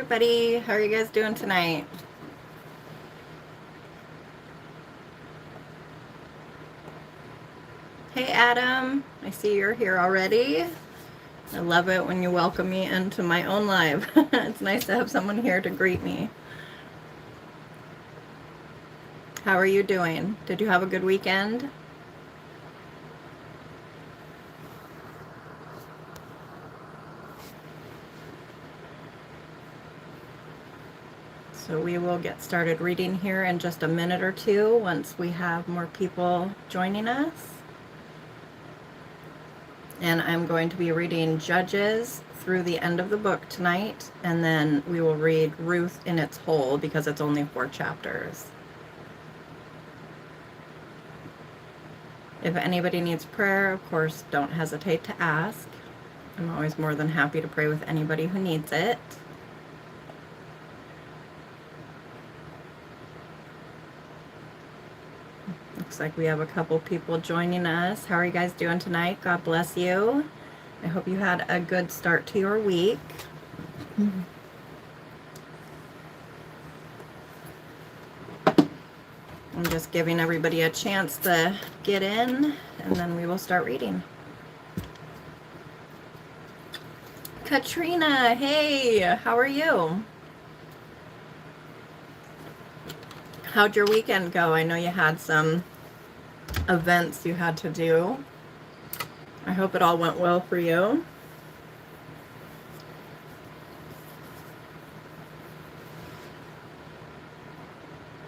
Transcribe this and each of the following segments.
everybody. How are you guys doing tonight? Hey, Adam. I see you're here already. I love it when you welcome me into my own live. It's nice to have someone here to greet me. How are you doing? Did you have a good weekend? So we will get started reading here in just a minute or two once we have more people joining us. And I'm going to be reading Judges through the end of the book tonight, and then we will read Ruth in its whole because it's only 4 chapters. If anybody needs prayer, of course, don't hesitate to ask. I'm always more than happy to pray with anybody who needs it. Looks like we have a couple people joining us. How are you guys doing tonight? God bless you. I hope you had a good start to your week. I'm just giving everybody a chance to get in, and then we will start reading. Katrina, hey, how are you? How'd your weekend go? I know you had some events you had to do. I hope it all went well for you.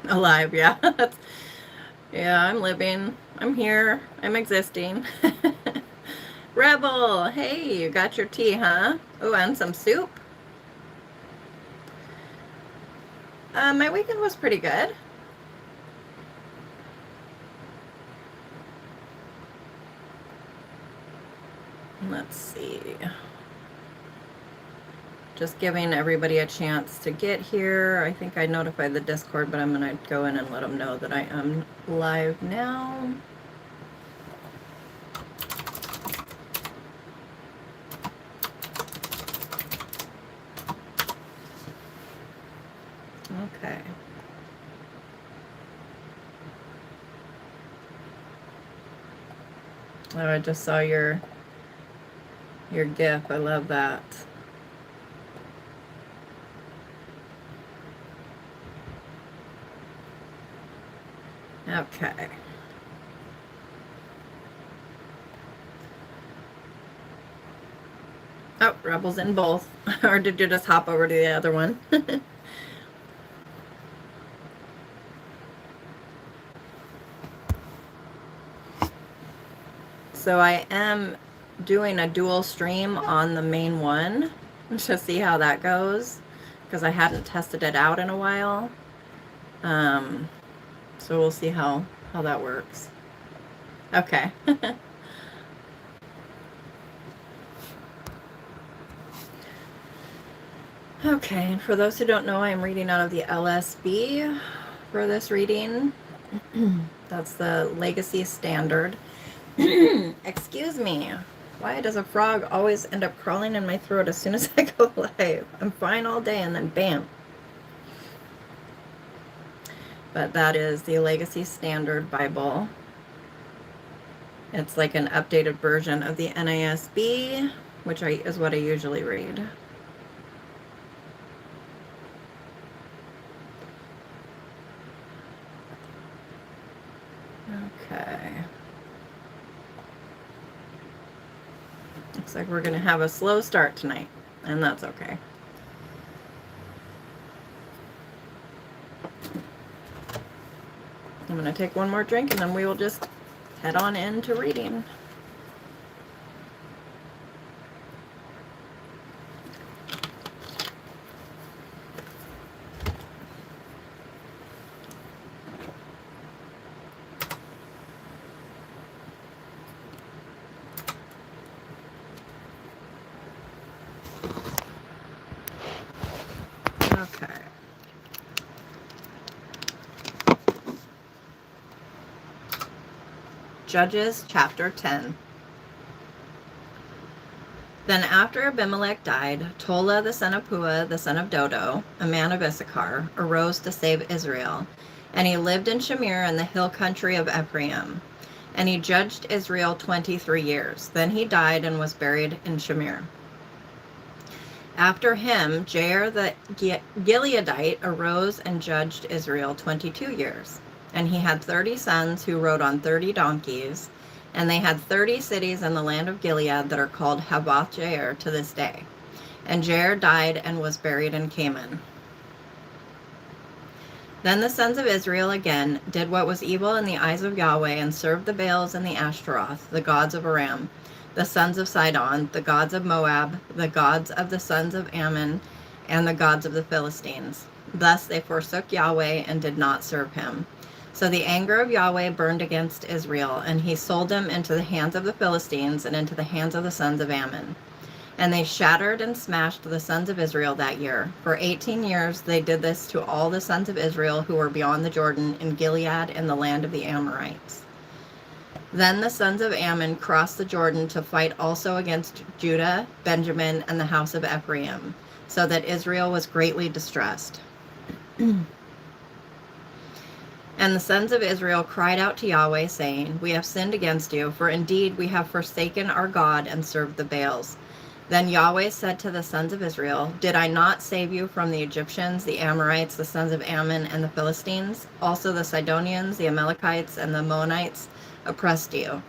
Alive, yeah. Yeah, I'm living. I'm here. I'm existing. Rebel, hey, you got your tea, huh? Oh, and some soup. My weekend was pretty good. Let's see. Just giving everybody a chance to get here. I think I notified the Discord, but I'm going to go in and let them know that I am live now. Okay. Oh, I just saw your GIF. I love that. Okay. Oh, Rebel's in both. Or did you just hop over to the other one? So I am doing a dual stream on the main one to see how that goes, because I hadn't tested it out in a while. So we'll see how that works. Okay. Okay, and for those who don't know, I'm reading out of the LSB for this reading. That's the Legacy Standard. Excuse me. Why does a frog always end up crawling in my throat as soon as I go live? I'm fine all day and then bam. But that is the Legacy Standard Bible. It's like an updated version of the NASB, which is what I usually read. Okay. Looks like we're going to have a slow start tonight, and that's okay. I'm going to take one more drink, and then we will just head on into reading. Okay. Judges chapter 10. Then after Abimelech died, Tola the son of Pua, the son of Dodo, a man of Issachar, arose to save Israel. And he lived in Shamir in the hill country of Ephraim. And he judged Israel 23 years. Then he died and was buried in Shamir. After him, Jair the Gileadite arose and judged Israel 22 years. And he had 30 sons who rode on 30 donkeys. And they had 30 cities in the land of Gilead that are called Havoth Jair to this day. And Jair died and was buried in Canaan. Then the sons of Israel again did what was evil in the eyes of Yahweh, and served the Baals and the Ashtaroth, the gods of Aram, the sons of Sidon, the gods of Moab, the gods of the sons of Ammon, and the gods of the Philistines. Thus they forsook Yahweh and did not serve him. So the anger of Yahweh burned against Israel, and he sold them into the hands of the Philistines and into the hands of the sons of Ammon. And they shattered and smashed the sons of Israel that year. For 18 years they did this to all the sons of Israel who were beyond the Jordan in Gilead in the land of the Amorites. Then the sons of Ammon crossed the Jordan to fight also against Judah, Benjamin, and the house of Ephraim, so that Israel was greatly distressed. And the sons of Israel cried out to Yahweh, saying, We have sinned against you, for indeed we have forsaken our God and served the Baals. Then Yahweh said to the sons of Israel, Did I not save you from the Egyptians, the Amorites, the sons of Ammon, and the Philistines? Also the Sidonians, the Amalekites, and the Ammonites oppressed you.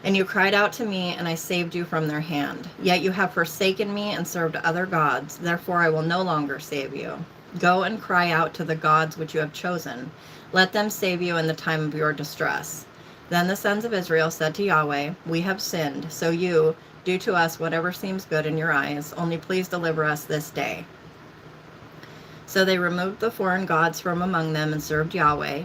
And you cried out to me, and I saved you from their hand. Yet you have forsaken me and served other gods. Therefore I will no longer save you. Go and cry out to the gods which you have chosen. Let them save you in the time of your distress. Then the sons of Israel said to Yahweh, We have sinned, so you do to us whatever seems good in your eyes, only please deliver us this day. So they removed the foreign gods from among them and served Yahweh,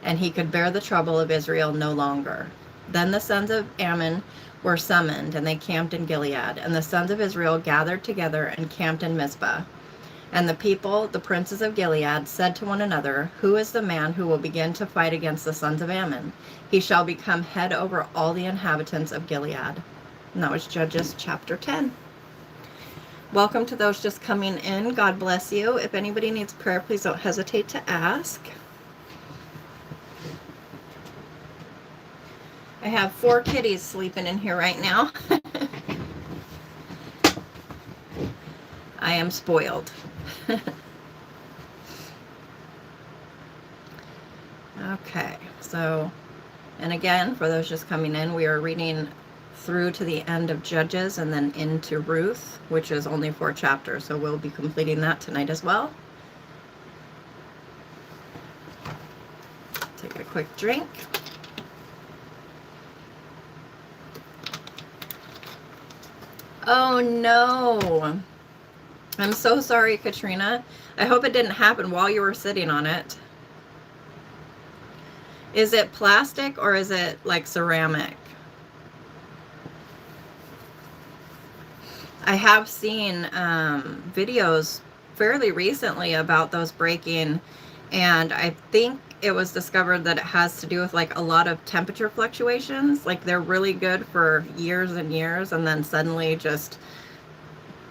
and he could bear the trouble of Israel no longer. Then the sons of Ammon were summoned, and they camped in Gilead, and the sons of Israel gathered together and camped in Mizpah. And the people, the princes of Gilead, said to one another, Who is the man who will begin to fight against the sons of Ammon? He shall become head over all the inhabitants of Gilead. And that was Judges chapter 10. Welcome to those just coming in. God bless you. If anybody needs prayer, please don't hesitate to ask. I have 4 kitties sleeping in here right now. I am spoiled. Okay, so, and again, for those just coming in, we are reading through to the end of Judges and then into Ruth, which is only 4 chapters, so we'll be completing that tonight as well. Take a quick drink. Oh no! I'm so sorry, Katrina. I hope it didn't happen while you were sitting on it. Is it plastic or is it like ceramic? I have seen videos fairly recently about those breaking, and I think it was discovered that it has to do with like a lot of temperature fluctuations. Like they're really good for years and years, and then suddenly just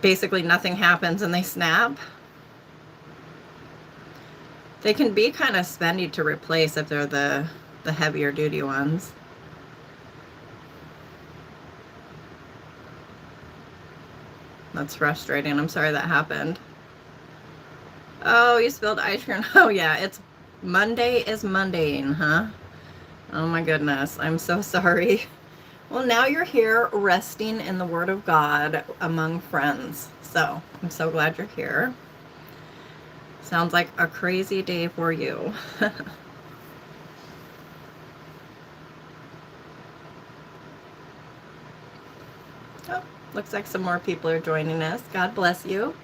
basically nothing happens and they snap. They can be kind of spendy to replace if they're the heavier duty ones. That's frustrating. I'm sorry that happened. Oh, you spilled ice cream. Oh yeah, it's Monday is Mondaying, huh? Oh my goodness. I'm so sorry. Well, now you're here resting in the Word of God among friends. So I'm so glad you're here. Sounds like a crazy day for you. Oh, looks like some more people are joining us. God bless you.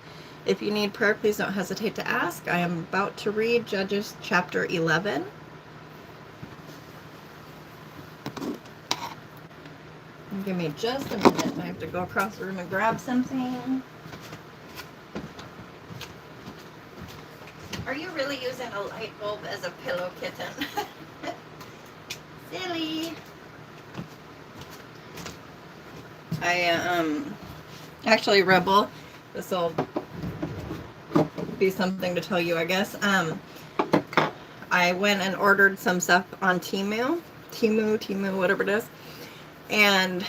If you need prayer, please don't hesitate to ask. I am about to read Judges chapter 11. Give me just a minute. I have to go across the room and grab something. Are you really using a light bulb as a pillow, kitten? Silly. Actually, Rebel, this will be something to tell you, I guess. I went and ordered some stuff on Temu, whatever it is. And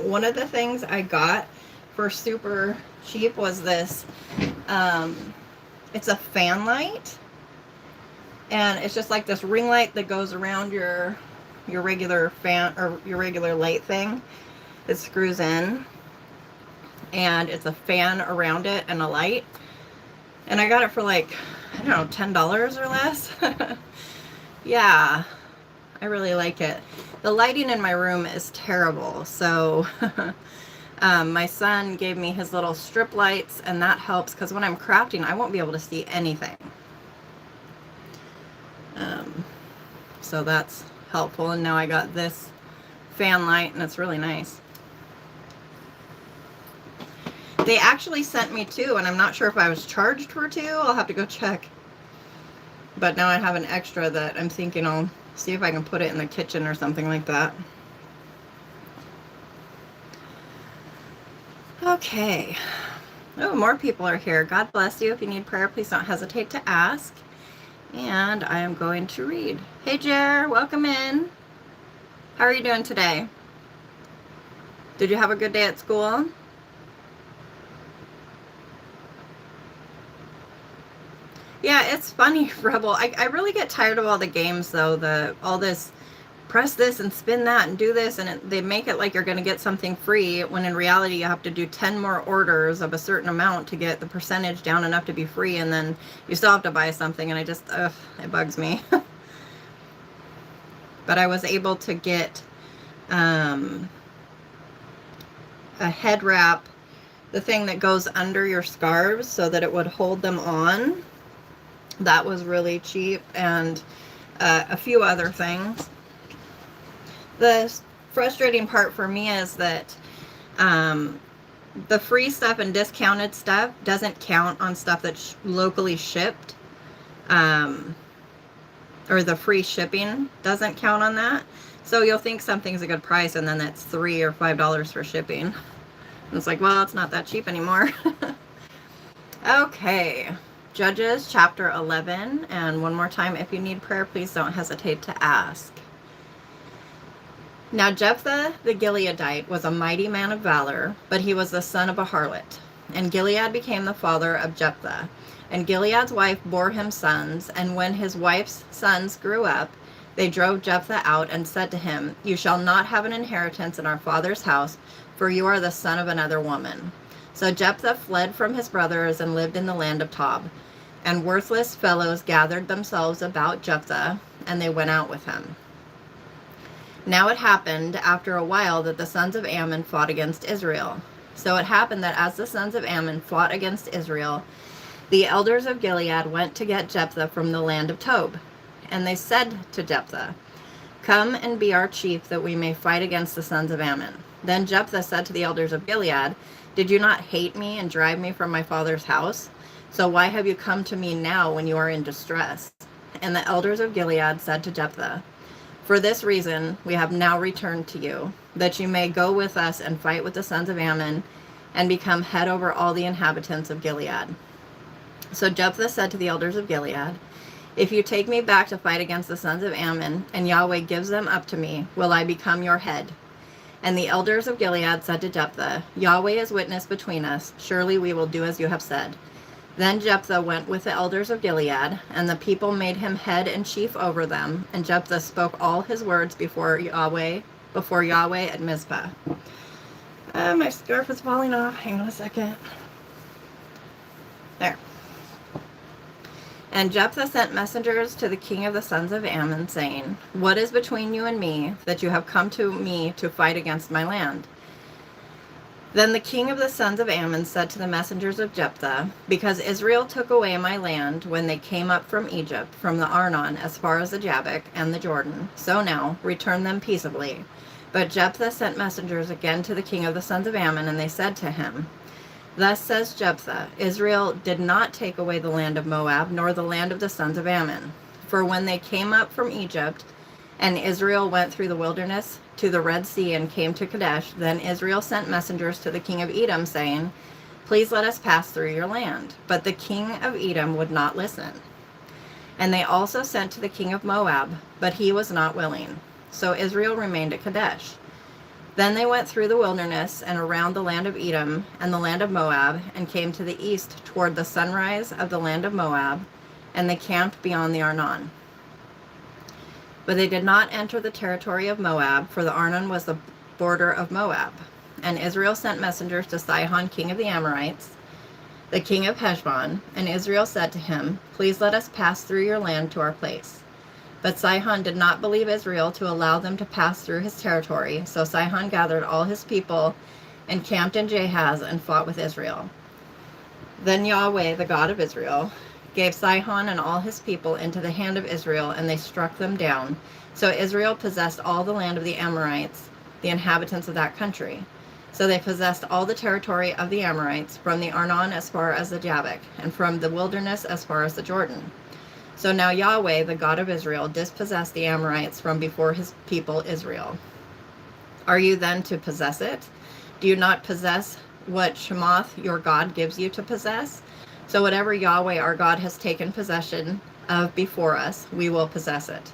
one of the things I got for super cheap was this. It's a fan light. And it's just like this ring light that goes around your regular fan or your regular light thing. It screws in. And it's a fan around it and a light. And I got it for like, I don't know, $10 or less. Yeah, I really like it. The lighting in my room is terrible, so my son gave me his little strip lights, and that helps because when I'm crafting, I won't be able to see anything. So that's helpful, and now I got this fan light, and it's really nice. They actually sent me two, and I'm not sure if I was charged for two. I'll have to go check. But now I have an extra that I'm thinking I'll see if I can put it in the kitchen or something like that. Okay. Oh, more people are here. God bless you. If you need prayer, please don't hesitate to ask. And I am going to read. Hey, Jer, welcome in. How are you doing today? Did you have a good day at school? Yeah, it's funny, Rebel. I really get tired of all the games, though. All this, press this and spin that and do this, and they make it like you're going to get something free, when in reality you have to do 10 more orders of a certain amount to get the percentage down enough to be free, and then you still have to buy something, and it bugs me. But I was able to get a head wrap, the thing that goes under your scarves so that it would hold them on. That was really cheap, and a few other things. The frustrating part for me is that the free stuff and discounted stuff doesn't count on stuff that's locally shipped, or the free shipping doesn't count on that. So you'll think something's a good price, and then that's $3 or $5 for shipping. And it's like, well, it's not that cheap anymore. Okay. Judges chapter 11, and one more time, if you need prayer, please don't hesitate to ask. Now Jephthah the Gileadite was a mighty man of valor, but he was the son of a harlot. And Gilead became the father of Jephthah. And Gilead's wife bore him sons, and when his wife's sons grew up, they drove Jephthah out and said to him, "You shall not have an inheritance in our father's house, for you are the son of another woman." So Jephthah fled from his brothers and lived in the land of Tob. And worthless fellows gathered themselves about Jephthah, and they went out with him. Now it happened after a while that the sons of Ammon fought against Israel. So it happened that as the sons of Ammon fought against Israel, the elders of Gilead went to get Jephthah from the land of Tob. And they said to Jephthah, "Come and be our chief, that we may fight against the sons of Ammon." Then Jephthah said to the elders of Gilead, "Did you not hate me and drive me from my father's house? So why have you come to me now when you are in distress?" And the elders of Gilead said to Jephthah, "For this reason we have now returned to you, that you may go with us and fight with the sons of Ammon, and become head over all the inhabitants of Gilead." So Jephthah said to the elders of Gilead, "If you take me back to fight against the sons of Ammon, and Yahweh gives them up to me, will I become your head?" And the elders of Gilead said to Jephthah, "Yahweh is witness between us. Surely we will do as you have said." Then Jephthah went with the elders of Gilead, and the people made him head and chief over them. And Jephthah spoke all his words before Yahweh at Mizpah. My scarf is falling off. Hang on a second. There. And Jephthah sent messengers to the king of the sons of Ammon, saying, "What is between you and me, that you have come to me to fight against my land?" Then the king of the sons of Ammon said to the messengers of Jephthah, "Because Israel took away my land when they came up from Egypt, from the Arnon as far as the Jabbok and the Jordan, so now return them peaceably." But Jephthah sent messengers again to the king of the sons of Ammon, and they said to him, "Thus says Jephthah, Israel did not take away the land of Moab, nor the land of the sons of Ammon. For when they came up from Egypt, and Israel went through the wilderness to the Red Sea and came to Kadesh, then Israel sent messengers to the king of Edom, saying, "Please let us pass through your land." But the king of Edom would not listen. And they also sent to the king of Moab, but he was not willing. So Israel remained at Kadesh. Then they went through the wilderness and around the land of Edom and the land of Moab, and came to the east toward the sunrise of the land of Moab, and they camped beyond the Arnon. But they did not enter the territory of Moab, for the Arnon was the border of Moab. And Israel sent messengers to Sihon, king of the Amorites, the king of Heshbon, and Israel said to him, "Please let us pass through your land to our place." But Sihon did not believe Israel to allow them to pass through his territory, so Sihon gathered all his people and camped in Jahaz and fought with Israel. Then Yahweh, the God of Israel, gave Sihon and all his people into the hand of Israel, and they struck them down. So Israel possessed all the land of the Amorites, the inhabitants of that country. So they possessed all the territory of the Amorites, from the Arnon as far as the Jabbok, and from the wilderness as far as the Jordan. So now Yahweh, the God of Israel, dispossessed the Amorites from before his people Israel. Are you then to possess it? Do you not possess what Shemoth your God gives you to possess? So whatever Yahweh our God has taken possession of before us, we will possess it.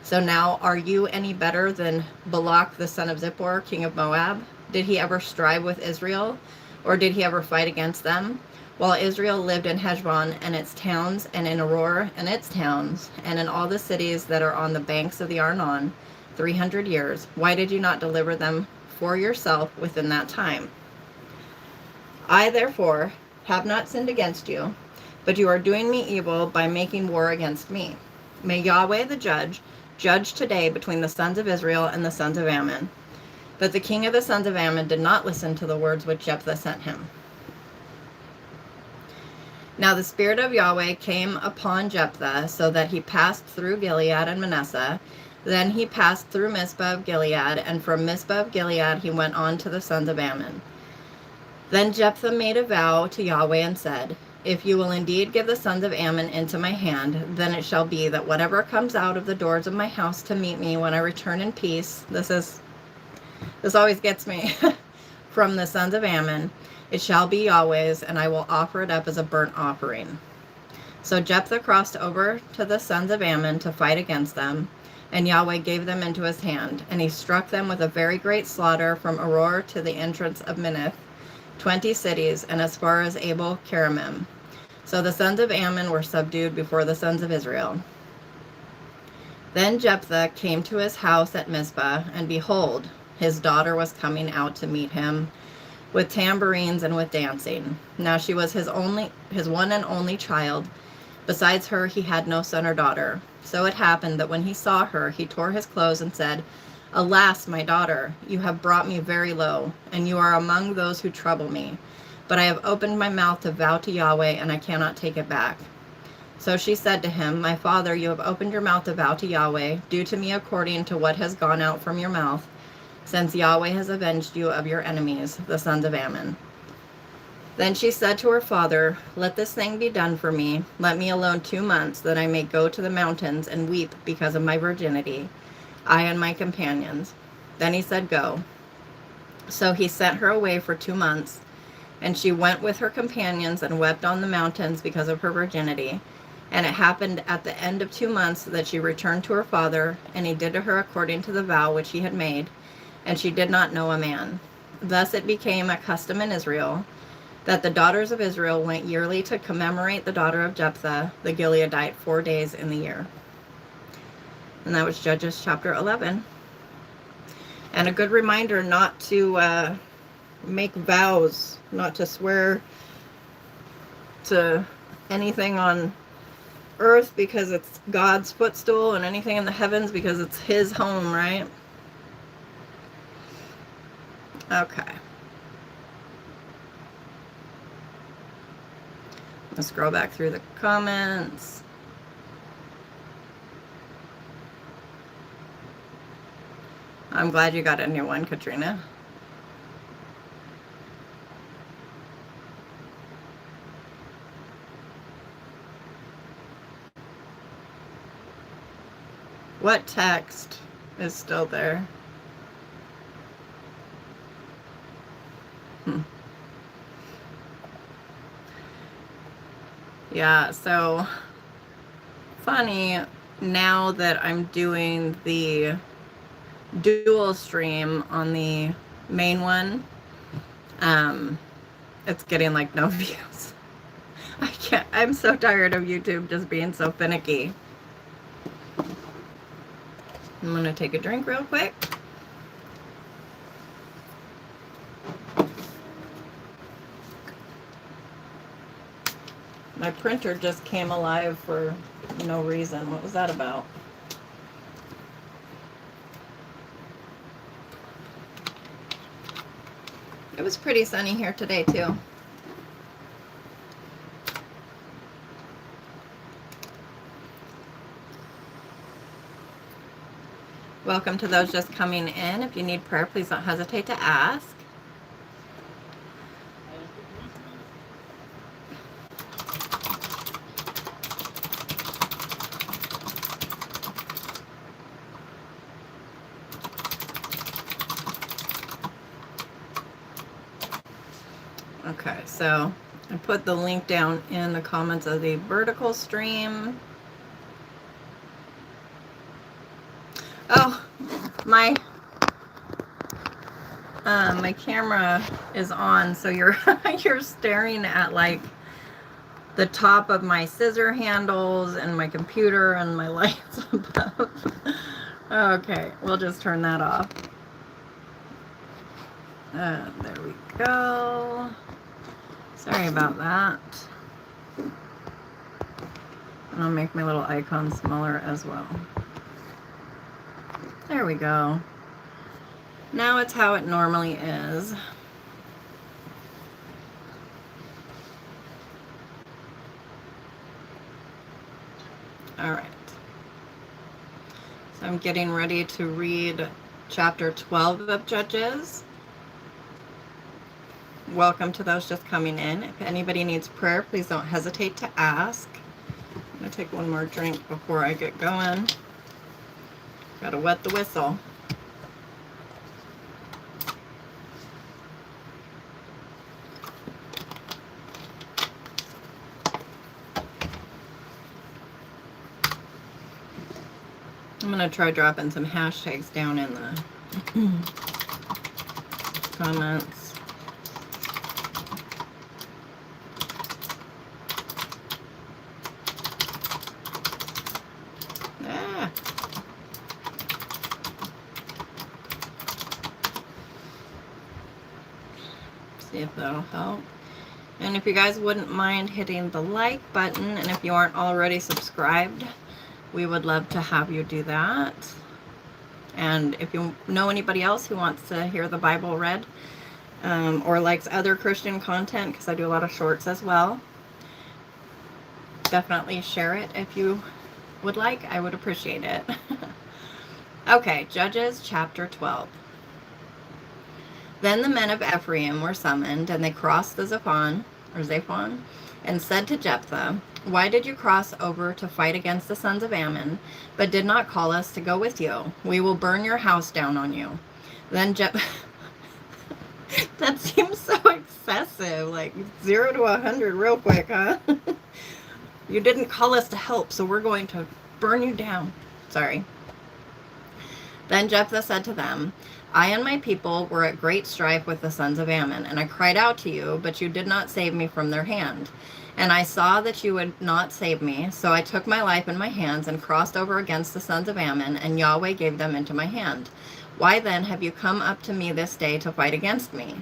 So now are you any better than Balak the son of Zippor, king of Moab? Did he ever strive with Israel, or did he ever fight against them? While Israel lived in Heshbon and its towns, and in Aroer and its towns, and in all the cities that are on the banks of the Arnon, 300 years, why did you not deliver them for yourself within that time? I, therefore, have not sinned against you, but you are doing me evil by making war against me. May Yahweh the judge today between the sons of Israel and the sons of Ammon. But the king of the sons of Ammon did not listen to the words which Jephthah sent him. Now the Spirit of Yahweh came upon Jephthah, so that he passed through Gilead and Manasseh. Then he passed through Mizpah of Gilead, and from Mizpah of Gilead he went on to the sons of Ammon. Then Jephthah made a vow to Yahweh and said, "If you will indeed give the sons of Ammon into my hand, then it shall be that whatever comes out of the doors of my house to meet me when I return in peace," this always gets me, "from the sons of Ammon, it shall be Yahweh's, and I will offer it up as a burnt offering." So Jephthah crossed over to the sons of Ammon to fight against them, and Yahweh gave them into his hand, and he struck them with a very great slaughter from Aroer to the entrance of Minnith, 20 cities, and as far as Abel Keramim. So the sons of Ammon were subdued before the sons of Israel. Then Jephthah came to his house at Mizpah, and behold, his daughter was coming out to meet him with tambourines and with dancing. Now she was his one and only child. Besides her, he had no son or daughter. So it happened that when he saw her, he tore his clothes and said, "Alas, my daughter, you have brought me very low, and you are among those who trouble me. But I have opened my mouth to vow to Yahweh, and I cannot take it back." So she said to him, "My father, you have opened your mouth to vow to Yahweh. Do to me according to what has gone out from your mouth, since Yahweh has avenged you of your enemies, the sons of Ammon." Then she said to her father, "Let this thing be done for me. Let me alone 2 months, that I may go to the mountains and weep because of my virginity, I and my companions." Then he said, "Go." So he sent her away for 2 months, and she went with her companions and wept on the mountains because of her virginity. And it happened at the end of 2 months that she returned to her father, and he did to her according to the vow which he had made, and she did not know a man. Thus it became a custom in Israel that the daughters of Israel went yearly to commemorate the daughter of Jephthah, the Gileadite, 4 days in the year. And that was Judges chapter 11. And a good reminder not to make vows, not to swear to anything on earth because it's God's footstool, and anything in the heavens because it's his home, right? Okay. Let's scroll back through the comments. I'm glad you got a new one, Katrina. What text is still there? Yeah, so funny, now that I'm doing the dual stream on the main one, it's getting like no views. I'm so tired of YouTube just being so finicky. I'm gonna take a drink real quick. My printer just came alive for no reason. What was that about? It was pretty sunny here today too. Welcome to those just coming in. If you need prayer, please don't hesitate to ask. Okay, so I put the link down in the comments of the vertical stream. Oh, my camera is on, so you're you're staring at like the top of my scissor handles and my computer and my lights above. Okay, we'll just turn that off. There we go. Sorry about that. And I'll make my little icon smaller as well. There we go. Now it's how it normally is. All right. So I'm getting ready to read chapter 12 of Judges. Welcome to those just coming in. If anybody needs prayer, please don't hesitate to ask. I'm going to take one more drink before I get going. Gotta wet the whistle. I'm going to try dropping some hashtags down in the comments. See if that'll help. And if you guys wouldn't mind hitting the like button, and if you aren't already subscribed, we would love to have you do that. And if you know anybody else who wants to hear the Bible read, or likes other Christian content, because I do a lot of shorts as well, definitely share it if you would like. I would appreciate it. Okay, Judges chapter 12. Then the men of Ephraim were summoned, and they crossed the Zaphon, and said to Jephthah, "Why did you cross over to fight against the sons of Ammon, but did not call us to go with you? We will burn your house down on you." Then that seems so excessive, like 0 to 100 real quick, huh? You didn't call us to help, so we're going to burn you down. Sorry. Then Jephthah said to them, "I and my people were at great strife with the sons of Ammon, and I cried out to you, but you did not save me from their hand. And I saw that you would not save me, so I took my life in my hands and crossed over against the sons of Ammon, and Yahweh gave them into my hand. Why then have you come up to me this day to fight against me?"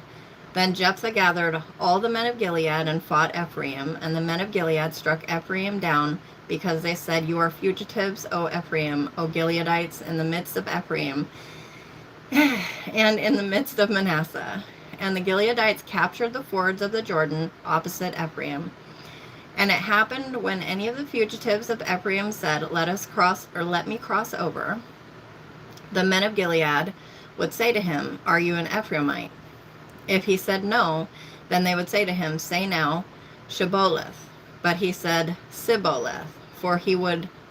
Then Jephthah gathered all the men of Gilead and fought Ephraim, and the men of Gilead struck Ephraim down, because they said, "You are fugitives, O Ephraim, O Gileadites, in the midst of Ephraim, and in the midst of Manasseh." And the Gileadites captured the fords of the Jordan opposite Ephraim. And it happened when any of the fugitives of Ephraim said, "Let me cross over," the men of Gilead would say to him, "Are you an Ephraimite?" If he said no, then they would say to him, "Say now, Shibboleth." But he said, "Sibboleth," for he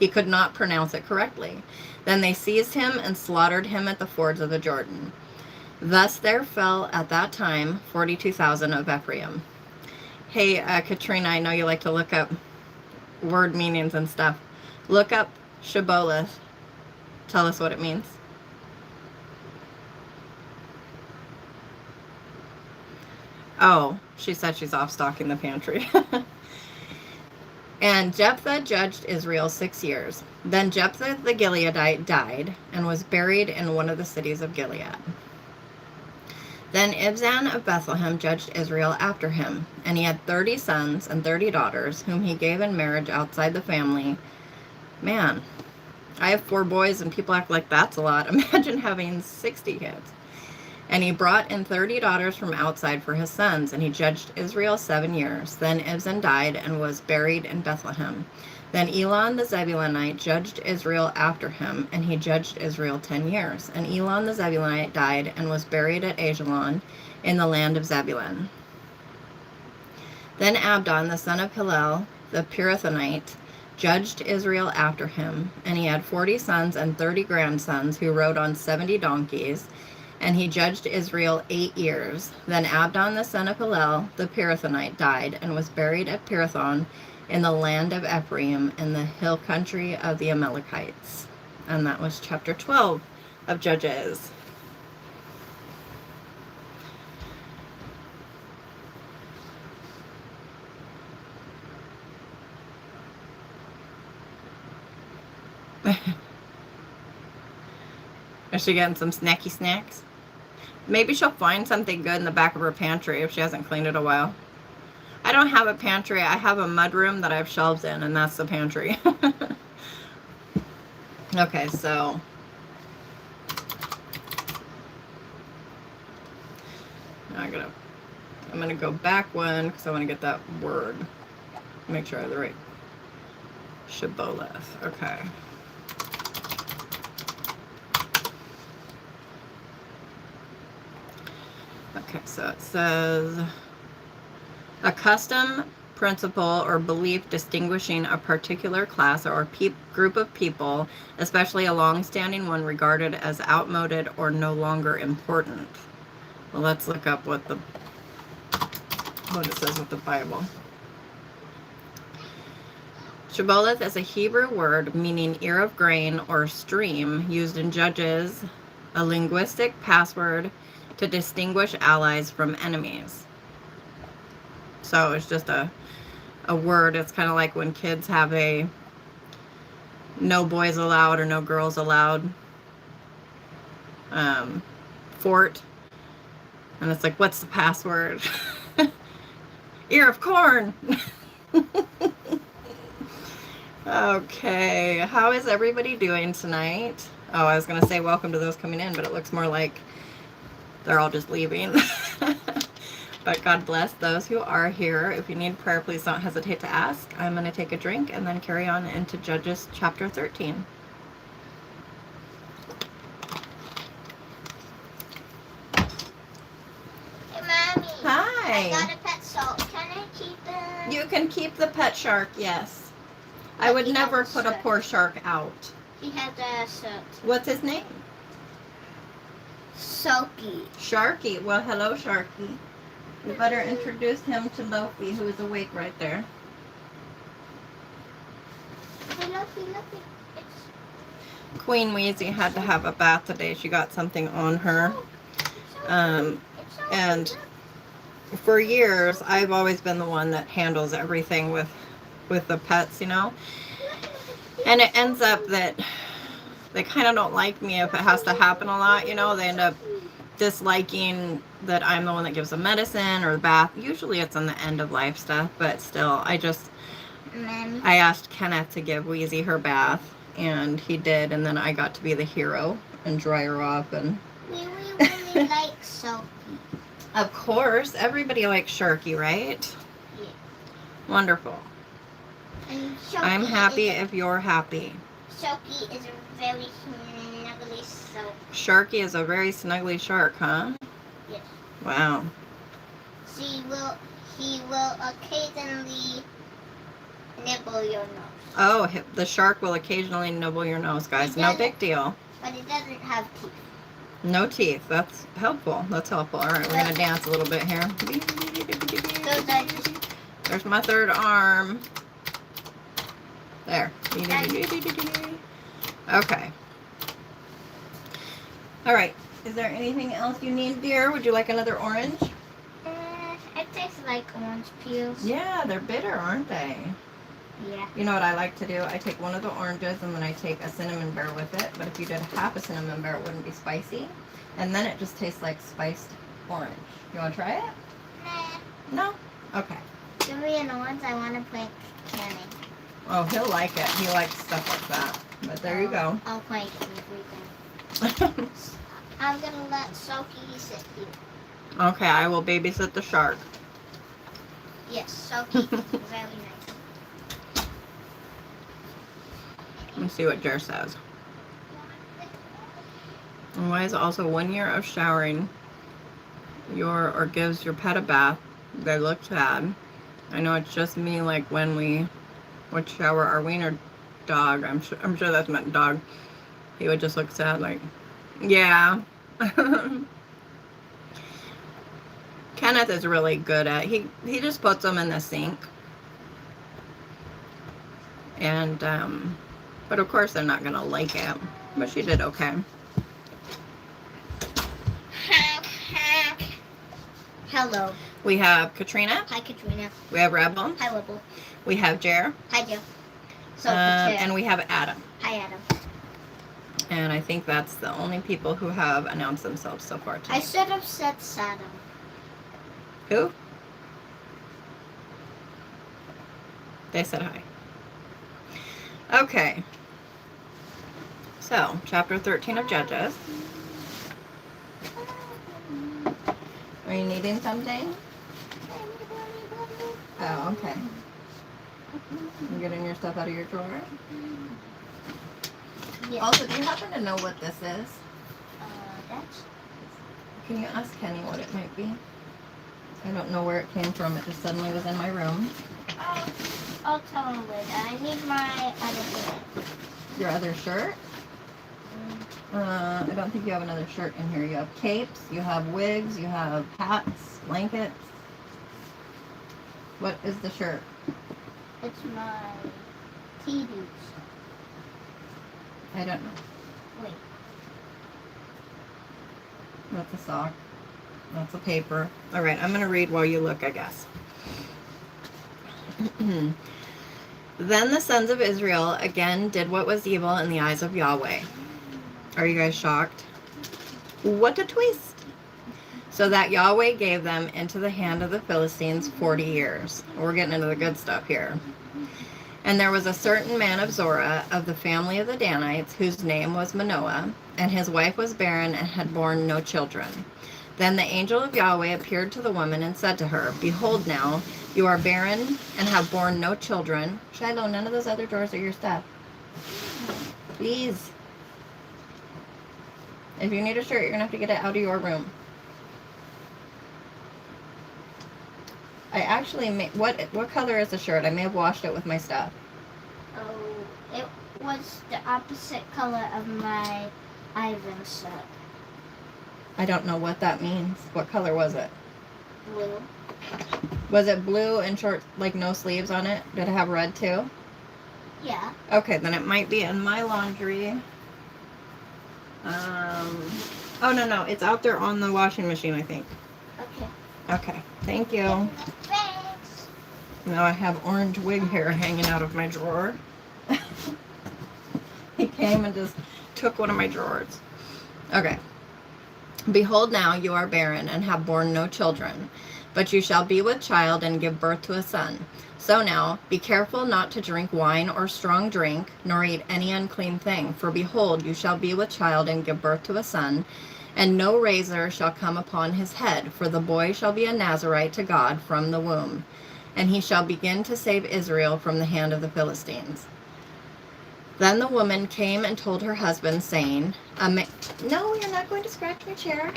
could not pronounce it correctly. Then they seized him and slaughtered him at the fords of the Jordan. Thus there fell at that time 42,000 of Ephraim. Hey, Katrina, I know you like to look up word meanings and stuff. Look up Shibboleth. Tell us what it means. Oh, she said she's off stocking the pantry. And Jephthah judged Israel 6 years. Then Jephthah the Gileadite died and was buried in one of the cities of Gilead. Then Ibzan of Bethlehem judged Israel after him, and he had 30 sons and 30 daughters, whom he gave in marriage outside the family. Man, I have 4 boys, and people act like that's a lot. Imagine having 60 kids. And he brought in 30 daughters from outside for his sons, and he judged Israel 7 years. Then Ibzan died and was buried in Bethlehem. Then Elon the Zebulunite judged Israel after him, and he judged Israel 10 years. And Elon the Zebulunite died and was buried at Ajalon in the land of Zebulun. Then Abdon the son of Hillel the Pirathonite judged Israel after him, and he had 40 sons and 30 grandsons who rode on 70 donkeys. And he judged Israel 8 years. Then Abdon the son of Hillel the Pirathonite died and was buried at Pirathon in the land of Ephraim in the hill country of the Amalekites. And that was chapter 12 of Judges. Is she getting some snacky snacks? Maybe she'll find something good in the back of her pantry if she hasn't cleaned it a while. I don't have a pantry. I have a mudroom that I have shelves in, and that's the pantry. Okay, so now I'm gonna go back one because I want to get that word. Make sure I have the right Shibboleth. Okay. Okay, so it says a custom, principle, or belief distinguishing a particular class or group of people, especially a long-standing one regarded as outmoded or no longer important. Well, let's look up what it says with the Bible. Shibboleth is a Hebrew word meaning ear of grain or stream, used in Judges, a linguistic password to distinguish allies from enemies. So it's just a word. It's kind of like when kids have a no boys allowed or no girls allowed fort. And it's like, what's the password? Ear of corn. Okay, how is everybody doing tonight? Oh, I was going to say welcome to those coming in, but it looks more like they're all just leaving. But God bless those who are here. If you need prayer, please don't hesitate to ask. I'm going to take a drink and then carry on into Judges chapter 13. Hey, Mommy. Hi. I got a pet shark. Can I keep it? You can keep the pet shark, yes. I would never put a poor shark out. He has a shirt. What's his name? Sharky. Sharky. Well, hello, Sharky. You better introduce him to Lofi, who is awake right there. Hey, Lucky. Queen Wheezy had to have a bath today. She got something on her. And for years, I've always been the one that handles everything with the pets, you know. And it ends up that they kind of don't like me if it has to happen a lot, you know. They end up disliking that I'm the one that gives them medicine or the bath. Usually it's on the end of life stuff, but still, I asked Kenneth to give Wheezy her bath, and he did, and then I got to be the hero and dry her off. And We really like Sharky. of course, everybody likes Sharky, right? Yeah. Wonderful. And Sharky I'm happy if you're happy. Sharky is a very snuggly shark. Sharky is a very snuggly shark, huh? Yes. Wow. He will occasionally nibble your nose. Oh, the shark will occasionally nibble your nose, guys. No big deal. But it doesn't have teeth. No teeth. That's helpful. That's helpful. All right, we're going to dance a little bit here. Those are just There's my third arm. There. Okay. All right. Is there anything else you need, dear? Would you like another orange? it tastes like orange peels. Yeah, they're bitter, aren't they? Yeah. You know what I like to do? I take one of the oranges and then I take a cinnamon bear with it. But if you did half a cinnamon bear, it wouldn't be spicy. And then it just tastes like spiced orange. You want to try it? Nah. No? Okay. Give me an orange. I want to play canning. Oh, he'll like it. He likes stuff like that. But there you go. I'll play everything. I'm gonna let Sophie sit here. Okay, I will babysit the shark. Yes, Sophie. Very nice. Let me see what Jer says. And why is also 1 year of showering or gives your pet a bath? They look sad. I know it's just me, like when we would shower our wiener dog. I'm sure that's meant dog. He would just look sad, like, yeah. Kenneth is really good at he just puts them in the sink. And but of course they're not gonna like it. But she did okay. Hello. We have Katrina. Hi, Katrina. We have Rebel. Hi, Rebel. We have Jer. Hi, Joe. So, And we have Adam. Hi, Adam. And I think that's the only people who have announced themselves so far I tonight. should have said Saddam. Who? They said hi. Okay. So, chapter 13 of Judges. Are you needing something? Oh, okay. You getting your stuff out of your drawer? Yes. Also, do you happen to know what this is? That's... Can you ask Kenny what it might be? I don't know where it came from. It just suddenly was in my room. I'll tell him later. I need my other shirt. Your other shirt? I don't think you have another shirt in here. You have capes, you have wigs, you have hats, blankets. What is the shirt? It's my tea boots. I don't know. Wait. That's a sock. That's a paper. All right, I'm going to read while you look, I guess. Then the sons of Israel again did what was evil in the eyes of Yahweh. Are you guys shocked? What a twist! So that Yahweh gave them into the hand of the Philistines 40 years. We're getting into the good stuff here. And there was a certain man of Zorah of the family of the Danites, whose name was Manoah, and his wife was barren and had borne no children. Then the angel of Yahweh appeared to the woman and said to her, Behold now, you are barren and have borne no children. Shiloh, none of those other drawers are your stuff. Please. If you need a shirt, you're going to have to get it out of your room. I actually made... What color is the shirt? I may have washed it with my stuff. Oh, it was the opposite color of my Ivan shirt. I don't know what that means. What color was it? Blue. Was it blue and short, like no sleeves on it? Did it have red too? Yeah. Okay, then it might be in my laundry. Oh, no. It's out there on the washing machine, I think. Okay. Okay, thank you. Thanks. Now I have orange wig hair hanging out of my drawer. He came and just took one of my drawers. Okay. Behold, now you are barren and have borne no children, but you shall be with child and give birth to a son. So now, be careful not to drink wine or strong drink, nor eat any unclean thing. For behold, you shall be with child and give birth to a son, and no razor shall come upon his head, for the boy shall be a Nazarite to God from the womb, and he shall begin to save Israel from the hand of the Philistines. Then the woman came and told her husband, saying, No, you're not going to scratch my chair.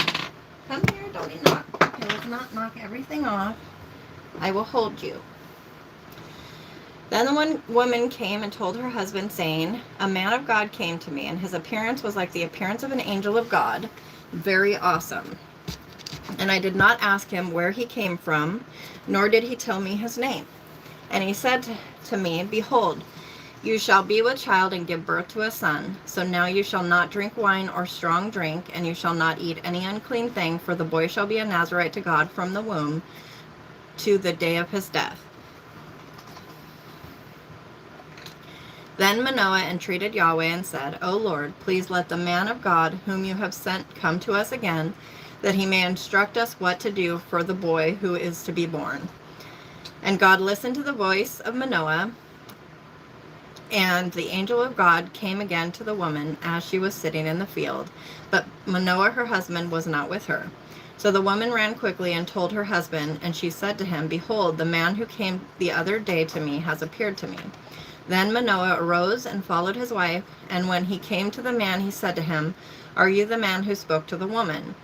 Come here, don't you knock. Okay, let's not knock everything off. I will hold you. Then the one woman came and told her husband, saying, A man of God came to me, and his appearance was like the appearance of an angel of God. Very awesome. And I did not ask him where he came from, nor did he tell me his name. And he said to me, Behold, you shall be with child and give birth to a son. So now you shall not drink wine or strong drink, and you shall not eat any unclean thing, for the boy shall be a Nazarite to God from the womb to the day of his death. Then Manoah entreated Yahweh and said, O Lord, please let the man of God whom you have sent come to us again, that he may instruct us what to do for the boy who is to be born. And God listened to the voice of Manoah, and the angel of God came again to the woman as she was sitting in the field. But Manoah, her husband, was not with her. So the woman ran quickly and told her husband, and she said to him, Behold, the man who came the other day to me has appeared to me. Then Manoah arose and followed his wife, and when he came to the man, he said to him, Are you the man who spoke to the woman?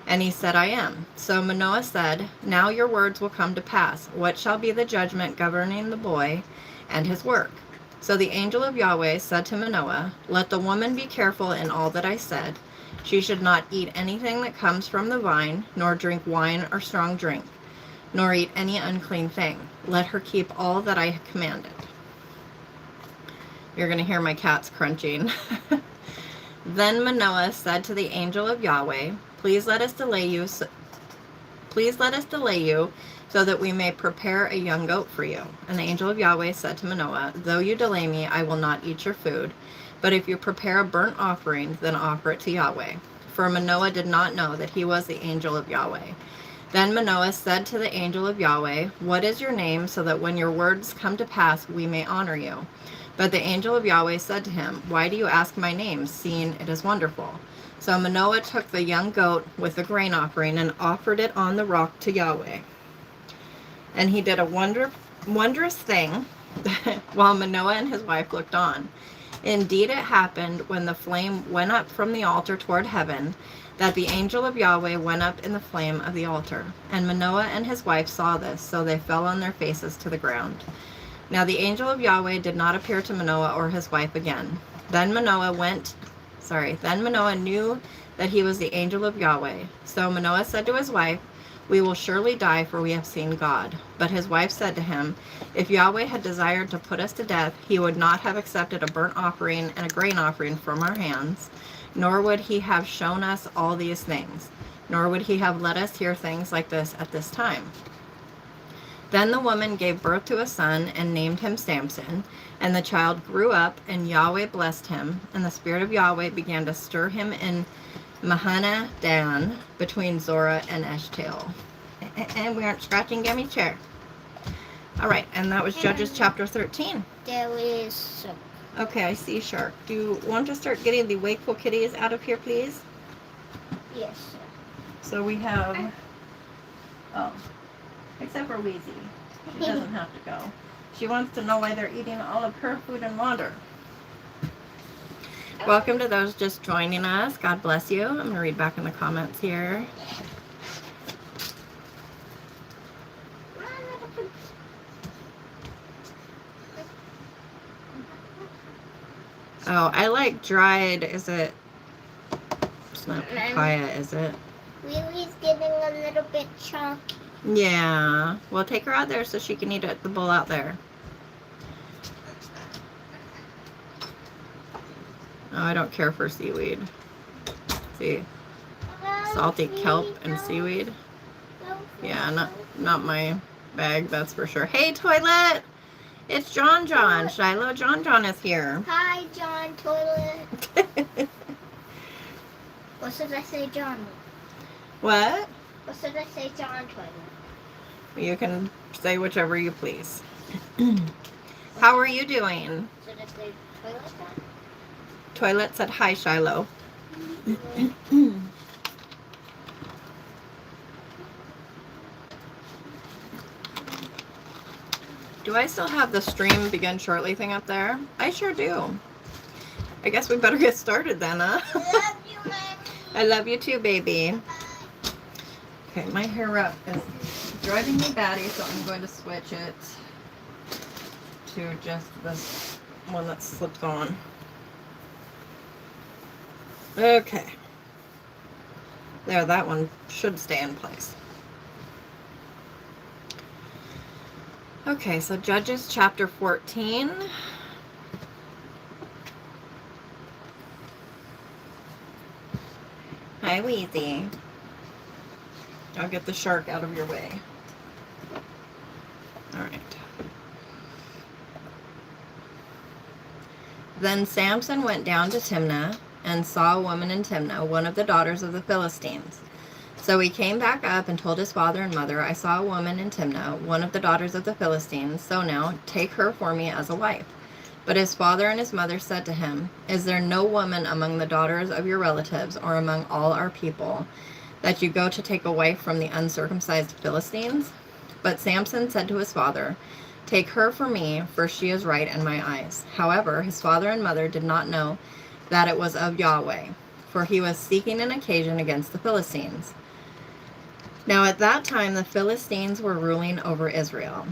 And he said, I am. So Manoah said, Now your words will come to pass. What shall be the judgment governing the boy and his work? So the angel of Yahweh said to Manoah, Let the woman be careful in all that I said. She should not eat anything that comes from the vine, nor drink wine or strong drink, nor eat any unclean thing. Let her keep all that I commanded. You're going to hear my cats crunching. Then Manoah said to the angel of Yahweh, Please let us delay you so that we may prepare a young goat for you. And the angel of Yahweh said to Manoah, Though you delay me, I will not eat your food. But if you prepare a burnt offering, then offer it to Yahweh. For Manoah did not know that he was the angel of Yahweh. Then Manoah said to the angel of Yahweh, What is your name, so that when your words come to pass, we may honor you? But the angel of Yahweh said to him, Why do you ask my name, seeing it is wonderful? So Manoah took the young goat with the grain offering and offered it on the rock to Yahweh. And he did a wondrous thing while Manoah and his wife looked on. Indeed, it happened when the flame went up from the altar toward heaven, that the angel of Yahweh went up in the flame of the altar. And Manoah and his wife saw this, so they fell on their faces to the ground. Now the angel of Yahweh did not appear to Manoah or his wife again. Then Manoah knew that he was the angel of Yahweh. So Manoah said to his wife, We will surely die, for we have seen God. But his wife said to him, If Yahweh had desired to put us to death, he would not have accepted a burnt offering and a grain offering from our hands, nor would he have shown us all these things, nor would he have let us hear things like this at this time. Then the woman gave birth to a son and named him Samson. And the child grew up, and Yahweh blessed him. And the Spirit of Yahweh began to stir him in Mahaneh-dan, between Zorah and Eshtaol. And we aren't scratching Gimmy's chair. All right, and that was Judges chapter 13. There is shark. Okay, I see shark. Do you want to start getting the wakeful kitties out of here, please? Yes, sir. So we have, except for Wheezy. She doesn't have to go. She wants to know why they're eating all of her food and water. Welcome to those just joining us. God bless you. I'm going to read back in the comments here. Oh, I like dried, it's not papaya, is it? Lily's getting a little bit chunky. Yeah. Well, take her out there so she can eat the bowl out there. Oh, I don't care for seaweed. See, salty kelp and seaweed. Yeah, not my bag, that's for sure. Hey, Toilet! It's John. Shiloh John is here. Hi, John Toilet. What should I say, John? What? What should I say, John Toilet? You can say whichever you please. How are you doing? Should I say Toilet John? Toilet said hi, Shiloh. Do I still have the stream begin shortly thing up there? I sure do. I guess we better get started then, huh? I love you, Mommy. I love you too, baby. Okay, my hair wrap is driving me batty, so I'm going to switch it to just this one that slipped on. Okay. There, that one should stay in place. Okay, so Judges chapter 14. Hi, Wheezy. I'll get the shark out of your way. All right. Then Samson went down to Timnah and saw a woman in Timnah, one of the daughters of the Philistines. So he came back up and told his father and mother, I saw a woman in Timnah, one of the daughters of the Philistines, so now take her for me as a wife. But his father and his mother said to him, Is there no woman among the daughters of your relatives or among all our people that you go to take a wife from the uncircumcised Philistines? But Samson said to his father, Take her for me, for she is right in my eyes. However, his father and mother did not know that it was of Yahweh, for he was seeking an occasion against the Philistines. Now at that time the Philistines were ruling over Israel.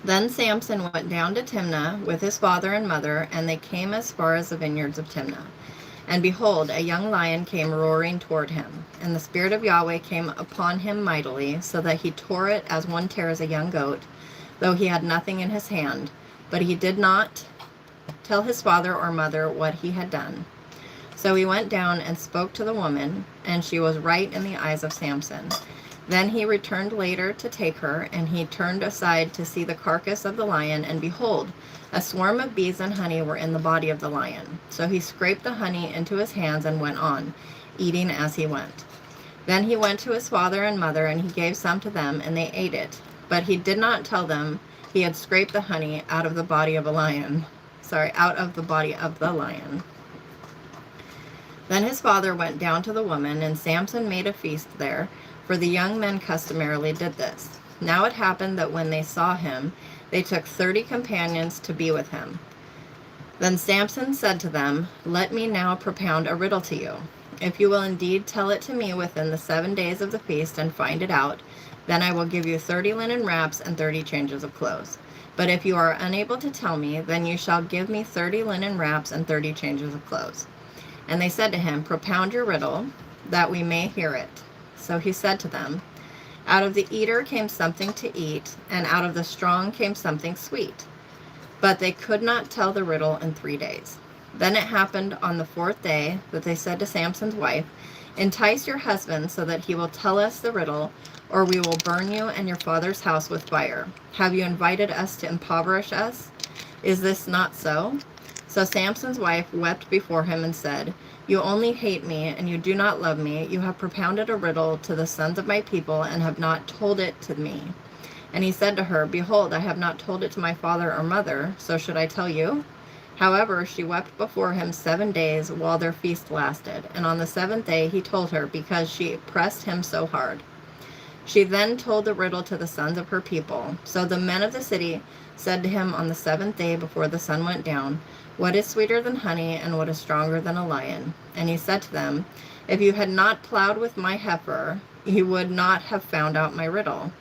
Then Samson went down to Timnah with his father and mother, and they came as far as the vineyards of Timnah. And behold, a young lion came roaring toward him, and the Spirit of Yahweh came upon him mightily, so that he tore it as one tears a young goat, though he had nothing in his hand. But he did not tell his father or mother what he had done. So he went down and spoke to the woman, and she was right in the eyes of Samson. Then he returned later to take her, and he turned aside to see the carcass of the lion, and behold, a swarm of bees and honey were in the body of the lion. So he scraped the honey into his hands and went on, eating as he went. Then he went to his father and mother, and he gave some to them, and they ate it. But he did not tell them he had scraped the honey out of the body of a lion. Out of the body of the lion. Then his father went down to the woman, and Samson made a feast there, for the young men customarily did this. Now it happened that when they saw him, they took 30 companions to be with him. Then Samson said to them, Let me now propound a riddle to you. If you will indeed tell it to me within the 7 days of the feast and find it out, then I will give you 30 linen wraps and 30 changes of clothes. But if you are unable to tell me, then you shall give me 30 linen wraps and 30 changes of clothes. And they said to him, Propound your riddle, that we may hear it. So he said to them, Out of the eater came something to eat, and out of the strong came something sweet. But they could not tell the riddle in 3 days. Then it happened on the 4th day that they said to Samson's wife, Entice your husband so that he will tell us the riddle, or we will burn you and your father's house with fire. Have you invited us to impoverish us? Is this not so? So Samson's wife wept before him and said, You only hate me, and you do not love me. You have propounded a riddle to the sons of my people, and have not told it to me. And he said to her, Behold, I have not told it to my father or mother, so should I tell you? However, she wept before him 7 days while their feast lasted, and on the 7th day he told her, because she pressed him so hard. She then told the riddle to the sons of her people. So the men of the city said to him on the 7th day before the sun went down, What is sweeter than honey, and what is stronger than a lion? And he said to them, If you had not plowed with my heifer, you would not have found out my riddle.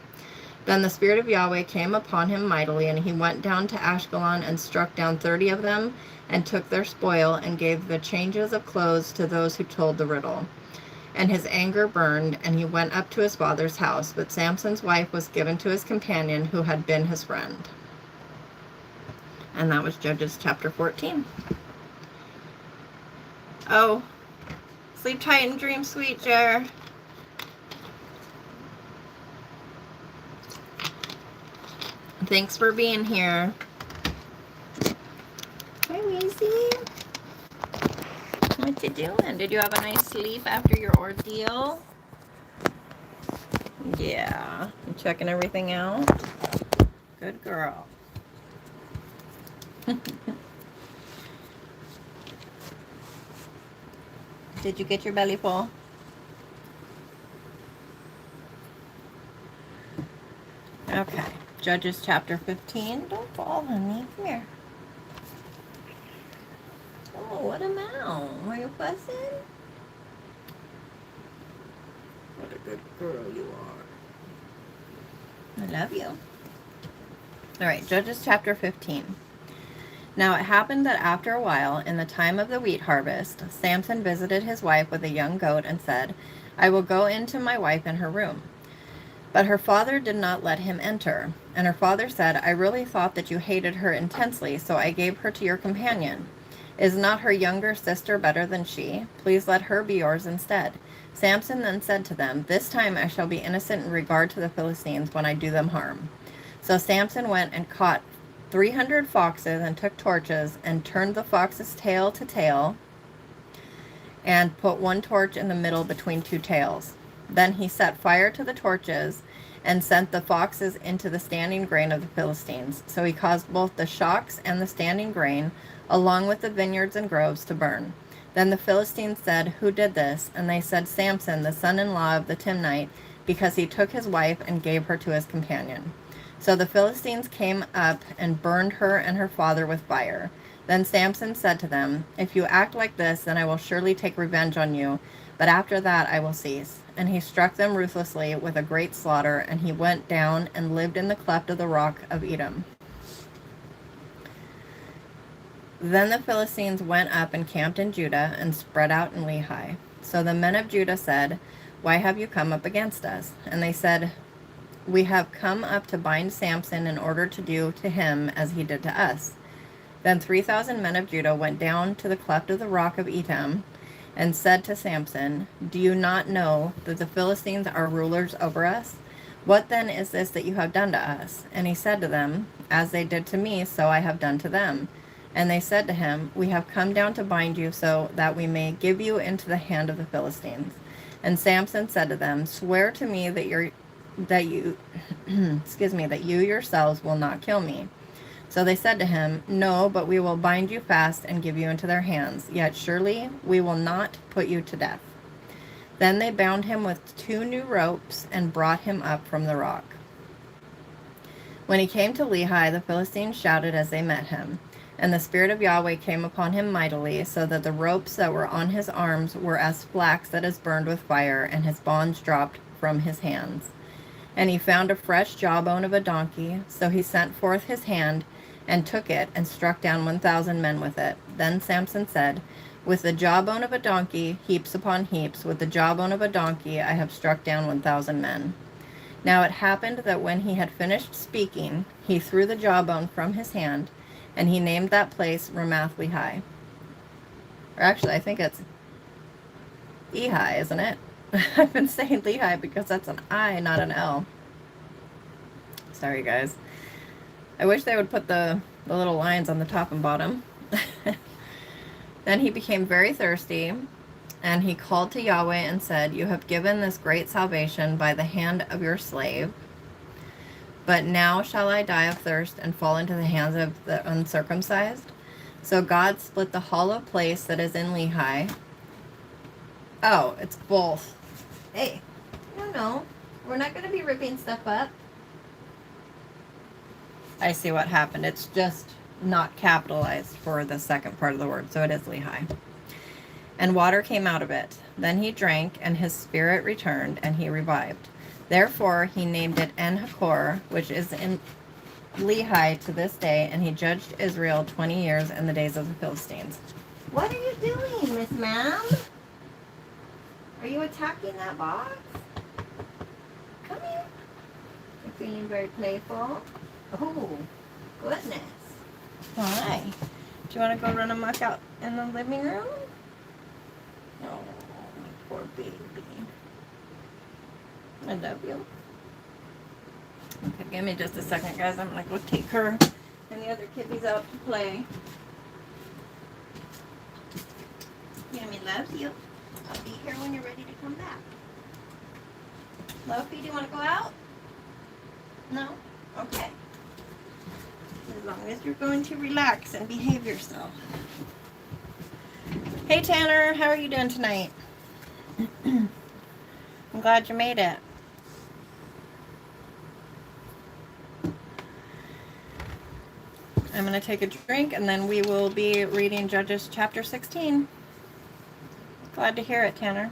Then the Spirit of Yahweh came upon him mightily, and he went down to Ashkelon and struck down 30 of them, and took their spoil, and gave the changes of clothes to those who told the riddle. And his anger burned, and he went up to his father's house. But Samson's wife was given to his companion, who had been his friend. And that was Judges chapter 14. Oh, sleep tight and dream sweet, Jer. Thanks for being here. Hi, Weezy. What you doing? Did you have a nice sleep after your ordeal? Yeah. You checking everything out? Good girl. Did you get your belly full? Okay. Judges chapter 15. Don't fall, honey. Come here. Oh, what a mouse. Are you fussing? What a good girl you are. I love you. All right, Judges chapter 15. Now it happened that after a while, in the time of the wheat harvest, Samson visited his wife with a young goat and said, I will go in to my wife in her room. But her father did not let him enter. And her father said, I really thought that you hated her intensely, so I gave her to your companion. Is not her younger sister better than she? Please let her be yours instead. Samson then said to them, This time I shall be innocent in regard to the Philistines when I do them harm. So Samson went and caught 300 foxes and took torches and turned the fox's tail to tail and put one torch in the middle between two tails. Then he set fire to the torches and sent the foxes into the standing grain of the Philistines. So he caused both the shocks and the standing grain, along with the vineyards and groves, to burn. Then the Philistines said, Who did this? And they said, Samson, the son-in-law of the Timnite, because he took his wife and gave her to his companion. So the Philistines came up and burned her and her father with fire. Then Samson said to them, If you act like this, then I will surely take revenge on you, but after that I will cease. And he struck them ruthlessly with a great slaughter, and he went down and lived in the cleft of the rock of Edom. Then the Philistines went up and camped in Judah and spread out in Lehi. So the men of Judah said, Why have you come up against us? And they said, We have come up to bind Samson in order to do to him as he did to us. Then 3,000 men of Judah went down to the cleft of the rock of Edom and said to Samson, Do you not know that the Philistines are rulers over us? What then is this that you have done to us? And he said to them, As they did to me, so I have done to them. And they said to him, We have come down to bind you so that we may give you into the hand of the Philistines. And Samson said to them, Swear to me that you that you yourselves will not kill me. So they said to him, No, but we will bind you fast and give you into their hands. Yet surely we will not put you to death. Then they bound him with 2 new ropes and brought him up from the rock. When he came to Lehi, the Philistines shouted as they met him. And the Spirit of Yahweh came upon him mightily, so that the ropes that were on his arms were as flax that is burned with fire, and his bonds dropped from his hands. And he found a fresh jawbone of a donkey, so he sent forth his hand, and took it, and struck down 1,000 men with it. Then Samson said, With the jawbone of a donkey, heaps upon heaps, with the jawbone of a donkey, I have struck down 1,000 men. Now it happened that when he had finished speaking, he threw the jawbone from his hand, and he named that place Ramath-Lehi. Or actually, I think it's Ehi, isn't it? I've been saying Lehi because that's an I, not an L. Sorry, guys. I wish they would put the little lines on the top and bottom. Then he became very thirsty, and he called to Yahweh and said, You have given this great salvation by the hand of your slave. But now shall I die of thirst and fall into the hands of the uncircumcised? So God split the hollow place that is in Lehi. Oh, it's both. Hey, no. We're not going to be ripping stuff up. I see what happened. It's just not capitalized for the second part of the word, so it is Lehi. And water came out of it. Then he drank, and his spirit returned, and he revived. Therefore he named it En-Hakkor, which is in Lehi to this day, and he judged Israel 20 years in the days of the Philistines. What are you doing, Miss Ma'am? Are you attacking that box? Come here. You're feeling very playful. Oh, goodness. Why? Do you want to go run amok out in the living room? Oh, my poor baby. I love you. Okay, give me just a second, guys. I'm going to go take her and the other kitties out to play. Yummy loves you. I'll be here when you're ready to come back. Lofi, do you want to go out? No? Okay. As long as you're going to relax and behave yourself. Hey Tanner, how are you doing tonight? I'm glad you made it. I'm going to take a drink and then we will be reading Judges chapter 16. Glad to hear it, Tanner.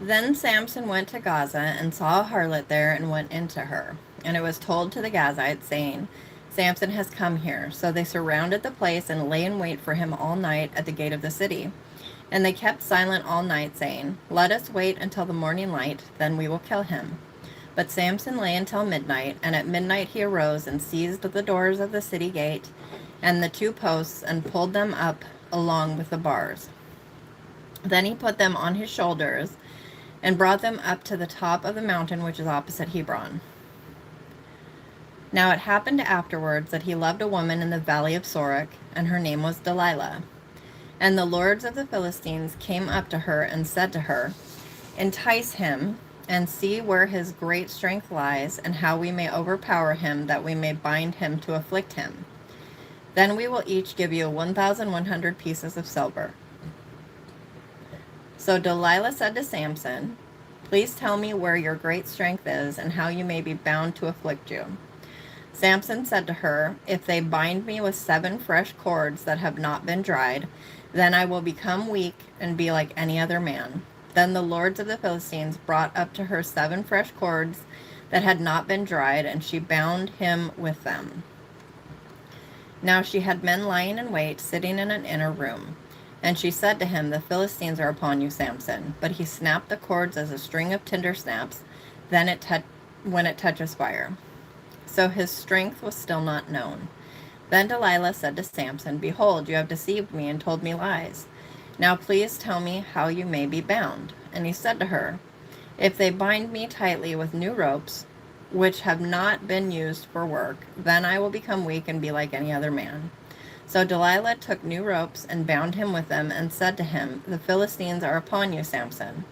Then Samson went to Gaza and saw a harlot there and went into her. And it was told to the Gazites, saying, Samson has come here. So they surrounded the place and lay in wait for him all night at the gate of the city. And they kept silent all night, saying, Let us wait until the morning light, then we will kill him. But Samson lay until midnight, and at midnight he arose and seized the doors of the city gate and the two posts and pulled them up along with the bars. Then he put them on his shoulders and brought them up to the top of the mountain which is opposite Hebron. Now it happened afterwards that he loved a woman in the valley of Sorek, and her name was Delilah. And the lords of the Philistines came up to her and said to her, Entice him, and see where his great strength lies, and how we may overpower him, that we may bind him to afflict him. Then we will each give you 1,100 pieces of silver. So Delilah said to Samson, Please tell me where your great strength is, and how you may be bound to afflict you. Samson said to her, If they bind me with 7 fresh cords that have not been dried, then I will become weak and be like any other man. Then the lords of the Philistines brought up to her 7 fresh cords that had not been dried, and she bound him with them. Now she had men lying in wait, sitting in an inner room. And she said to him, The Philistines are upon you, Samson. But he snapped the cords as a string of tinder snaps, then when it touches fire. So his strength was still not known. Then Delilah said to Samson, Behold, you have deceived me and told me lies. Now please tell me how you may be bound. And he said to her, If they bind me tightly with new ropes, which have not been used for work, then I will become weak and be like any other man. So Delilah took new ropes and bound him with them, and said to him, The Philistines are upon you, Samson.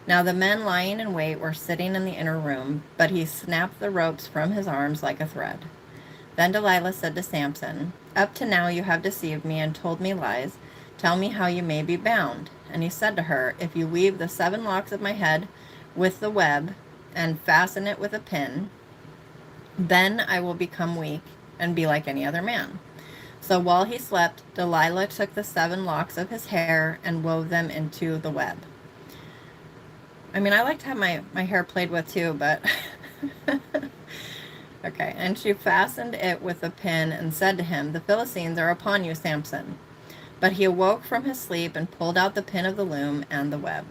Now the men lying in wait were sitting in the inner room, but he snapped the ropes from his arms like a thread. Then Delilah said to Samson, Up to now you have deceived me and told me lies. Tell me how you may be bound. And he said to her, If you weave the 7 locks of my head with the web, and fasten it with a pin, then I will become weak and be like any other man. So while he slept, Delilah took the 7 locks of his hair and wove them into the web. I mean, I like to have my hair played with too, but okay. And she fastened it with a pin and said to him, The Philistines are upon you, Samson. But he awoke from his sleep and pulled out the pin of the loom and the web.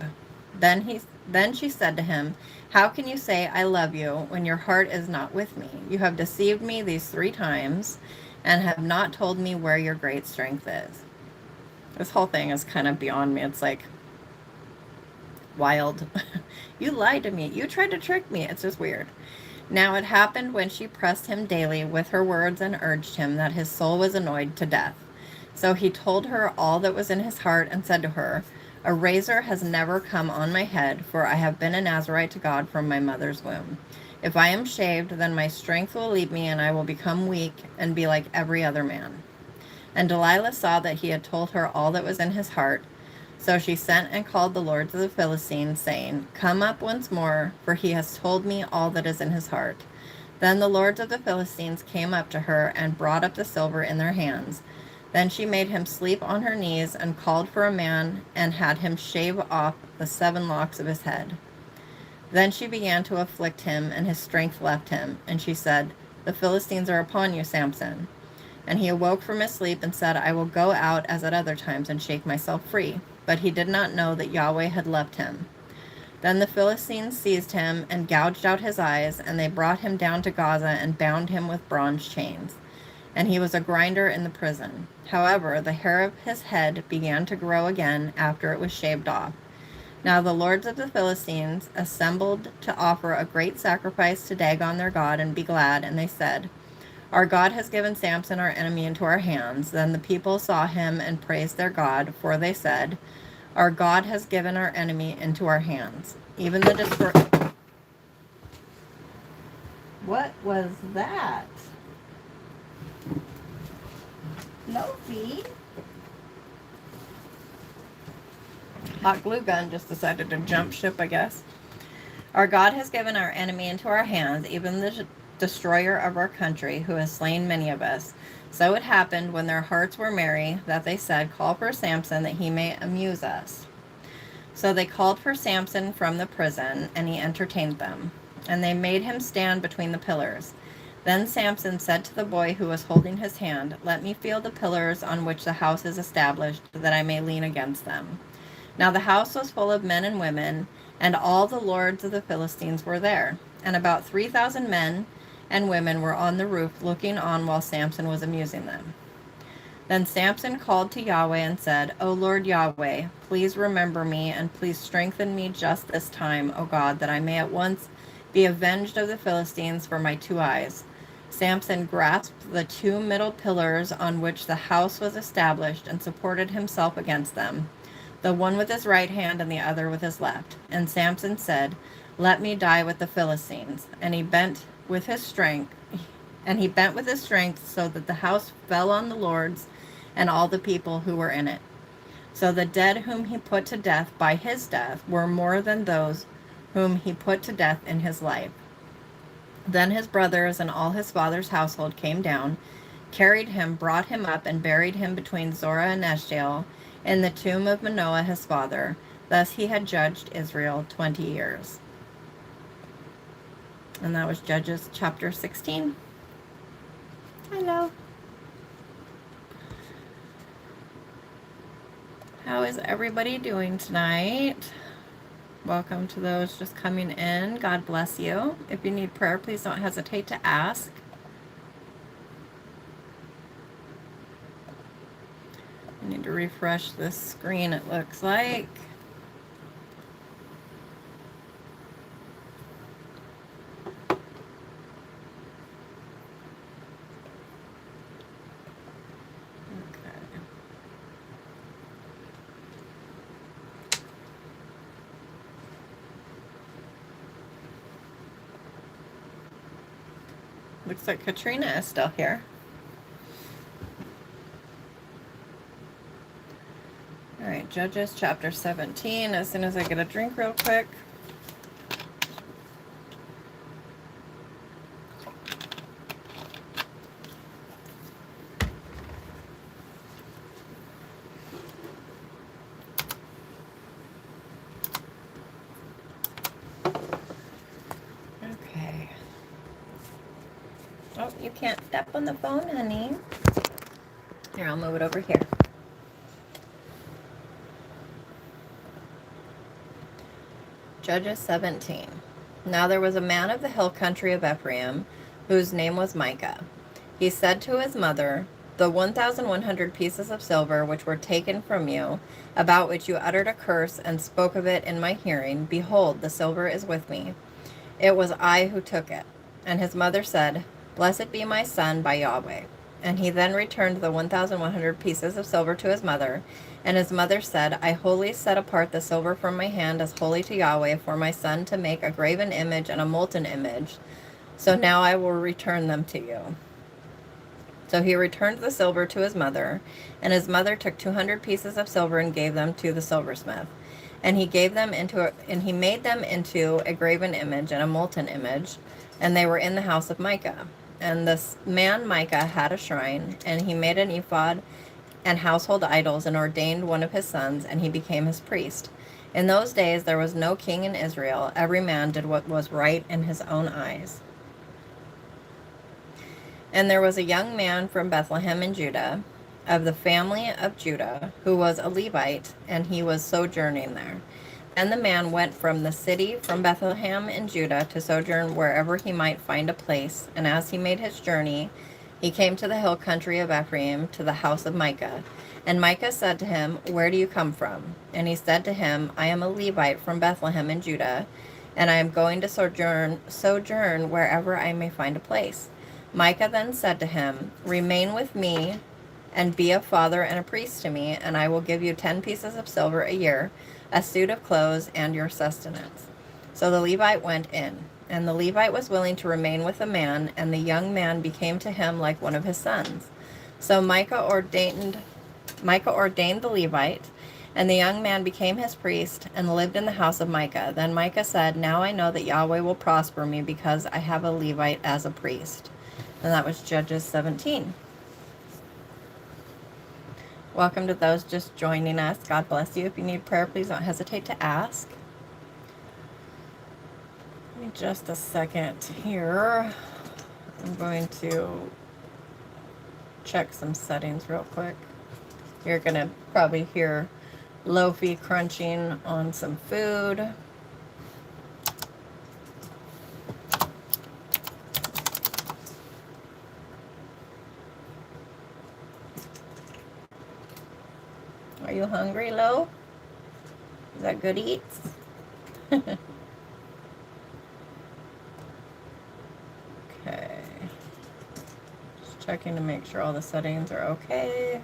Then she said to him, How can you say I love you when your heart is not with me? You have deceived me these 3 times and have not told me where your great strength is. This whole thing is kind of beyond me. It's like wild. You lied to me. You tried to trick me. It's just weird. Now it happened when she pressed him daily with her words and urged him, that his soul was annoyed to death. So he told her all that was in his heart and said to her, A razor has never come on my head, for I have been a Nazarite to God from my mother's womb. If I am shaved, then my strength will leave me, and I will become weak and be like every other man. And Delilah saw that he had told her all that was in his heart. So she sent and called the lords of the Philistines, saying, Come up once more, for he has told me all that is in his heart. Then the lords of the Philistines came up to her and brought up the silver in their hands. Then she made him sleep on her knees and called for a man and had him shave off the 7 locks of his head. Then she began to afflict him, and his strength left him. And she said, The Philistines are upon you, Samson. And he awoke from his sleep and said, I will go out as at other times and shake myself free. But he did not know that Yahweh had left him. Then the Philistines seized him and gouged out his eyes, and they brought him down to Gaza and bound him with bronze chains. And he was a grinder in the prison. However, the hair of his head began to grow again after it was shaved off. Now the lords of the Philistines assembled to offer a great sacrifice to Dagon their god and be glad, and they said, Our God has given Samson our enemy into our hands. Then the people saw him and praised their God, for they said, Our God has given our enemy into our hands. Even the What was that? No feed. Hot glue gun just decided to jump ship, I guess. Our God has given our enemy into our hands, even the destroyer of our country, who has slain many of us. So it happened, when their hearts were merry, that they said, Call for Samson, that he may amuse us. So they called for Samson from the prison, and he entertained them. And they made him stand between the pillars. Then Samson said to the boy who was holding his hand, "Let me feel the pillars on which the house is established, that I may lean against them." Now the house was full of men and women, and all the lords of the Philistines were there. And about 3,000 men and women were on the roof looking on while Samson was amusing them. Then Samson called to Yahweh and said, "O Lord Yahweh, please remember me, and please strengthen me just this time, O God, that I may at once be avenged of the Philistines for my 2 eyes." Samson grasped the 2 middle pillars on which the house was established and supported himself against them, the one with his right hand and the other with his left. And Samson said, "Let me die with the Philistines." And he bent with his strength so that the house fell on the lords and all the people who were in it. So the dead whom he put to death by his death were more than those whom he put to death in his life. Then his brothers and all his father's household came down, carried him, brought him up, and buried him between Zorah and Eshtaol in the tomb of Manoah his father. Thus he had judged Israel 20 years. And that was Judges chapter 16. Hello. How is everybody doing tonight? Welcome to those just coming in. God bless you. If you need prayer, please don't hesitate to ask. I need to refresh this screen, it looks like. Looks like Katrina is still here. All right, Judges chapter 17. As soon as I get a drink real quick. Okay. Oh, you can't step on the phone, honey. Here, I'll move it over here. Judges 17. Now there was a man of the hill country of Ephraim, whose name was Micah. He said to his mother, "The 1,100 pieces of silver which were taken from you, about which you uttered a curse and spoke of it in my hearing, behold, the silver is with me. It was I who took it." And his mother said, "Blessed be my son by Yahweh." And he then returned the 1,100 pieces of silver to his mother. And his mother said, "I wholly set apart the silver from my hand as holy to Yahweh for my son to make a graven image and a molten image. So now I will return them to you." So he returned the silver to his mother, and his mother took 200 pieces of silver and gave them to the silversmith. And he made them into a graven image and a molten image, and they were in the house of Micah. And this man Micah had a shrine, and he made an ephod and household idols, and ordained one of his sons, and he became his priest. In those days there was no king in Israel. Every man did what was right in his own eyes. And there was a young man from Bethlehem in Judah, of the family of Judah, who was a Levite, and he was sojourning there. And the man went from the city from Bethlehem in Judah to sojourn wherever he might find a place. And as he made his journey, he came to the hill country of Ephraim, to the house of Micah. And Micah said to him, "Where do you come from?" And he said to him, "I am a Levite from Bethlehem in Judah, and I am going to sojourn wherever I may find a place." Micah then said to him, "Remain with me and be a father and a priest to me, and I will give you 10 pieces of silver a year, a suit of clothes, and your sustenance." So the Levite went in, and the Levite was willing to remain with the man, and the young man became to him like one of his sons. So Micah ordained the Levite, and the young man became his priest and lived in the house of Micah. Then Micah said, "Now I know that Yahweh will prosper me because I have a Levite as a priest." And that was Judges 17. Welcome to those just joining us. God bless you. If you need prayer, please don't hesitate to ask. Give me just a second here. I'm going to check some settings real quick. You're going to probably hear Lofi crunching on some food. Are you hungry, Lo? Is that good eats? Okay. Just checking to make sure all the settings are okay.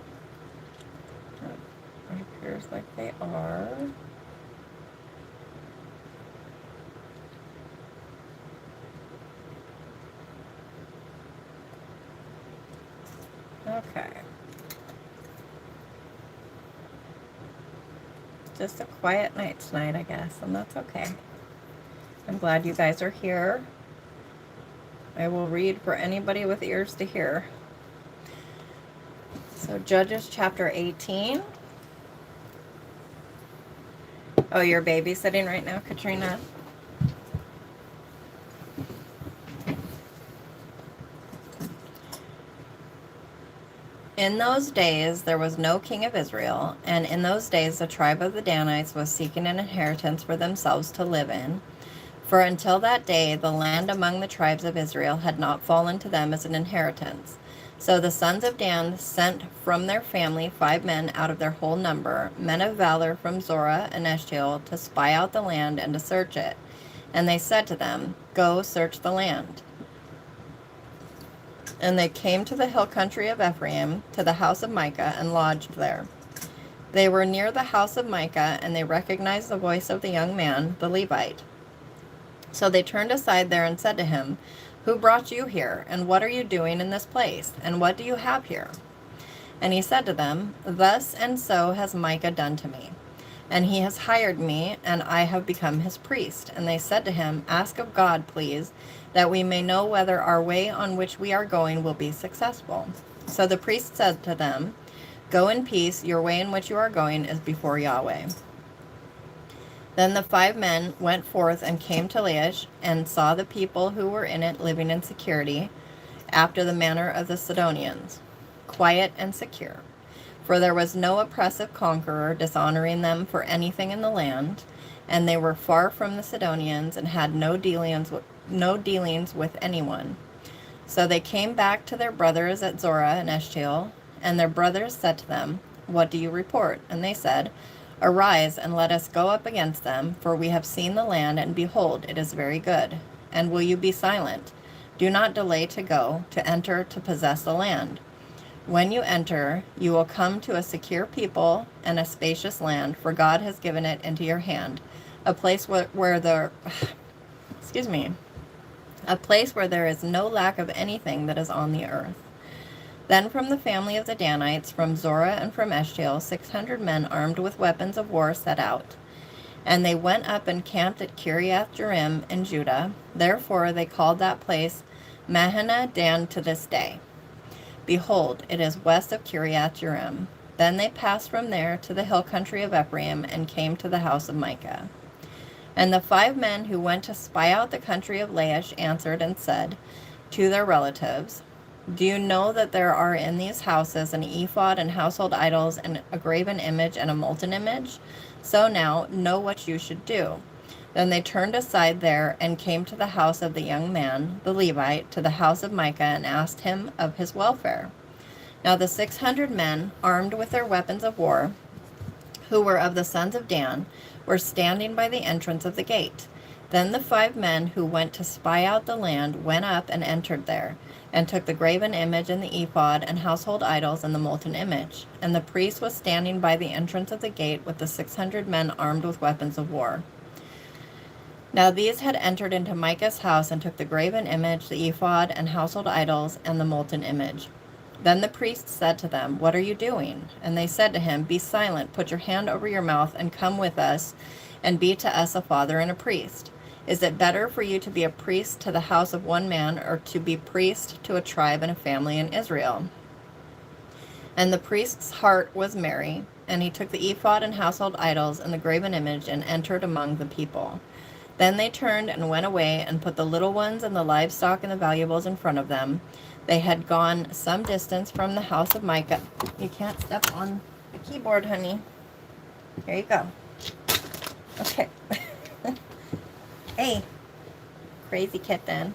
It appears like they are. Okay. Just a quiet night tonight, I guess, and that's okay. I'm glad you guys are here. I will read for anybody with ears to hear. So Judges chapter 18. Oh, you're babysitting right now, Katrina? In those days there was no king of Israel, and in those days the tribe of the Danites was seeking an inheritance for themselves to live in. For until that day the land among the tribes of Israel had not fallen to them as an inheritance. So the sons of Dan sent from their family 5 men out of their whole number, men of valor from Zorah and Eshtaol, to spy out the land and to search it. And they said to them, "Go search the land." And they came to the hill country of Ephraim, to the house of Micah, and lodged there. They were near the house of Micah, and they recognized the voice of the young man, the Levite. So they turned aside there and said to him, "Who brought you here? And what are you doing in this place? And what do you have here?" And he said to them, "Thus and so has Micah done to me. And he has hired me, and I have become his priest." And they said to him, "Ask of God, please, that we may know whether our way on which we are going will be successful." So the priest said to them, "Go in peace, your way in which you are going is before Yahweh." Then the 5 men went forth and came to Laish, and saw the people who were in it living in security, after the manner of the Sidonians, quiet and secure. For there was no oppressive conqueror dishonoring them for anything in the land, and they were far from the Sidonians, and had no dealings with anyone. So they came back to their brothers at Zorah and Eshtaol, and their brothers said to them, "What do you report?" And they said, "Arise, and let us go up against them, for we have seen the land, and behold, it is very good. And will you be silent? Do not delay to go, to enter, to possess the land. When you enter, you will come to a secure people and a spacious land, for God has given it into your hand, a place where there is no lack of anything that is on the earth." Then from the family of the Danites, from Zorah and from Eshtaol, 600 men armed with weapons of war set out. And they went up and camped at Kiriath Jearim in Judah. Therefore they called that place Mahane Dan to this day. Behold, it is west of Kiriath Jearim. Then they passed from there to the hill country of Ephraim, and came to the house of Micah. And the 5 men who went to spy out the country of Laish answered and said to their relatives, "Do you know that there are in these houses an ephod and household idols and a graven image and a molten image? So now know what you should do." Then they turned aside there and came to the house of the young man, the Levite, to the house of Micah, and asked him of his welfare. Now the 600 men, armed with their weapons of war, who were of the sons of Dan, were standing by the entrance of the gate. Then the 5 men who went to spy out the land went up and entered there, and took the graven image and the ephod and household idols and the molten image. And the priest was standing by the entrance of the gate with the 600 men armed with weapons of war. Now these had entered into Micah's house and took the graven image, the ephod and household idols, and the molten image. Then the priest said to them, "What are you doing?" And they said to him, "Be silent, put your hand over your mouth, and come with us, and be to us a father and a priest. Is it better for you to be a priest to the house of one man, or to be priest to a tribe and a family in Israel?" And the priest's heart was merry, and he took the ephod and household idols and the graven image and entered among the people. Then they turned and went away and put the little ones and the livestock and the valuables in front of them. They had gone some distance from the house of Micah. You can't step on the keyboard, honey. Here you go. Okay. Hey, crazy kitten.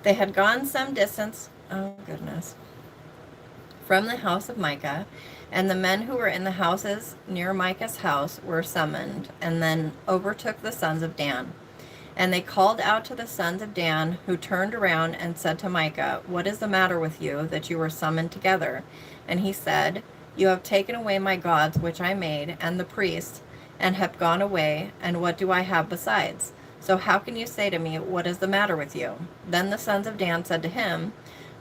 They had gone some distance, oh goodness, from the house of Micah, and the men who were in the houses near Micah's house were summoned, and then overtook the sons of Dan. And they called out to the sons of Dan, who turned around and said to Micah, "What is the matter with you, that you were summoned together?" And he said, "You have taken away my gods, which I made, and the priests, and have gone away, and what do I have besides? So how can you say to me, 'What is the matter with you?'" Then the sons of Dan said to him,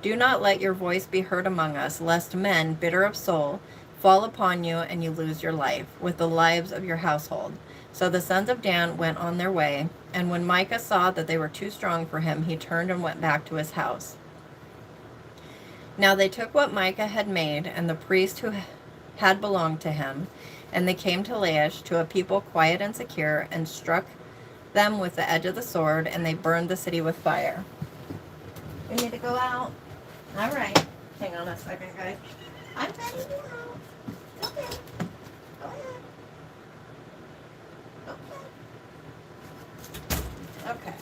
"Do not let your voice be heard among us, lest men, bitter of soul, fall upon you, and you lose your life, with the lives of your household." So the sons of Dan went on their way, and when Micah saw that they were too strong for him, he turned and went back to his house. Now they took what Micah had made, and the priest who had belonged to him, and they came to Laish, to a people quiet and secure, and struck them with the edge of the sword, and they burned the city with fire. We need to go out. All right. Hang on a second, guys. I'm letting you out. Okay. Go ahead. Okay.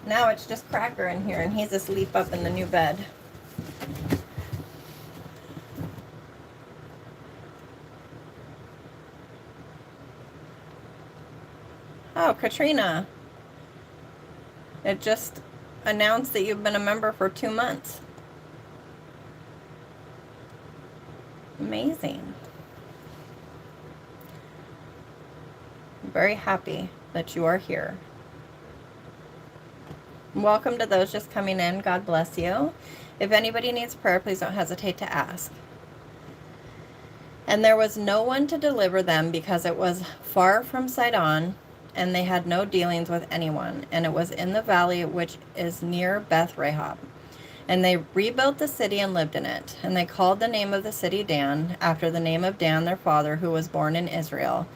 Now it's just Cracker in here, and he's asleep up in the new bed. Oh, Katrina. It just announced that you've been a member for 2 months. Amazing. I'm very happy that you are here. Welcome to those just coming in. God bless you. If anybody needs prayer, please don't hesitate to ask. And there was no one to deliver them, because it was far from Sidon, and they had no dealings with anyone. And it was in the valley which is near Beth Rahab. And they rebuilt the city and lived in it. And they called the name of the city Dan, after the name of Dan their father, who was born in Israel.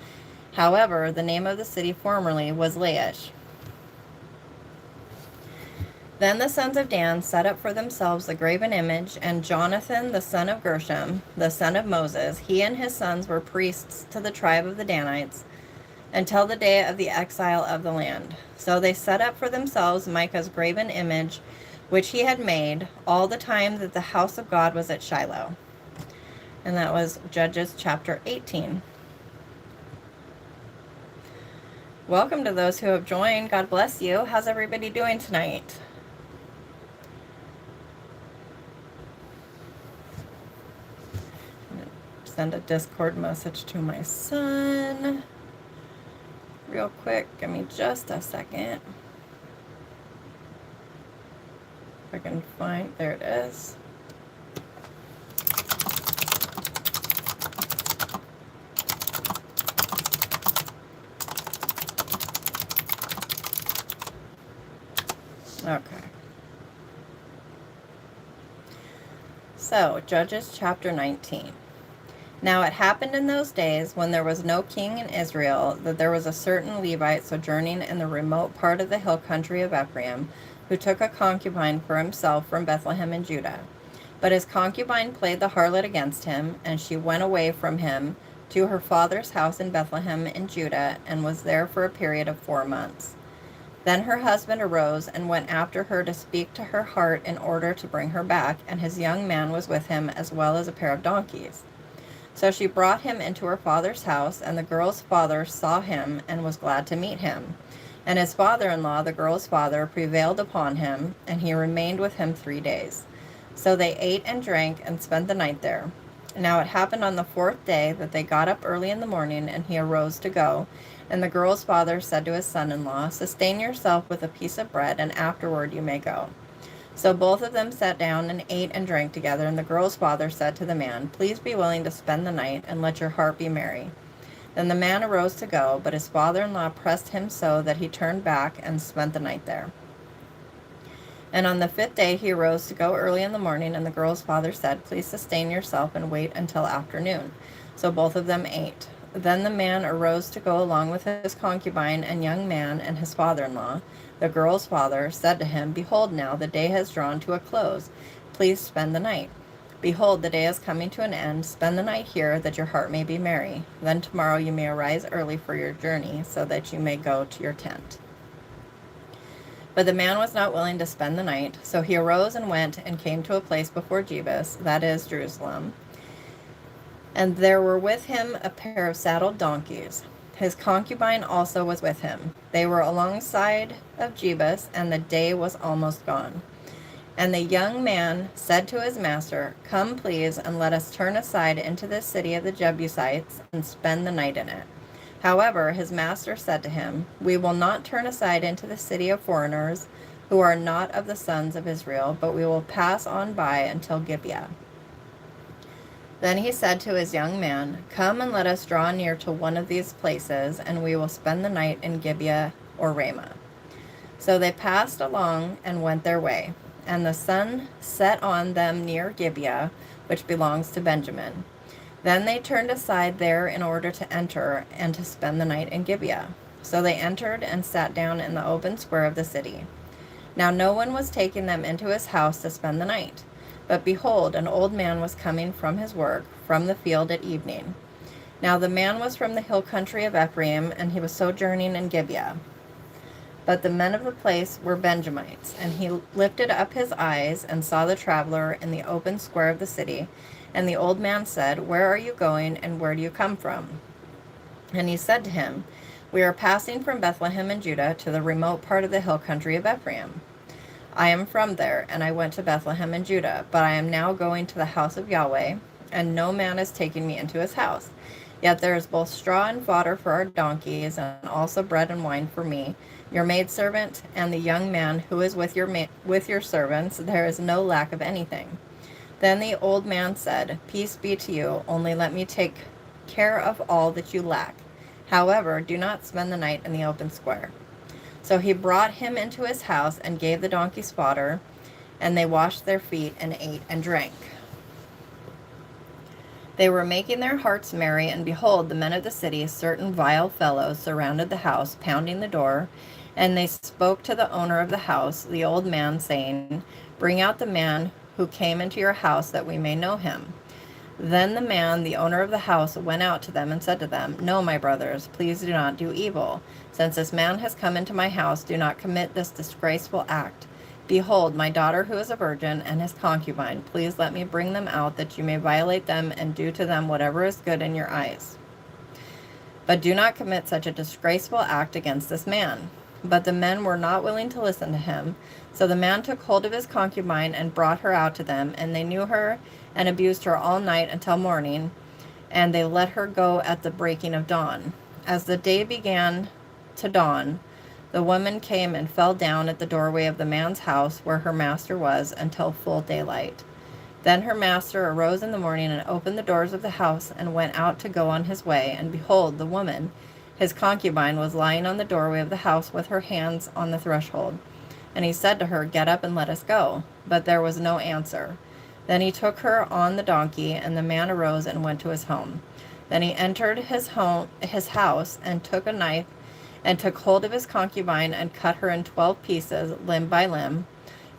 However, the name of the city formerly was Laish. Then the sons of Dan set up for themselves the graven image, and Jonathan the son of Gershom, the son of Moses, he and his sons were priests to the tribe of the Danites, until the day of the exile of the land. So they set up for themselves Micah's graven image, which he had made, all the time that the house of God was at Shiloh. And that was Judges chapter 18. Welcome to those who have joined. God bless you. How's everybody doing tonight? Send a Discord message to my son real quick. Give me just a second. If I can find, there it is. Okay. So, Judges chapter 19. Now it happened in those days, when there was no king in Israel, that there was a certain Levite sojourning in the remote part of the hill country of Ephraim, who took a concubine for himself from Bethlehem in Judah. But his concubine played the harlot against him, and she went away from him to her father's house in Bethlehem in Judah, and was there for a period of 4 months. Then her husband arose and went after her to speak to her heart in order to bring her back, and his young man was with him, as well as a pair of donkeys. So she brought him into her father's house, and the girl's father saw him and was glad to meet him. And his father-in-law, the girl's father, prevailed upon him, and he remained with him 3 days. So they ate and drank and spent the night there. Now it happened on the 4th day that they got up early in the morning, and he arose to go. And the girl's father said to his son-in-law, "Sustain yourself with a piece of bread, and afterward you may go." So both of them sat down and ate and drank together, and the girl's father said to the man, "Please be willing to spend the night, and let your heart be merry." Then the man arose to go, but his father-in-law pressed him so that he turned back and spent the night there. And on the 5th day he arose to go early in the morning, and the girl's father said, "Please sustain yourself and wait until afternoon." So both of them ate. Then the man arose to go along with his concubine and young man and his father-in-law. The girl's father said to him, "Behold, now the day has drawn to a close. Please spend the night. Behold, the day is coming to an end. Spend the night here, that your heart may be merry. Then tomorrow you may arise early for your journey, so that you may go to your tent." But the man was not willing to spend the night, so he arose and went and came to a place before Jebus, that is, Jerusalem. And there were with him a pair of saddled donkeys. His concubine also was with him. They were alongside of Jebus, and the day was almost gone. And the young man said to his master, "Come, please, and let us turn aside into this city of the Jebusites and spend the night in it." However, his master said to him, "We will not turn aside into the city of foreigners who are not of the sons of Israel, but we will pass on by until Gibeah." Then he said to his young man, "Come and let us draw near to one of these places, and we will spend the night in Gibeah or Ramah." So they passed along and went their way. And the sun set on them near Gibeah, which belongs to Benjamin. Then they turned aside there in order to enter and to spend the night in Gibeah. So they entered and sat down in the open square of the city. Now no one was taking them into his house to spend the night. But behold, an old man was coming from his work, from the field at evening. Now the man was from the hill country of Ephraim, and he was sojourning in Gibeah. But the men of the place were Benjamites, and he lifted up his eyes and saw the traveler in the open square of the city. And the old man said, "Where are you going, and where do you come from?" And he said to him, "We are passing from Bethlehem in Judah to the remote part of the hill country of Ephraim. I am from there, and I went to Bethlehem in Judah, but I am now going to the house of Yahweh, and no man is taking me into his house. Yet there is both straw and fodder for our donkeys, and also bread and wine for me, your maidservant, and the young man who is with your servants. There is no lack of anything." Then the old man said, "Peace be to you, only let me take care of all that you lack. However, do not spend the night in the open square." So he brought him into his house and gave the donkeys fodder, and they washed their feet and ate and drank. They were making their hearts merry, and behold, the men of the city, certain vile fellows, surrounded the house, pounding the door. And they spoke to the owner of the house, the old man, saying, "Bring out the man who came into your house, that we may know him." Then the man, the owner of the house, went out to them and said to them, "No, my brothers, please do not do evil. Since this man has come into my house, do not commit this disgraceful act. Behold, my daughter who is a virgin and his concubine, please let me bring them out, that you may violate them and do to them whatever is good in your eyes. But do not commit such a disgraceful act against this man." But the men were not willing to listen to him. So the man took hold of his concubine and brought her out to them, and they knew her and abused her all night until morning, and they let her go at the breaking of dawn. As the day began to dawn, the woman came and fell down at the doorway of the man's house where her master was until full daylight. Then her master arose in the morning and opened the doors of the house and went out to go on his way. And behold, the woman, his concubine, was lying on the doorway of the house with her hands on the threshold. And he said to her, "Get up and let us go." But there was no answer. Then he took her on the donkey, and the man arose and went to his home. Then he entered his house, and took a knife, and took hold of his concubine, and cut her in 12 pieces, limb by limb,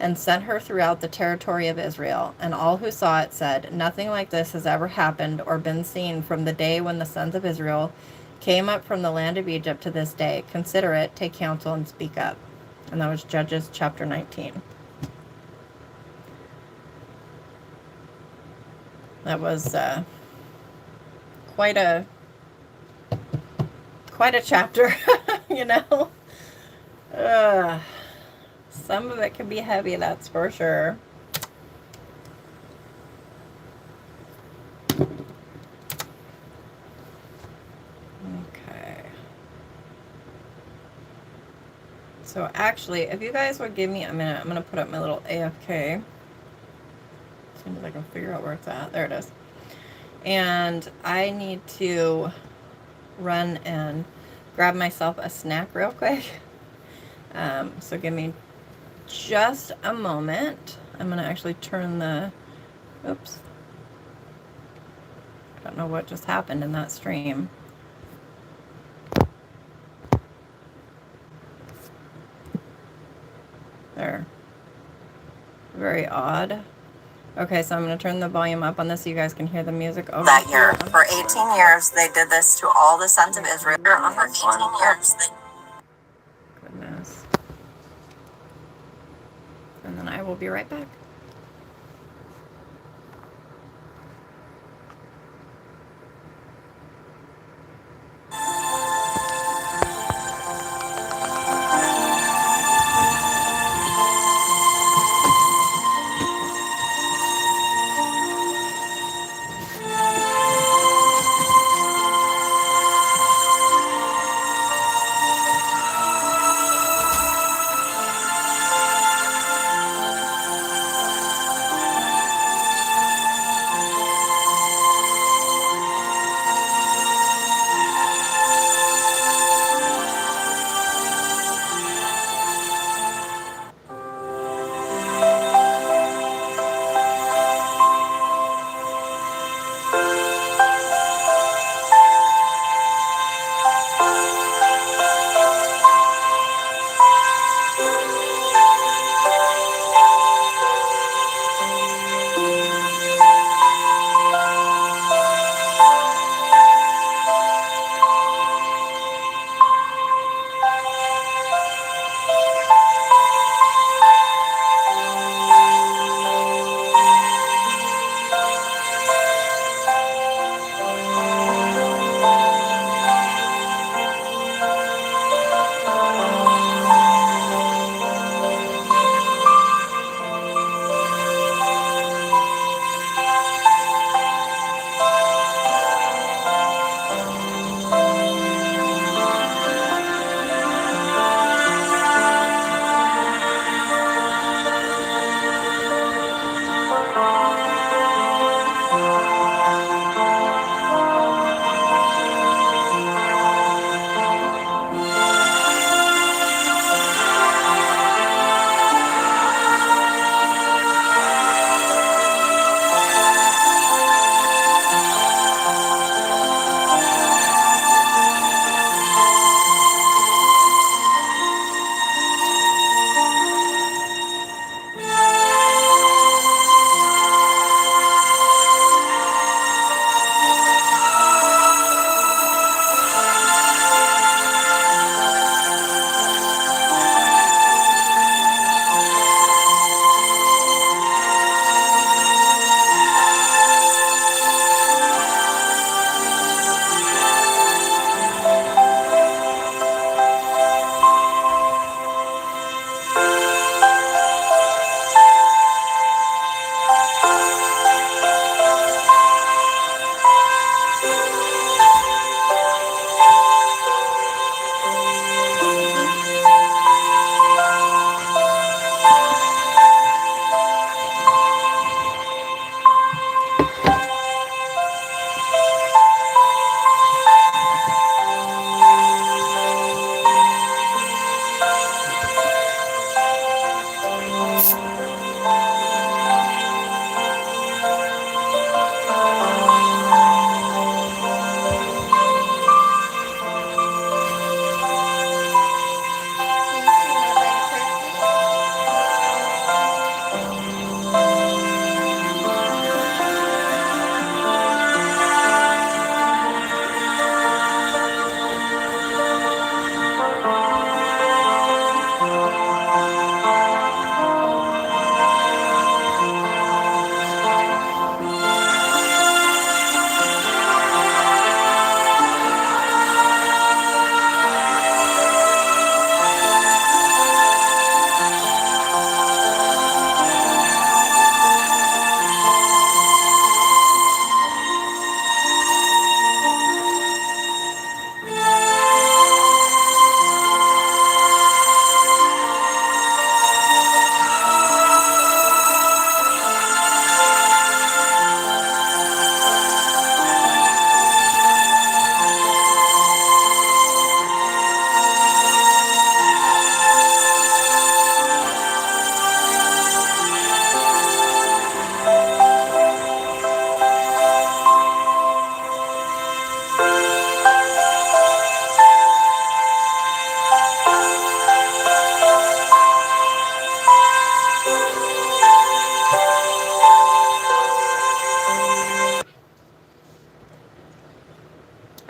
and sent her throughout the territory of Israel. And all who saw it said, "Nothing like this has ever happened or been seen from the day when the sons of Israel came up from the land of Egypt to this day. Consider it, take counsel, and speak up." And that was Judges chapter 19. That was quite a chapter, you know. Some of it can be heavy, that's for sure. Okay. So actually, if you guys would give me a minute, I'm going to put up my little AFK. As soon as I can figure out where it's at. There it is. And I need to run and grab myself a snack real quick. So give me just a moment. I'm going to actually turn the, oops. I don't know what just happened in that stream. There. Very odd. Okay, so I'm going to turn the volume up on this so you guys can hear the music over that year. here. For 18 years, they did this to all the sons of Israel. For 18 years, Goodness. And then I will be right back.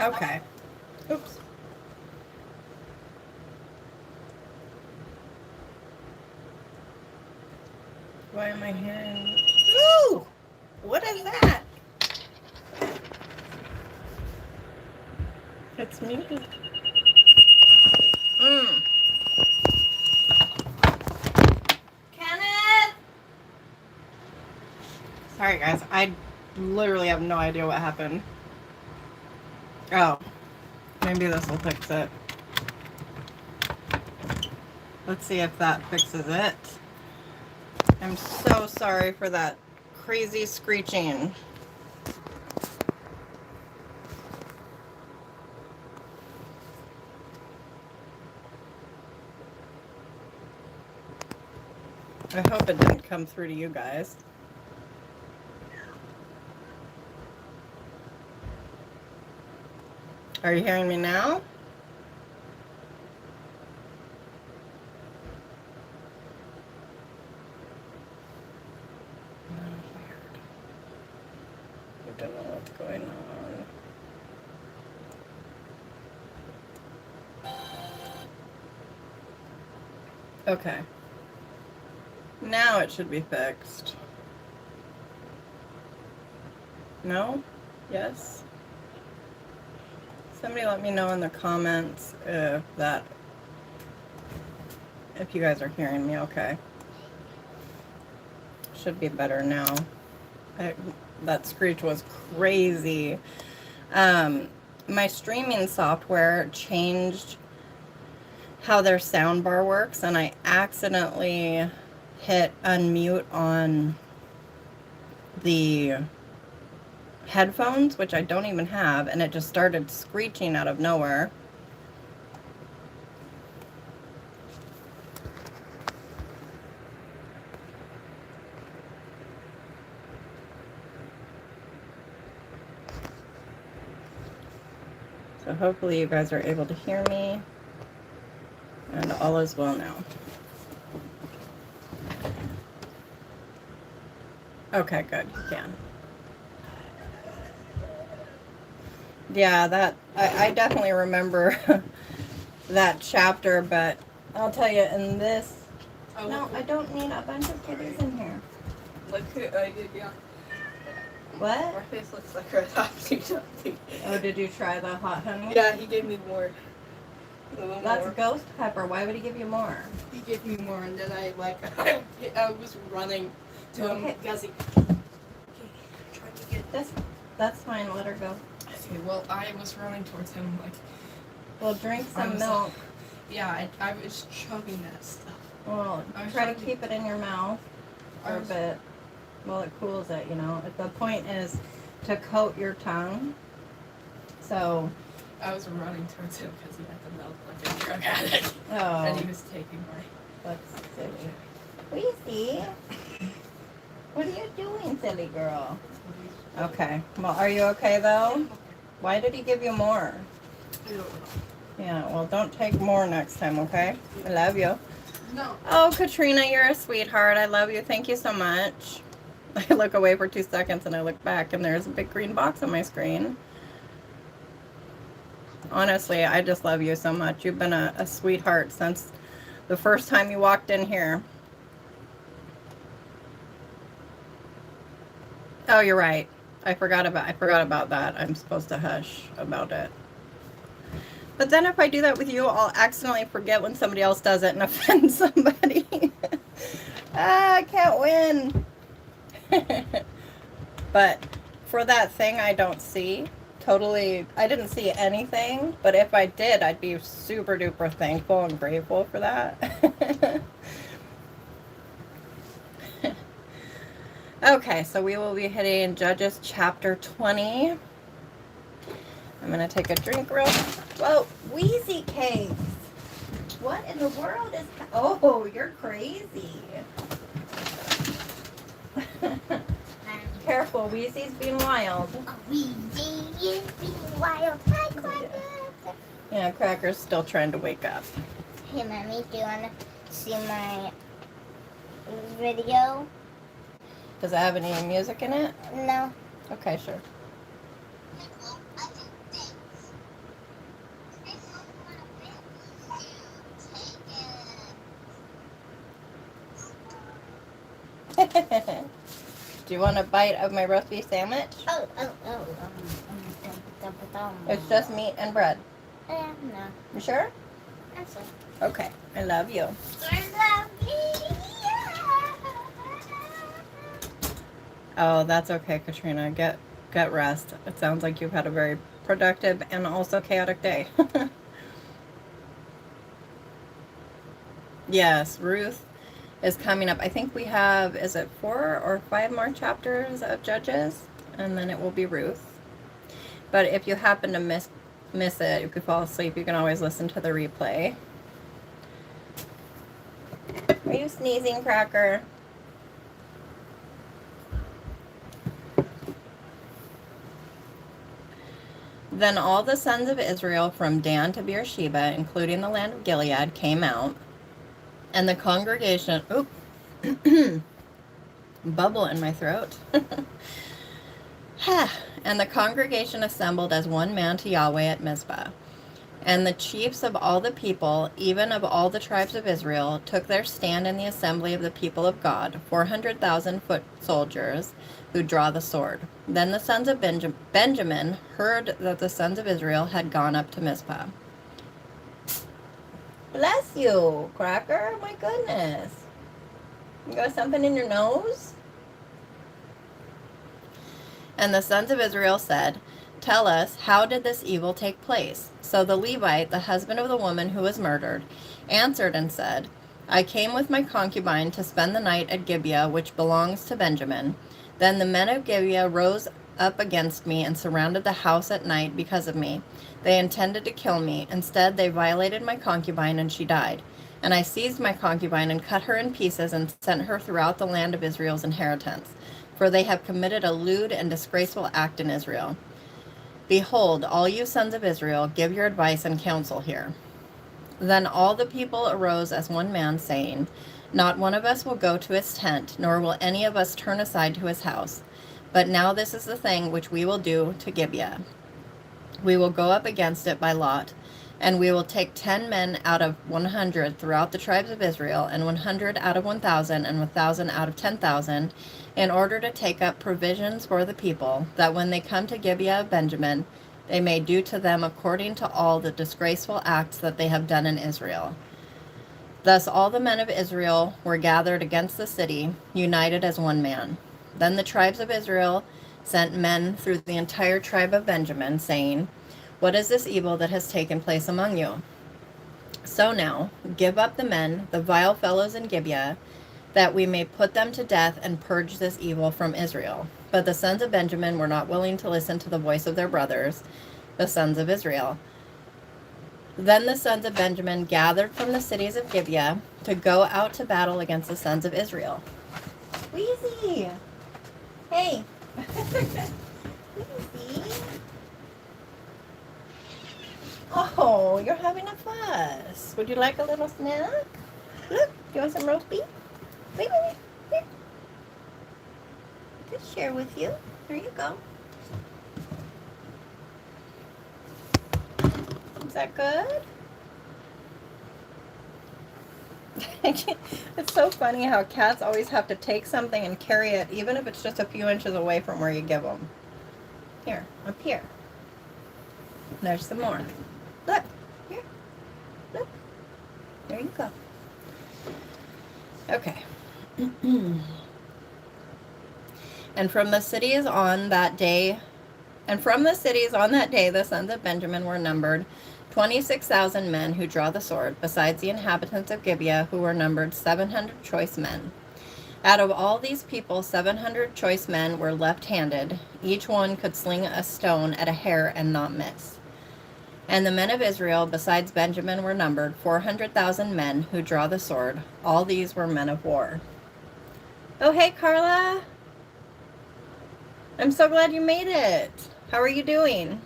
Okay. Oops. Why am I hearing? Ooh! What is that? It's me. Kenneth! Sorry, guys. I literally have no idea what happened. Oh. Maybe this will fix it. Let's see if that fixes it. I'm so sorry for that crazy screeching. I hope it didn't come through to you guys. Are you hearing me now? I don't know what's going on. Okay. Now it should be fixed. No? Yes? Somebody let me know in the comments if you guys are hearing me okay. Should be better now. That screech was crazy. My streaming software changed how their sound bar works, and I accidentally hit unmute on the headphones, which I don't even have, and it just started screeching out of nowhere. So hopefully you guys are able to hear me, and all is well now. Okay, good, you can. Yeah, that I definitely remember that chapter, but I'll tell you in this. Oh, no, I don't need a bunch of kitties in here. Look who I did, yeah. What? My face looks like Red Hot something. Oh, did you try the hot honey? Yeah, he gave me more. That's ghost pepper. Why would he give you more? He gave me more, and then I was running to him because he. Okay, trying to get this. That's fine. Let her go. Okay, well, I was running towards him like. Well, drink some milk. Yeah, I was chugging that stuff. Well, try to keep it in your mouth for a bit while it cools it, you know. The point is to coat your tongue. So. I was running towards him because he had the milk like a drug addict. Oh. And he was taking my. That's silly. Weezy. What are you doing, silly girl? Okay. Well, are you okay though? Why did he give you more? I don't know. Yeah, well, don't take more next time, okay? I love you. No. Oh, Katrina, you're a sweetheart. I love you. Thank you so much. I look away for 2 seconds and I look back and there's a big green box on my screen. Honestly, I just love you so much. You've been a sweetheart since the first time you walked in here. Oh, you're right. I forgot about that. I'm supposed to hush about it. But then if I do that with you, I'll accidentally forget when somebody else does it and offend somebody. I can't win. But for that thing I don't see, totally, I didn't see anything. But if I did, I'd be super duper thankful and grateful for that. Okay, so we will be hitting Judges chapter 20. I'm going to take a drink real. Whoa, Wheezy cakes. What in the world is... Oh, you're crazy. Careful, Wheezy's being wild. Weezy is being wild. Hi, Cracker. Yeah, Cracker's still trying to wake up. Hey, Mommy, do you want to see my video? Does it have any music in it? No. Okay, sure. Do you want a bite of my roast beef sandwich? Oh. It's just meat and bread. No. You sure? That's it. Okay. I love you. I love you. Oh, that's okay, Katrina. Get rest. It sounds like you've had a very productive and also chaotic day. Yes, Ruth is coming up. I think we have, is it 4 or 5 more chapters of Judges? And then it will be Ruth. But if you happen to miss it, if you fall asleep, you can always listen to the replay. Are you sneezing, Cracker? Then all the sons of Israel from Dan to Beersheba, including the land of Gilead, came out, and the congregation, bubble in my throat. And the congregation assembled as one man to Yahweh at Mizpah. And the chiefs of all the people, even of all the tribes of Israel, took their stand in the assembly of the people of God, 400,000 foot soldiers who draw the sword. Then the sons of Benjamin heard that the sons of Israel had gone up to Mizpah. Bless you, Cracker. My goodness. You got something in your nose? And the sons of Israel said, "Tell us, how did this evil take place?" So the Levite, the husband of the woman who was murdered, answered and said, "I came with my concubine to spend the night at Gibeah, which belongs to Benjamin. Then the men of Gibeah rose up against me and surrounded the house at night because of me. They intended to kill me. Instead, they violated my concubine, and she died. And I seized my concubine and cut her in pieces and sent her throughout the land of Israel's inheritance. For they have committed a lewd and disgraceful act in Israel. Behold, all you sons of Israel, give your advice and counsel here." Then all the people arose as one man, saying, "Not one of us will go to his tent, nor will any of us turn aside to his house. But now this is the thing which we will do to Gibeah. We will go up against it by lot, and we will take 10 men out of 100 throughout the tribes of Israel, and 100 out of 1,000, and 1,000 out of 10,000, in order to take up provisions for the people, that when they come to Gibeah of Benjamin, they may do to them according to all the disgraceful acts that they have done in Israel." Thus all the men of Israel were gathered against the city, united as one man. Then the tribes of Israel sent men through the entire tribe of Benjamin, saying, "What is this evil that has taken place among you? So now, give up the men, the vile fellows in Gibeah, that we may put them to death and purge this evil from Israel." But the sons of Benjamin were not willing to listen to the voice of their brothers, the sons of Israel. Then the sons of Benjamin gathered from the cities of Gibeah to go out to battle against the sons of Israel. Squeezy! Hey! Squeezy! Oh, you're having a fuss. Would you like a little snack? Look, do you want some roast beef? Wait, here. I could share with you. Here you go. Is that good? It's so funny how cats always have to take something and carry it, even if it's just a few inches away from where you give them. Here, up here. There's some more. Look, here. Look. There you go. Okay. And from the cities on that day, the sons of Benjamin were numbered 26,000 men who draw the sword, besides the inhabitants of Gibeah, who were numbered 700 choice men. Out of all these people, 700 choice men were left-handed. Each one could sling a stone at a hair and not miss. And the men of Israel, besides Benjamin, were numbered 400,000 men who draw the sword. All these were men of war. Oh, hey, Carla. I'm so glad you made it. How are you doing?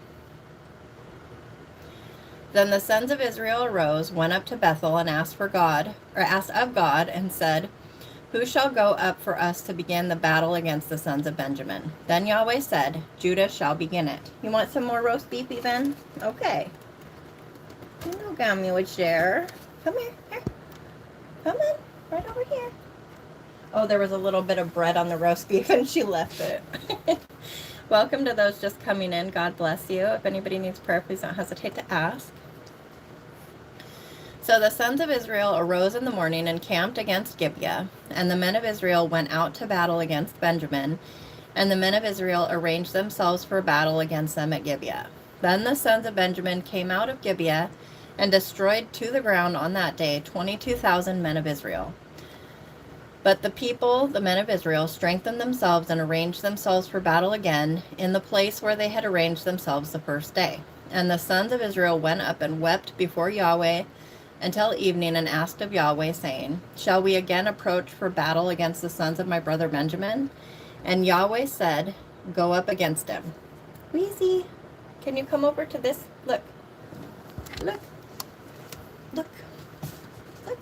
Then the sons of Israel arose, went up to Bethel, and asked of God, and said, "Who shall go up for us to begin the battle against the sons of Benjamin?" Then Yahweh said, "Judah shall begin it." You want some more roast beef even? Okay. You know Gummy would share. Come here. Come on. Right over here. Oh, there was a little bit of bread on the roast beef and she left it. Welcome to those just coming in. God bless you. If anybody needs prayer, please don't hesitate to ask. So the sons of Israel arose in the morning and camped against Gibeah, and the men of Israel went out to battle against Benjamin, and the men of Israel arranged themselves for battle against them at Gibeah. Then the sons of Benjamin came out of Gibeah and destroyed to the ground on that day 22,000 men of Israel. But the people, the men of Israel, strengthened themselves and arranged themselves for battle again in the place where they had arranged themselves the first day. And the sons of Israel went up and wept before Yahweh until evening and asked of Yahweh, saying, Shall we again approach for battle against the sons of my brother Benjamin? And Yahweh said, Go up against him. Weezy, can you come over to this? Look. Look. Look. Look.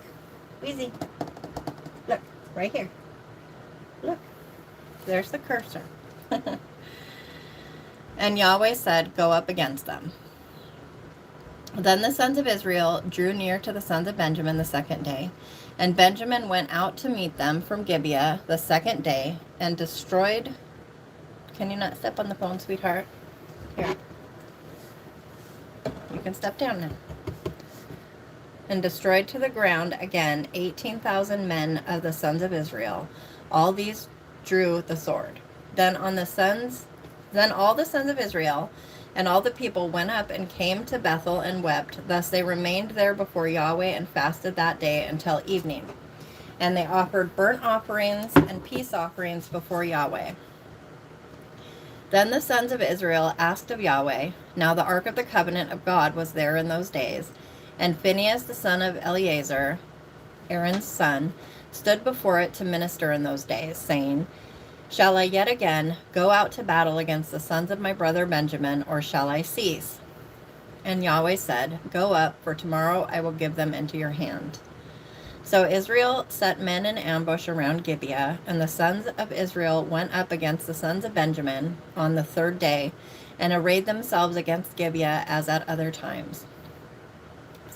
Weezy. Look. Right here. Look. There's the cursor. And Yahweh said, Go up against them. Then the sons of Israel drew near to the sons of Benjamin the second day, and Benjamin went out to meet them from Gibeah the second day, and destroyed... Can you not step on the phone, sweetheart? Here. You can step down now. And destroyed to the ground again 18,000 men of the sons of Israel. All these drew the sword. Then all the sons of Israel and all the people went up and came to Bethel and wept. Thus they remained there before Yahweh and fasted that day until evening. And they offered burnt offerings and peace offerings before Yahweh. Then the sons of Israel asked of Yahweh. Now the ark of the covenant of God was there in those days. And Phinehas the son of Eleazar, Aaron's son, stood before it to minister in those days, saying, Shall I yet again go out to battle against the sons of my brother Benjamin, or shall I cease? And Yahweh said, Go up, for tomorrow I will give them into your hand. So Israel set men in ambush around Gibeah, and the sons of Israel went up against the sons of Benjamin on the third day, and arrayed themselves against Gibeah as at other times.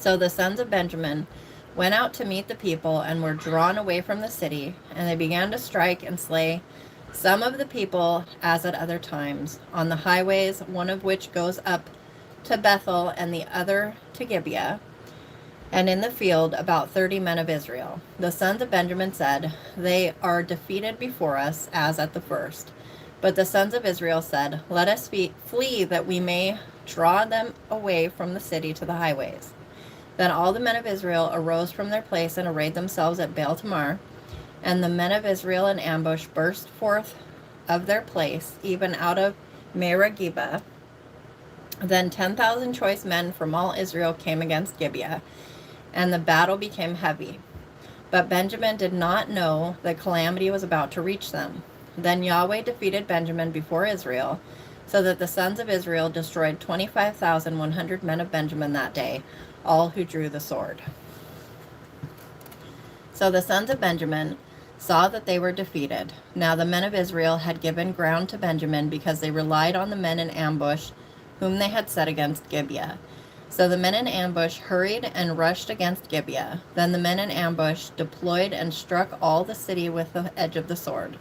So the sons of Benjamin went out to meet the people, and were drawn away from the city, and they began to strike and slay some of the people as at other times, on the highways, one of which goes up to Bethel and the other to Gibeah, and in the field about 30 men of Israel. The sons of Benjamin said, They are defeated before us as at the first. But the sons of Israel said, Let us flee, that we may draw them away from the city to the highways. Then all the men of Israel arose from their place and arrayed themselves at Baal Tamar. And the men of Israel in ambush burst forth of their place, even out of Meragibah. Then 10,000 choice men from all Israel came against Gibeah, and the battle became heavy. But Benjamin did not know that calamity was about to reach them. Then Yahweh defeated Benjamin before Israel, so that the sons of Israel destroyed 25,100 men of Benjamin that day, all who drew the sword. So the sons of Benjamin saw that they were defeated. Now the men of Israel had given ground to Benjamin, because they relied on the men in ambush whom they had set against Gibeah. So the men in ambush hurried and rushed against Gibeah. Then the men in ambush deployed and struck all the city with the edge of the sword.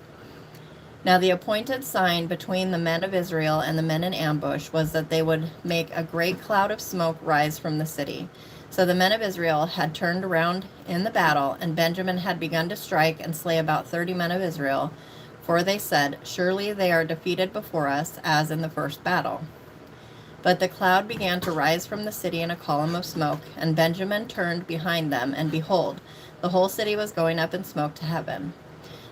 Now the appointed sign between the men of Israel and the men in ambush was that they would make a great cloud of smoke rise from the city. So the men of Israel had turned around in the battle, and Benjamin had begun to strike and slay about 30 men of Israel, for they said, Surely they are defeated before us, as in the first battle. But the cloud began to rise from the city in a column of smoke, and Benjamin turned behind them, and behold, the whole city was going up in smoke to heaven.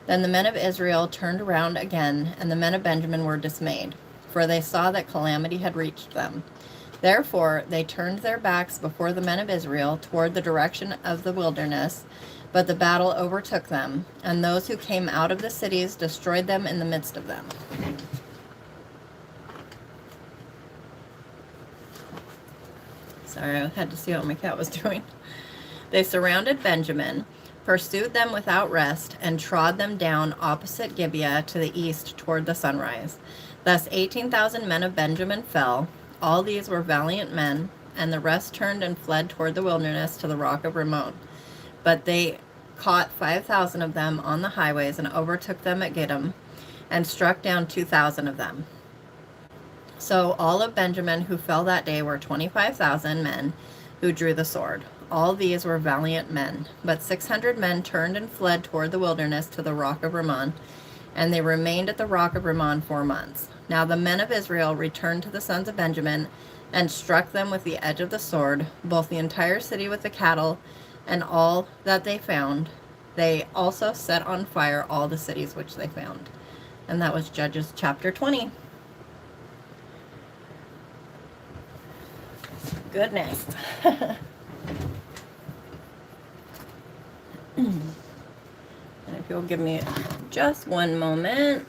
Then the men of Israel turned around again, and the men of Benjamin were dismayed, for they saw that calamity had reached them. Therefore they turned their backs before the men of Israel toward the direction of the wilderness, but the battle overtook them, and those who came out of the cities destroyed them in the midst of them. Sorry, I had to see what my cat was doing. They surrounded Benjamin, pursued them without rest, and trod them down opposite Gibeah to the east toward the sunrise. Thus 18,000 men of Benjamin fell. All these were valiant men, and the rest turned and fled toward the wilderness to the rock of Rimmon. But they caught 5,000 of them on the highways and overtook them at Gittim and struck down 2,000 of them. So all of Benjamin who fell that day were 25,000 men who drew the sword. All these were valiant men, but 600 men turned and fled toward the wilderness to the rock of Rimmon, and they remained at the rock of Rimmon 4 months. Now the men of Israel returned to the sons of Benjamin and struck them with the edge of the sword, both the entire city with the cattle and all that they found. They also set on fire all the cities which they found. And that was Judges chapter 20. Goodness. And if you'll give me just one moment.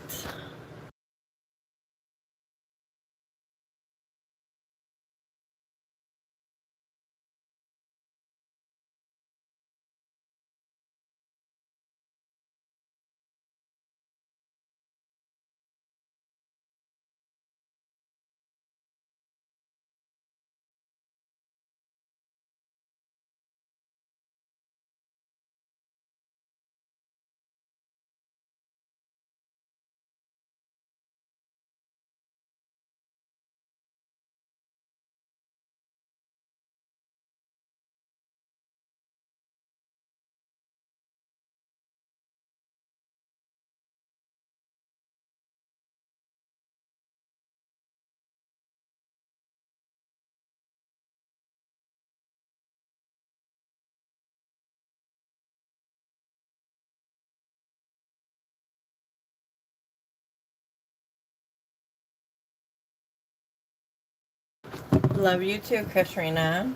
Love you too, Katrina.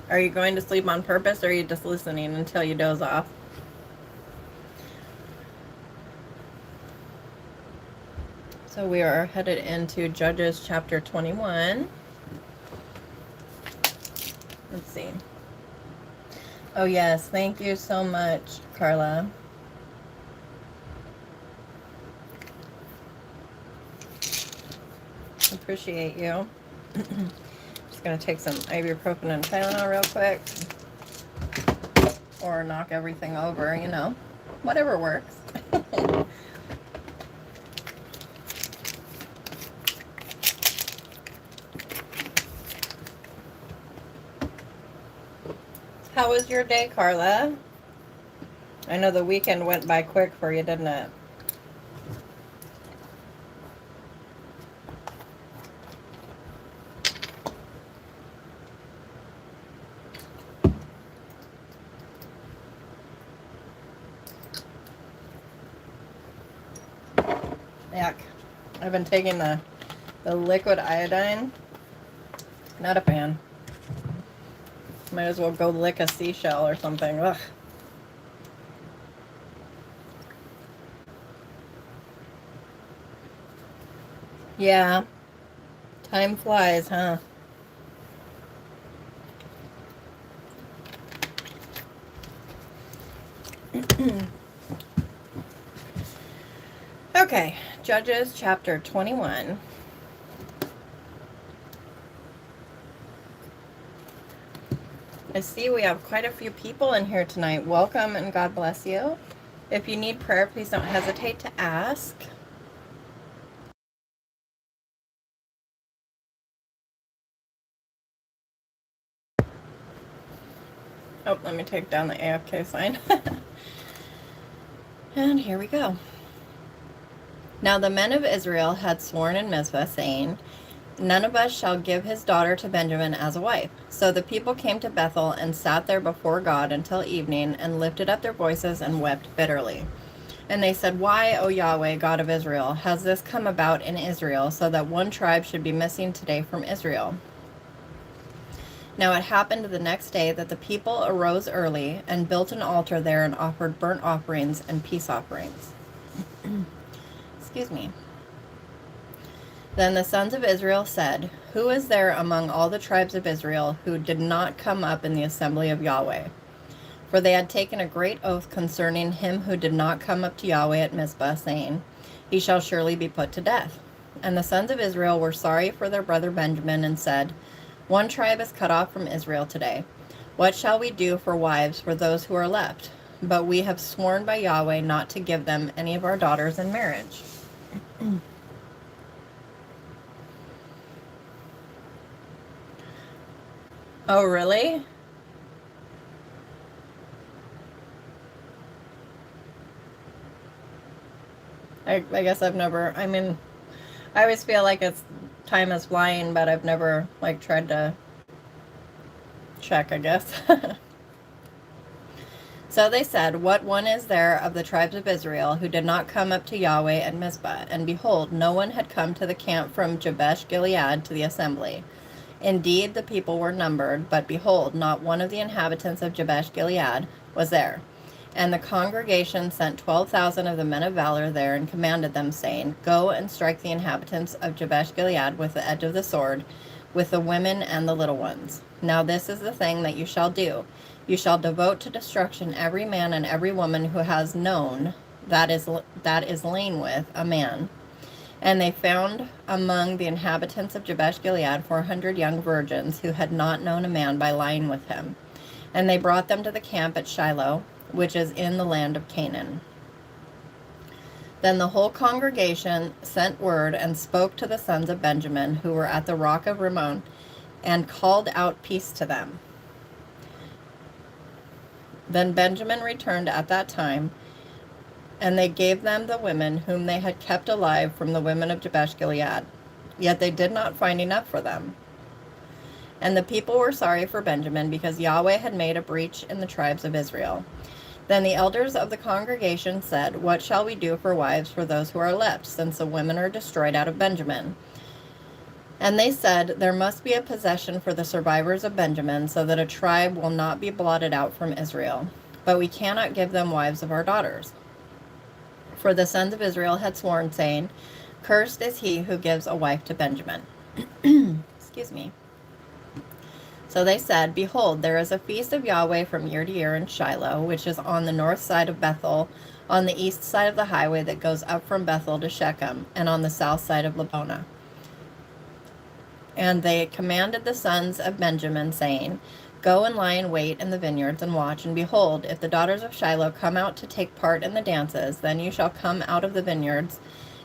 Are you going to sleep on purpose, or are you just listening until you doze off? So we are headed into Judges chapter 21. Let's see. Oh yes, thank you so much, Carla. Appreciate you. Just gonna take some ibuprofen and Tylenol real quick, or knock everything over, you know, whatever works. How was your day, Carla? I know the weekend went by quick for you, didn't it? Yuck. I've been taking the liquid iodine. Not a fan. Might as well go lick a seashell or something. Ugh. Yeah. Time flies, huh? Okay, Judges chapter 21. I see we have quite a few people in here tonight. Welcome and God bless you. If you need prayer, please don't hesitate to ask. Oh, let me take down the AFK sign. And here we go. Now the men of Israel had sworn in Mizpah, saying, "None of us shall give his daughter to Benjamin as a wife." So the people came to Bethel and sat there before God until evening, and lifted up their voices and wept bitterly. And they said, "Why, O Yahweh, God of Israel, has this come about in Israel, so that one tribe should be missing today from Israel?" Now it happened the next day that the people arose early and built an altar there and offered burnt offerings and peace offerings. Excuse me. Then the sons of Israel said, "Who is there among all the tribes of Israel who did not come up in the assembly of Yahweh?" For they had taken a great oath concerning him who did not come up to Yahweh at Mizpah, saying, "He shall surely be put to death." And the sons of Israel were sorry for their brother Benjamin, and said, "One tribe is cut off from Israel today. What shall we do for wives for those who are left? But we have sworn by Yahweh not to give them any of our daughters in marriage. Oh, really? I guess I've never, I mean, I always feel like it's time is flying, but I've never, like, tried to check, I guess. So they said, what one is there of the tribes of Israel who did not come up to Yahweh at Mizpah? And behold, no one had come to the camp from Jabesh Gilead to the assembly. Indeed, the people were numbered, but behold, not one of the inhabitants of Jabesh Gilead was there. And the congregation sent 12,000 of the men of valor there, and commanded them, saying, Go and strike the inhabitants of Jabesh Gilead with the edge of the sword, with the women and the little ones. Now this is the thing that you shall do. You shall devote to destruction every man and every woman who has known, that is lain with, a man. And they found among the inhabitants of Jabesh Gilead 400 young virgins who had not known a man by lying with him. And they brought them to the camp at Shiloh, which is in the land of Canaan. Then the whole congregation sent word and spoke to the sons of Benjamin, who were at the rock of Rimmon, and called out peace to them. Then Benjamin returned at that time, and they gave them the women whom they had kept alive from the women of Jabesh Gilead. Yet they did not find enough for them. And the people were sorry for Benjamin, because Yahweh had made a breach in the tribes of Israel. Then the elders of the congregation said, What shall we do for wives for those who are left, since the women are destroyed out of Benjamin? And they said, There must be a possession for the survivors of Benjamin, so that a tribe will not be blotted out from Israel. But we cannot give them wives of our daughters. For the sons of Israel had sworn, saying, Cursed is he who gives a wife to Benjamin. Excuse me. So they said, Behold, there is a feast of Yahweh from year to year in Shiloh, which is on the north side of Bethel, on the east side of the highway that goes up from Bethel to Shechem, and on the south side of Lebonah. And they commanded the sons of Benjamin, saying, Go and lie in wait in the vineyards and watch, and behold, if the daughters of Shiloh come out to take part in the dances, then you shall come out of the vineyards,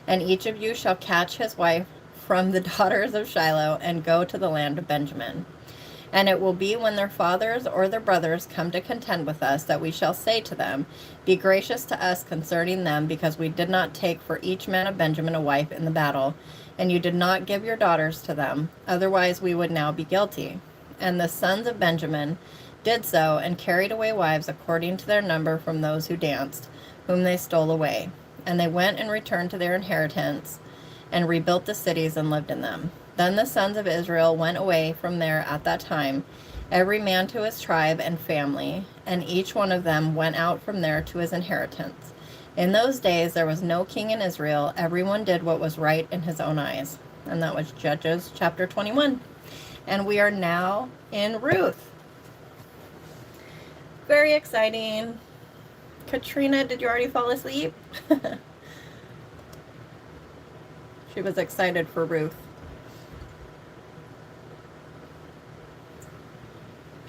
and each of you shall catch his wife from the daughters of Shiloh, and go to the land of Benjamin. And it will be when their fathers or their brothers come to contend with us, that we shall say to them, Be gracious to us concerning them, because we did not take for each man of Benjamin a wife in the battle, and you did not give your daughters to them, otherwise we would now be guilty. And the sons of Benjamin did so, and carried away wives according to their number from those who danced, whom they stole away. And they went and returned to their inheritance, and rebuilt the cities and lived in them. Then the sons of Israel went away from there at that time, every man to his tribe and family, and each one of them went out from there to his inheritance. In those days there was no king in Israel. Everyone did what was right in his own eyes. And that was Judges chapter 21. And we are now in Ruth. Very exciting. Katrina, did you already fall asleep? She was excited for Ruth.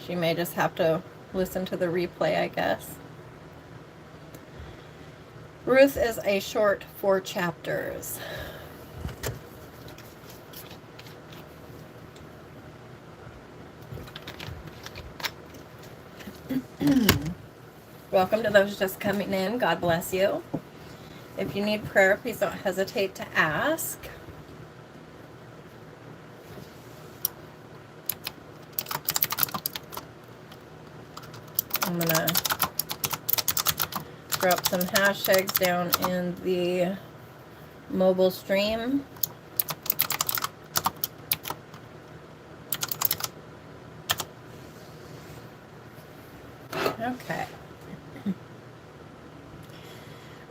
She may just have to listen to the replay, I guess. Ruth is a short 4 chapters. Welcome to those just coming in. God bless you. If you need prayer, please don't hesitate to ask. I'm going to drop some hashtags down in the mobile stream. Okay.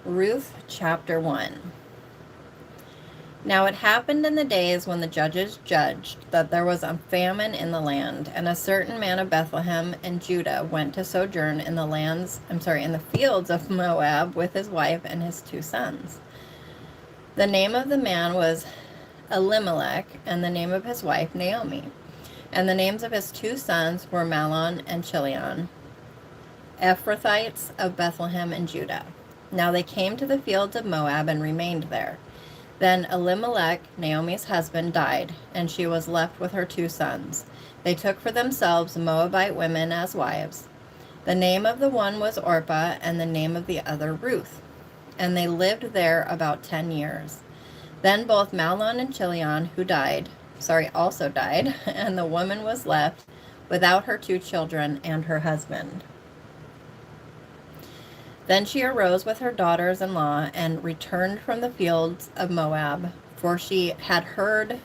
Ruth chapter 1. Now it happened in the days when the judges judged that there was a famine in the land, and a certain man of Bethlehem in Judah went to sojourn in the fields of Moab with his wife and his 2 sons. The name of the man was Elimelech, and the name of his wife Naomi. And the names of his 2 sons were Mahlon and Chilion, Ephrathites of Bethlehem and Judah. Now they came to the fields of Moab and remained there. Then Elimelech, Naomi's husband, died, and she was left with her 2 sons. They took for themselves Moabite women as wives. The name of the one was Orpah, and the name of the other Ruth. And they lived there about 10 years. Then both Mahlon and Chilion, also died, and the woman was left without her 2 children and her husband. Then she arose with her daughters-in-law and returned from the fields of Moab, for she had heard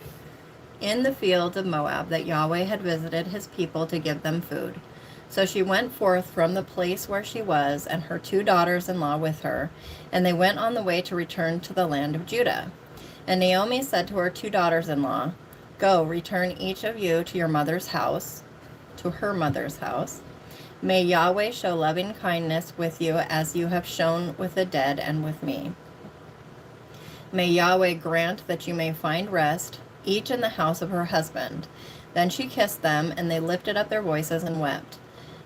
in the fields of Moab that Yahweh had visited his people to give them food. So she went forth from the place where she was, and her 2 daughters-in-law with her, and they went on the way to return to the land of Judah. And Naomi said to her 2 daughters-in-law, Go, return each of you to your mother's house, to her mother's house. May Yahweh show loving kindness with you as you have shown with the dead and with me. May Yahweh grant that you may find rest, each in the house of her husband. Then she kissed them, and they lifted up their voices and wept.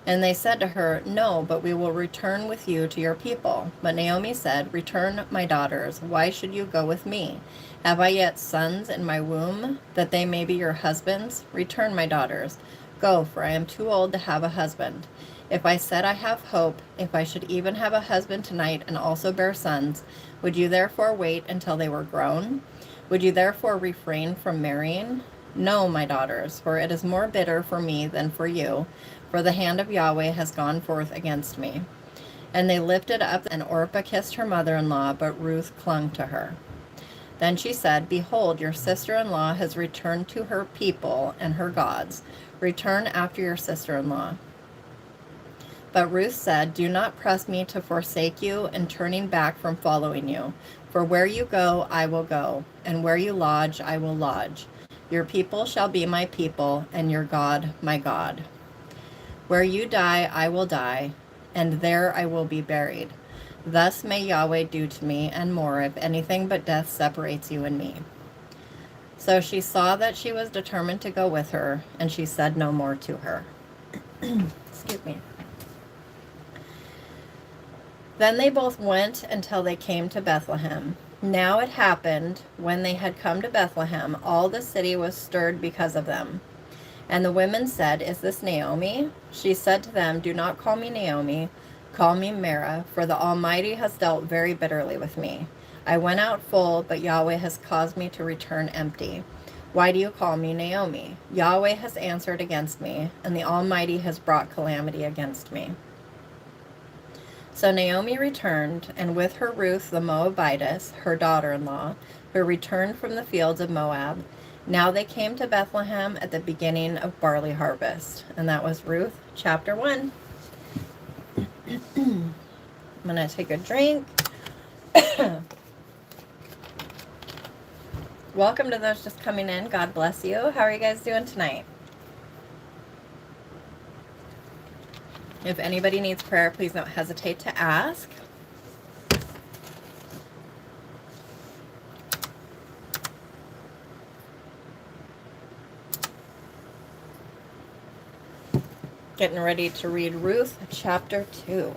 And they said to her, No, but we will return with you to your people. But Naomi said, Return, my daughters. Why should you go with me? Have I yet sons in my womb, that they may be your husbands? Return, my daughters. Go, for I am too old to have a husband. If I said I have hope, if I should even have a husband tonight and also bear sons, would you therefore wait until they were grown? Would you therefore refrain from marrying? No, my daughters, for it is more bitter for me than for you, for the hand of Yahweh has gone forth against me. And they lifted up, and Orpah kissed her mother-in-law, but Ruth clung to her. Then she said, Behold, your sister-in-law has returned to her people and her gods. Return after your sister-in-law. But Ruth said, Do not press me to forsake you and turning back from following you. For where you go, I will go, and where you lodge, I will lodge. Your people shall be my people, and your God my God. Where you die, I will die, and there I will be buried. Thus may Yahweh do to me, and more, if anything but death separates you and me. So she saw that she was determined to go with her, and she said no more to her. Excuse me. Then they both went until they came to Bethlehem. Now it happened, when they had come to Bethlehem, all the city was stirred because of them. And the women said, Is this Naomi? She said to them, Do not call me Naomi, call me Mara, for the Almighty has dealt very bitterly with me. I went out full, but Yahweh has caused me to return empty. Why do you call me Naomi? Yahweh has answered against me, and the Almighty has brought calamity against me. So Naomi returned, and with her Ruth the Moabitess, her daughter-in-law, who returned from the fields of Moab. Now they came to Bethlehem at the beginning of barley harvest. And that was Ruth chapter 1. I'm going to take a drink. Welcome to those just coming in. God bless you. How are you guys doing tonight? If anybody needs prayer, please don't hesitate to ask. Getting ready to read Ruth chapter 2.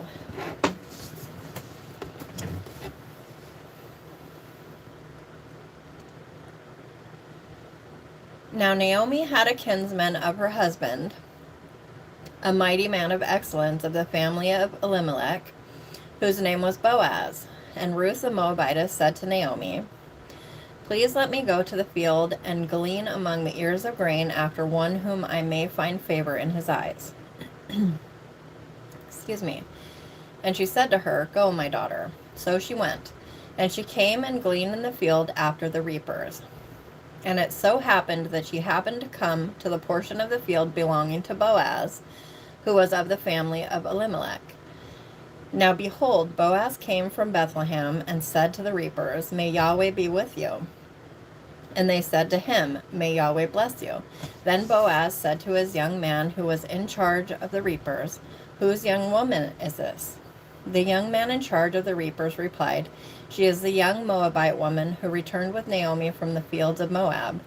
Now Naomi had a kinsman of her husband, a mighty man of excellence of the family of Elimelech, whose name was Boaz. And Ruth the Moabitess said to Naomi, Please let me go to the field and glean among the ears of grain after one whom I may find favor in his eyes. Excuse me. And she said to her, Go, my daughter. So she went, and she came and gleaned in the field after the reapers. And it so happened that she happened to come to the portion of the field belonging to Boaz, who was of the family of Elimelech. Now behold, Boaz came from Bethlehem and said to the reapers, May Yahweh be with you. And they said to him, May Yahweh bless you. Then Boaz said to his young man who was in charge of the reapers, Whose young woman is this? The young man in charge of the reapers replied, She is the young Moabite woman who returned with Naomi from the fields of Moab.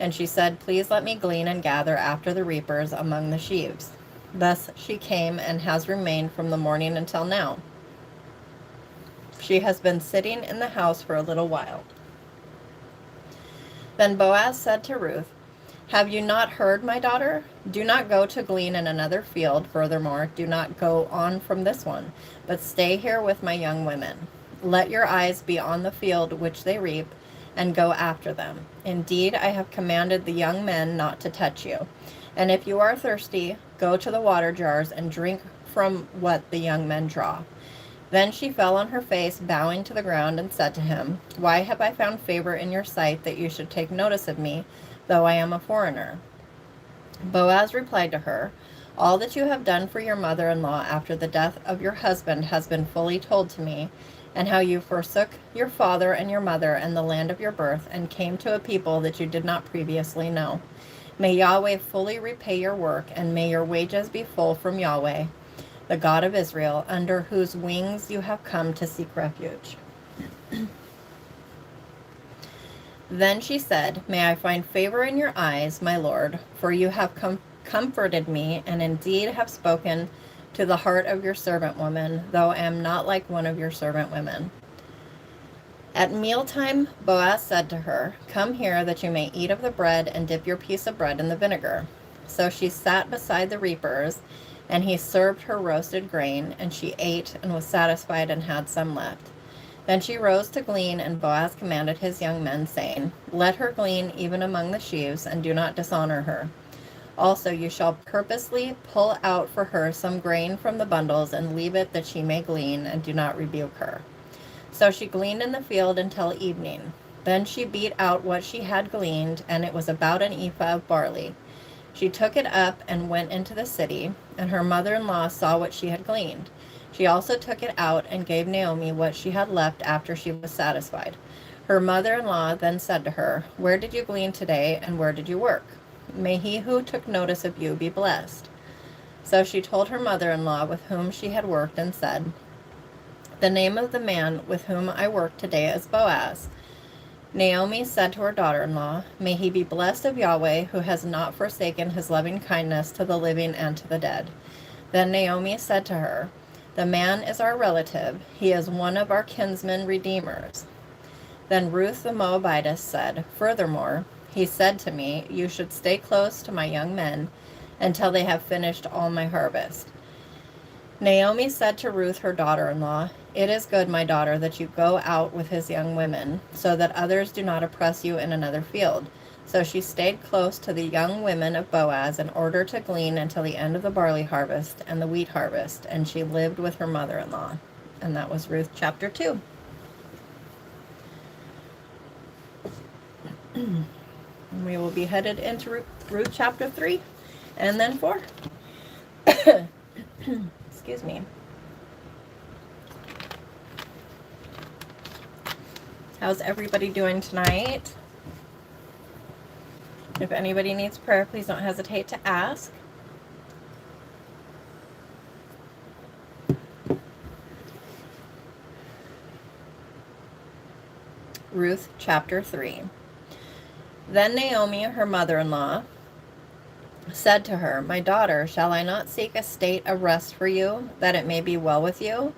And she said, Please let me glean and gather after the reapers among the sheaves. Thus she came and has remained from the morning until now. She has been sitting in the house for a little while. Then Boaz said to Ruth, Have you not heard, my daughter? Do not go to glean in another field. Furthermore, do not go on from this one, but stay here with my young women. Let your eyes be on the field which they reap, and go after them. Indeed, I have commanded the young men not to touch you. And if you are thirsty, go to the water jars and drink from what the young men draw. Then she fell on her face, bowing to the ground, and said to him, Why have I found favor in your sight that you should take notice of me, though I am a foreigner? Boaz replied to her, All that you have done for your mother-in-law after the death of your husband has been fully told to me, and how you forsook your father and your mother and the land of your birth, and came to a people that you did not previously know. May Yahweh fully repay your work, and may your wages be full from Yahweh, the God of Israel, under whose wings you have come to seek refuge. Then she said, May I find favor in your eyes, my lord, for you have comforted me, and indeed have spoken to the heart of your servant woman, though I am not like one of your servant women. At mealtime, Boaz said to her, Come here, that you may eat of the bread, and dip your piece of bread in the vinegar. So she sat beside the reapers, and he served her roasted grain, and she ate and was satisfied and had some left. Then she rose to glean, and Boaz commanded his young men, saying, Let her glean even among the sheaves, and do not dishonor her. Also you shall purposely pull out for her some grain from the bundles, and leave it that she may glean, and do not rebuke her. So she gleaned in the field until evening. Then she beat out what she had gleaned, and it was about an ephah of barley. She took it up and went into the city, and her mother-in-law saw what she had gleaned. She also took it out and gave Naomi what she had left after she was satisfied. Her mother-in-law then said to her, Where did you glean today, and where did you work? May he who took notice of you be blessed. So she told her mother-in-law with whom she had worked, and said, The name of the man with whom I worked today is Boaz. Naomi said to her daughter-in-law, May he be blessed of Yahweh, who has not forsaken his loving kindness to the living and to the dead. Then Naomi said to her, The man is our relative. He is one of our kinsmen redeemers. Then Ruth the Moabitess said, Furthermore, he said to me, You should stay close to my young men until they have finished all my harvest. Naomi said to Ruth her daughter-in-law, It is good, my daughter, that you go out with his young women, so that others do not oppress you in another field. So she stayed close to the young women of Boaz in order to glean until the end of the barley harvest and the wheat harvest, and she lived with her mother-in-law. And that was Ruth chapter 2. And we will be headed into Ruth chapter 3 and then 4. Excuse me. How's everybody doing tonight? If anybody needs prayer, please don't hesitate to ask. Ruth chapter 3. Then Naomi, her mother-in-law, said to her, My daughter, shall I not seek a state of rest for you, that it may be well with you?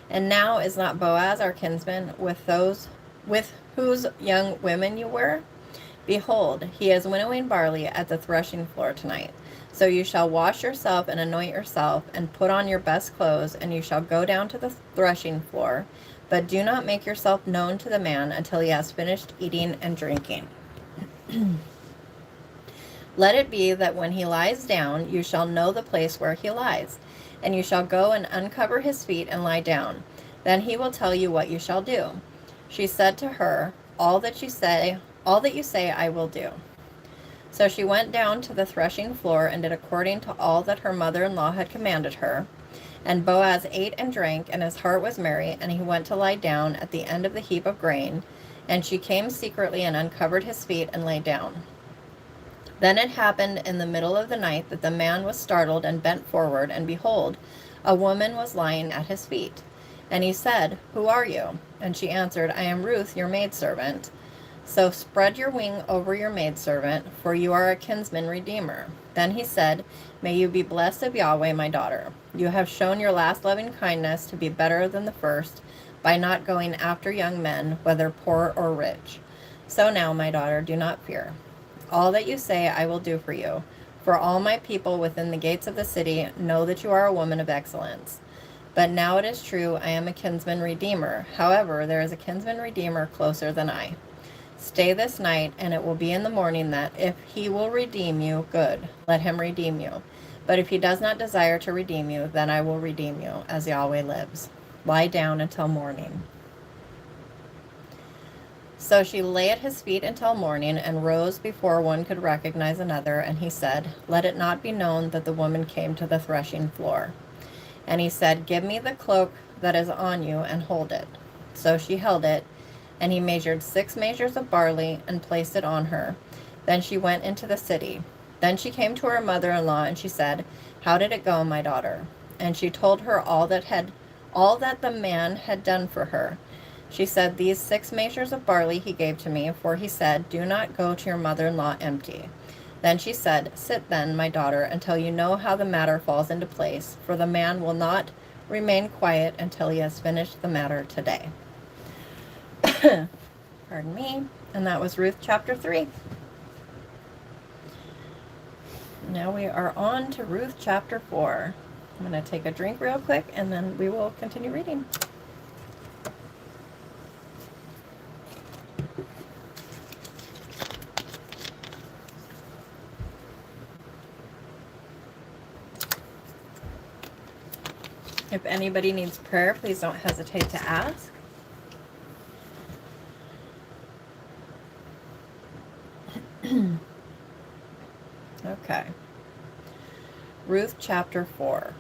And now is not Boaz our kinsman with whose young women you were? Behold, he is winnowing barley at the threshing floor tonight. So you shall wash yourself and anoint yourself, and put on your best clothes, and you shall go down to the threshing floor. But do not make yourself known to the man until he has finished eating and drinking. Let it be that when he lies down, you shall know the place where he lies, and you shall go and uncover his feet and lie down. Then he will tell you what you shall do. She said to her, All that you say I will do. So she went down to the threshing floor and did according to all that her mother-in-law had commanded her. And Boaz ate and drank, and his heart was merry, and he went to lie down at the end of the heap of grain. And she came secretly and uncovered his feet and lay down. Then it happened in the middle of the night that the man was startled and bent forward, and behold, a woman was lying at his feet. And he said, Who are you? And she answered, I am Ruth, your maidservant. So spread your wing over your maidservant, for you are a kinsman redeemer. Then he said, May you be blessed of Yahweh, my daughter. You have shown your last loving kindness to be better than the first, by not going after young men, whether poor or rich. So now, my daughter, do not fear. All that you say I will do for you. For all my people within the gates of the city know that you are a woman of excellence. But now it is true, I am a kinsman redeemer. However, there is a kinsman redeemer closer than I. Stay this night, and it will be in the morning that if he will redeem you, good, let him redeem you. But if he does not desire to redeem you, then I will redeem you, as Yahweh lives. Lie down until morning. So she lay at his feet until morning and rose before one could recognize another, and he said, Let it not be known that the woman came to the threshing floor. And he said, Give me the cloak that is on you and hold it. So she held it, and he measured 6 measures of barley and placed it on her. Then she went into the city. Then she came to her mother-in-law, and she said, How did it go, my daughter? And she told her all that the man had done for her. She said, These 6 measures of barley he gave to me, for he said, Do not go to your mother-in-law empty. Then she said, Sit then, my daughter, until you know how the matter falls into place, for the man will not remain quiet until he has finished the matter today. Pardon me. And that was Ruth chapter 3. Now we are on to Ruth chapter 4. I'm going to take a drink real quick and then we will continue reading. If anybody needs prayer, please don't hesitate to ask. Okay. Ruth chapter 4.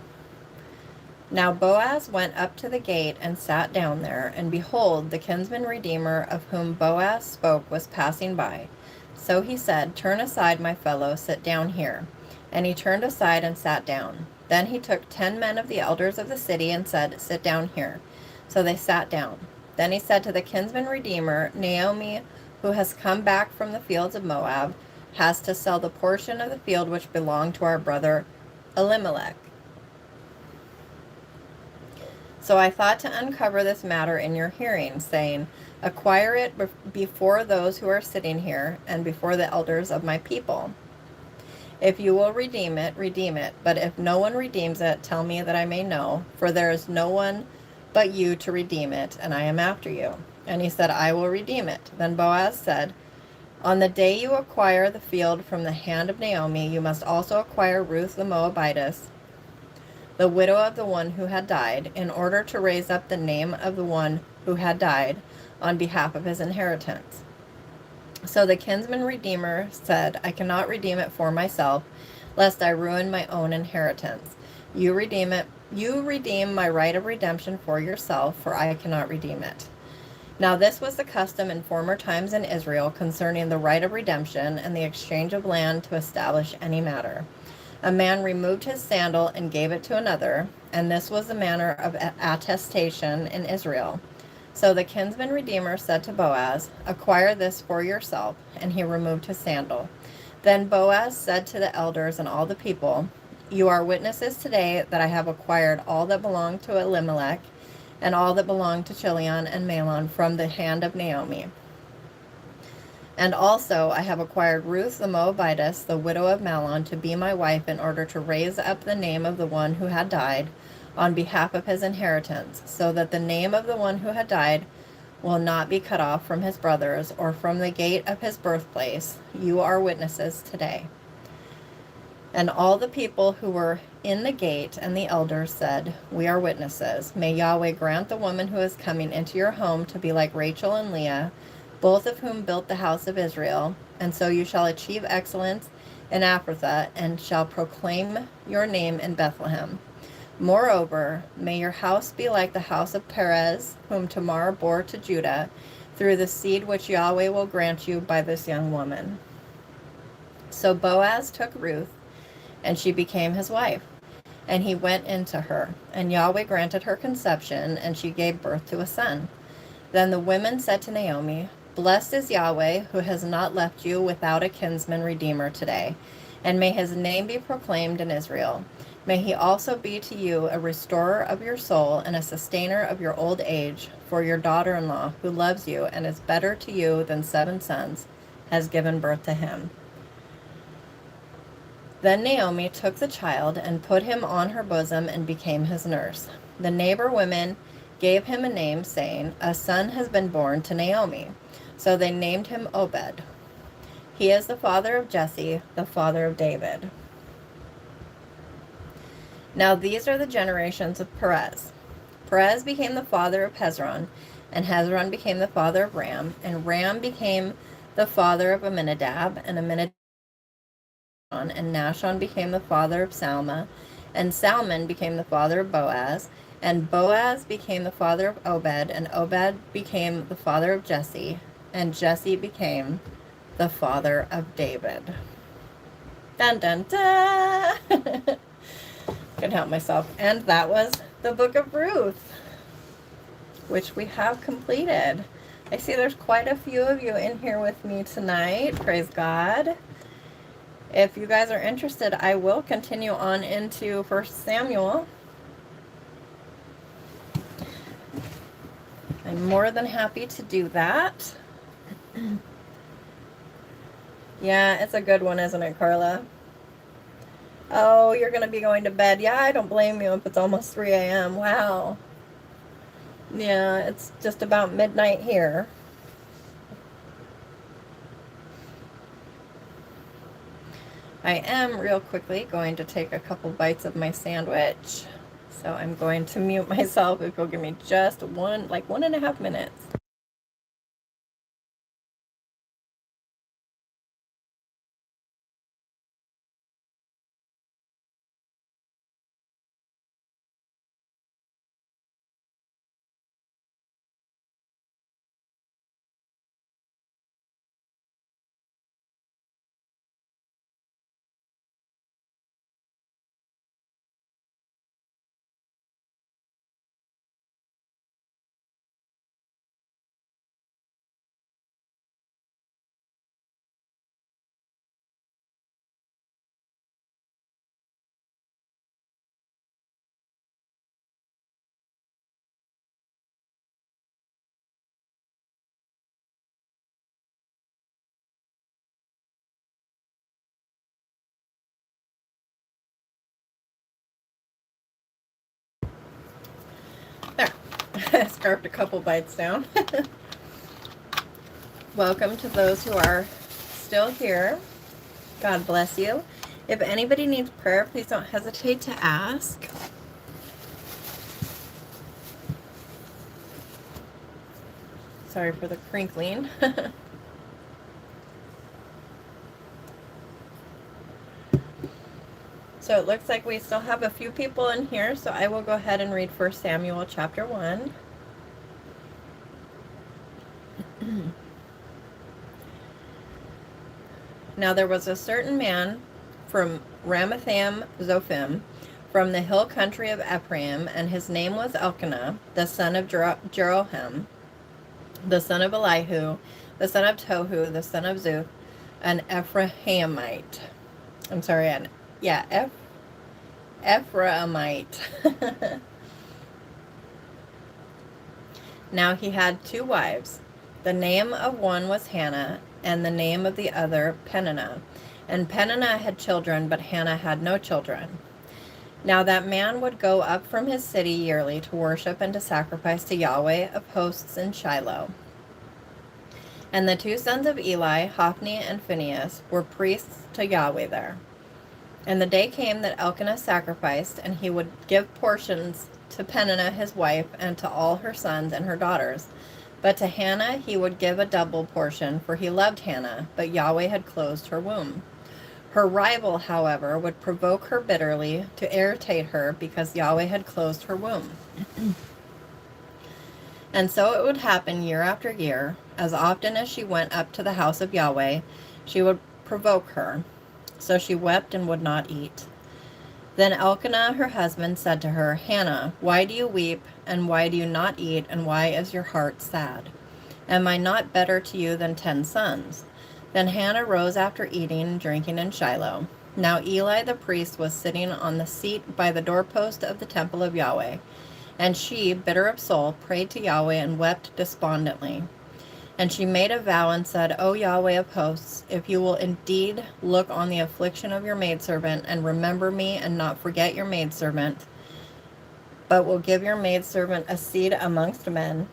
Now Boaz went up to the gate and sat down there, and behold, the kinsman redeemer of whom Boaz spoke was passing by. So he said, Turn aside, my fellow, sit down here. And he turned aside and sat down. Then he took 10 men of the elders of the city and said, Sit down here. So they sat down. Then he said to the kinsman redeemer, Naomi, who has come back from the fields of Moab, has to sell the portion of the field which belonged to our brother Elimelech. So I thought to uncover this matter in your hearing, saying, Acquire it before those who are sitting here, and before the elders of my people. If you will redeem it, but if no one redeems it, tell me that I may know, for there is no one but you to redeem it, and I am after you. And he said, I will redeem it. Then Boaz said, On the day you acquire the field from the hand of Naomi, you must also acquire Ruth the Moabitess, the widow of the one who had died, in order to raise up the name of the one who had died on behalf of his inheritance. So the kinsman redeemer said, I cannot redeem it for myself, lest I ruin my own inheritance. You redeem my right of redemption for yourself, for I cannot redeem it. Now this was the custom in former times in Israel concerning the right of redemption and the exchange of land to establish any matter. A man removed his sandal and gave it to another, and this was the manner of attestation in Israel. So the kinsman redeemer said to Boaz, Acquire this for yourself, and he removed his sandal. Then Boaz said to the elders and all the people, You are witnesses today that I have acquired all that belonged to Elimelech, and all that belonged to Chilion and Mahlon from the hand of Naomi. And also I have acquired Ruth the Moabitess, the widow of Mahlon, to be my wife in order to raise up the name of the one who had died on behalf of his inheritance, so that the name of the one who had died will not be cut off from his brothers or from the gate of his birthplace. You are witnesses today. And all the people who were in the gate and the elders said, We are witnesses. May Yahweh grant the woman who is coming into your home to be like Rachel and Leah, both of whom built the house of Israel, and so you shall achieve excellence in Ephrathah, and shall proclaim your name in Bethlehem. Moreover, may your house be like the house of Perez, whom Tamar bore to Judah, through the seed which Yahweh will grant you by this young woman. So Boaz took Ruth, and she became his wife, and he went into her, and Yahweh granted her conception, and she gave birth to a son. Then the women said to Naomi, Blessed is Yahweh, who has not left you without a kinsman redeemer today, and may his name be proclaimed in Israel. May he also be to you a restorer of your soul and a sustainer of your old age, for your daughter-in-law, who loves you and is better to you than 7 sons, has given birth to him. Then Naomi took the child and put him on her bosom and became his nurse. The neighbor women gave him a name, saying, "A son has been born to Naomi." So they named him Obed. He is the father of Jesse, the father of David. Now these are the generations of Perez. Perez became the father of Hezron, and Hezron became the father of Ram, and Ram became the father of Amminadab, and Amminadab and Nahshon became the father of Salma, and Salmon became the father of Boaz, and Boaz became the father of Obed, and Obed became the father of Jesse, and Jesse became the father of David. Dun dun dun! Couldn't help myself. And that was the book of Ruth, which we have completed. I see there's quite a few of you in here with me tonight. Praise God. If you guys are interested, I will continue on into 1 Samuel. I'm more than happy to do that. Yeah, it's a good one, isn't it, Carla? Oh, you're going to be going to bed. Yeah, I don't blame you if it's almost 3 a.m. Wow. Yeah, it's just about midnight here. I am real quickly going to take a couple bites of my sandwich. So I'm going to mute myself if you'll give me just 1.5 minutes. There. I scarfed a couple bites down. Welcome to those who are still here. God bless you. If anybody needs prayer, please don't hesitate to ask. Sorry for the crinkling. So it looks like we still have a few people in here, so I will go ahead and read 1 Samuel chapter 1. Now there was a certain man from Ramathaim Zophim, from the hill country of Ephraim, and his name was Elkanah, the son of Jeroham, the son of Elihu, the son of Tohu, the son of Zuph, an Ephraimite. Ephraimite. Now he had 2 wives. The name of one was Hannah, and the name of the other Peninnah. And Peninnah had children, but Hannah had no children. Now that man would go up from his city yearly to worship and to sacrifice to Yahweh of hosts in Shiloh. And the 2 sons of Eli, Hophni and Phinehas, were priests to Yahweh there. And the day came that Elkanah sacrificed, and he would give portions to Peninnah his wife, and to all her sons and her daughters. But to Hannah he would give a double portion, for he loved Hannah, but Yahweh had closed her womb. Her rival, however, would provoke her bitterly to irritate her, because Yahweh had closed her womb. And so it would happen year after year, as often as she went up to the house of Yahweh, she would provoke her. So she wept and would not eat. Then Elkanah, her husband, said to her, Hannah, why do you weep, and why do you not eat, and why is your heart sad? Am I not better to you than 10 sons? Then Hannah rose after eating and drinking in Shiloh. Now Eli the priest was sitting on the seat by the doorpost of the temple of Yahweh. And she, bitter of soul, prayed to Yahweh and wept despondently. And she made a vow and said, O Yahweh of hosts, if you will indeed look on the affliction of your maidservant and remember me and not forget your maidservant, but will give your maidservant a seed amongst men,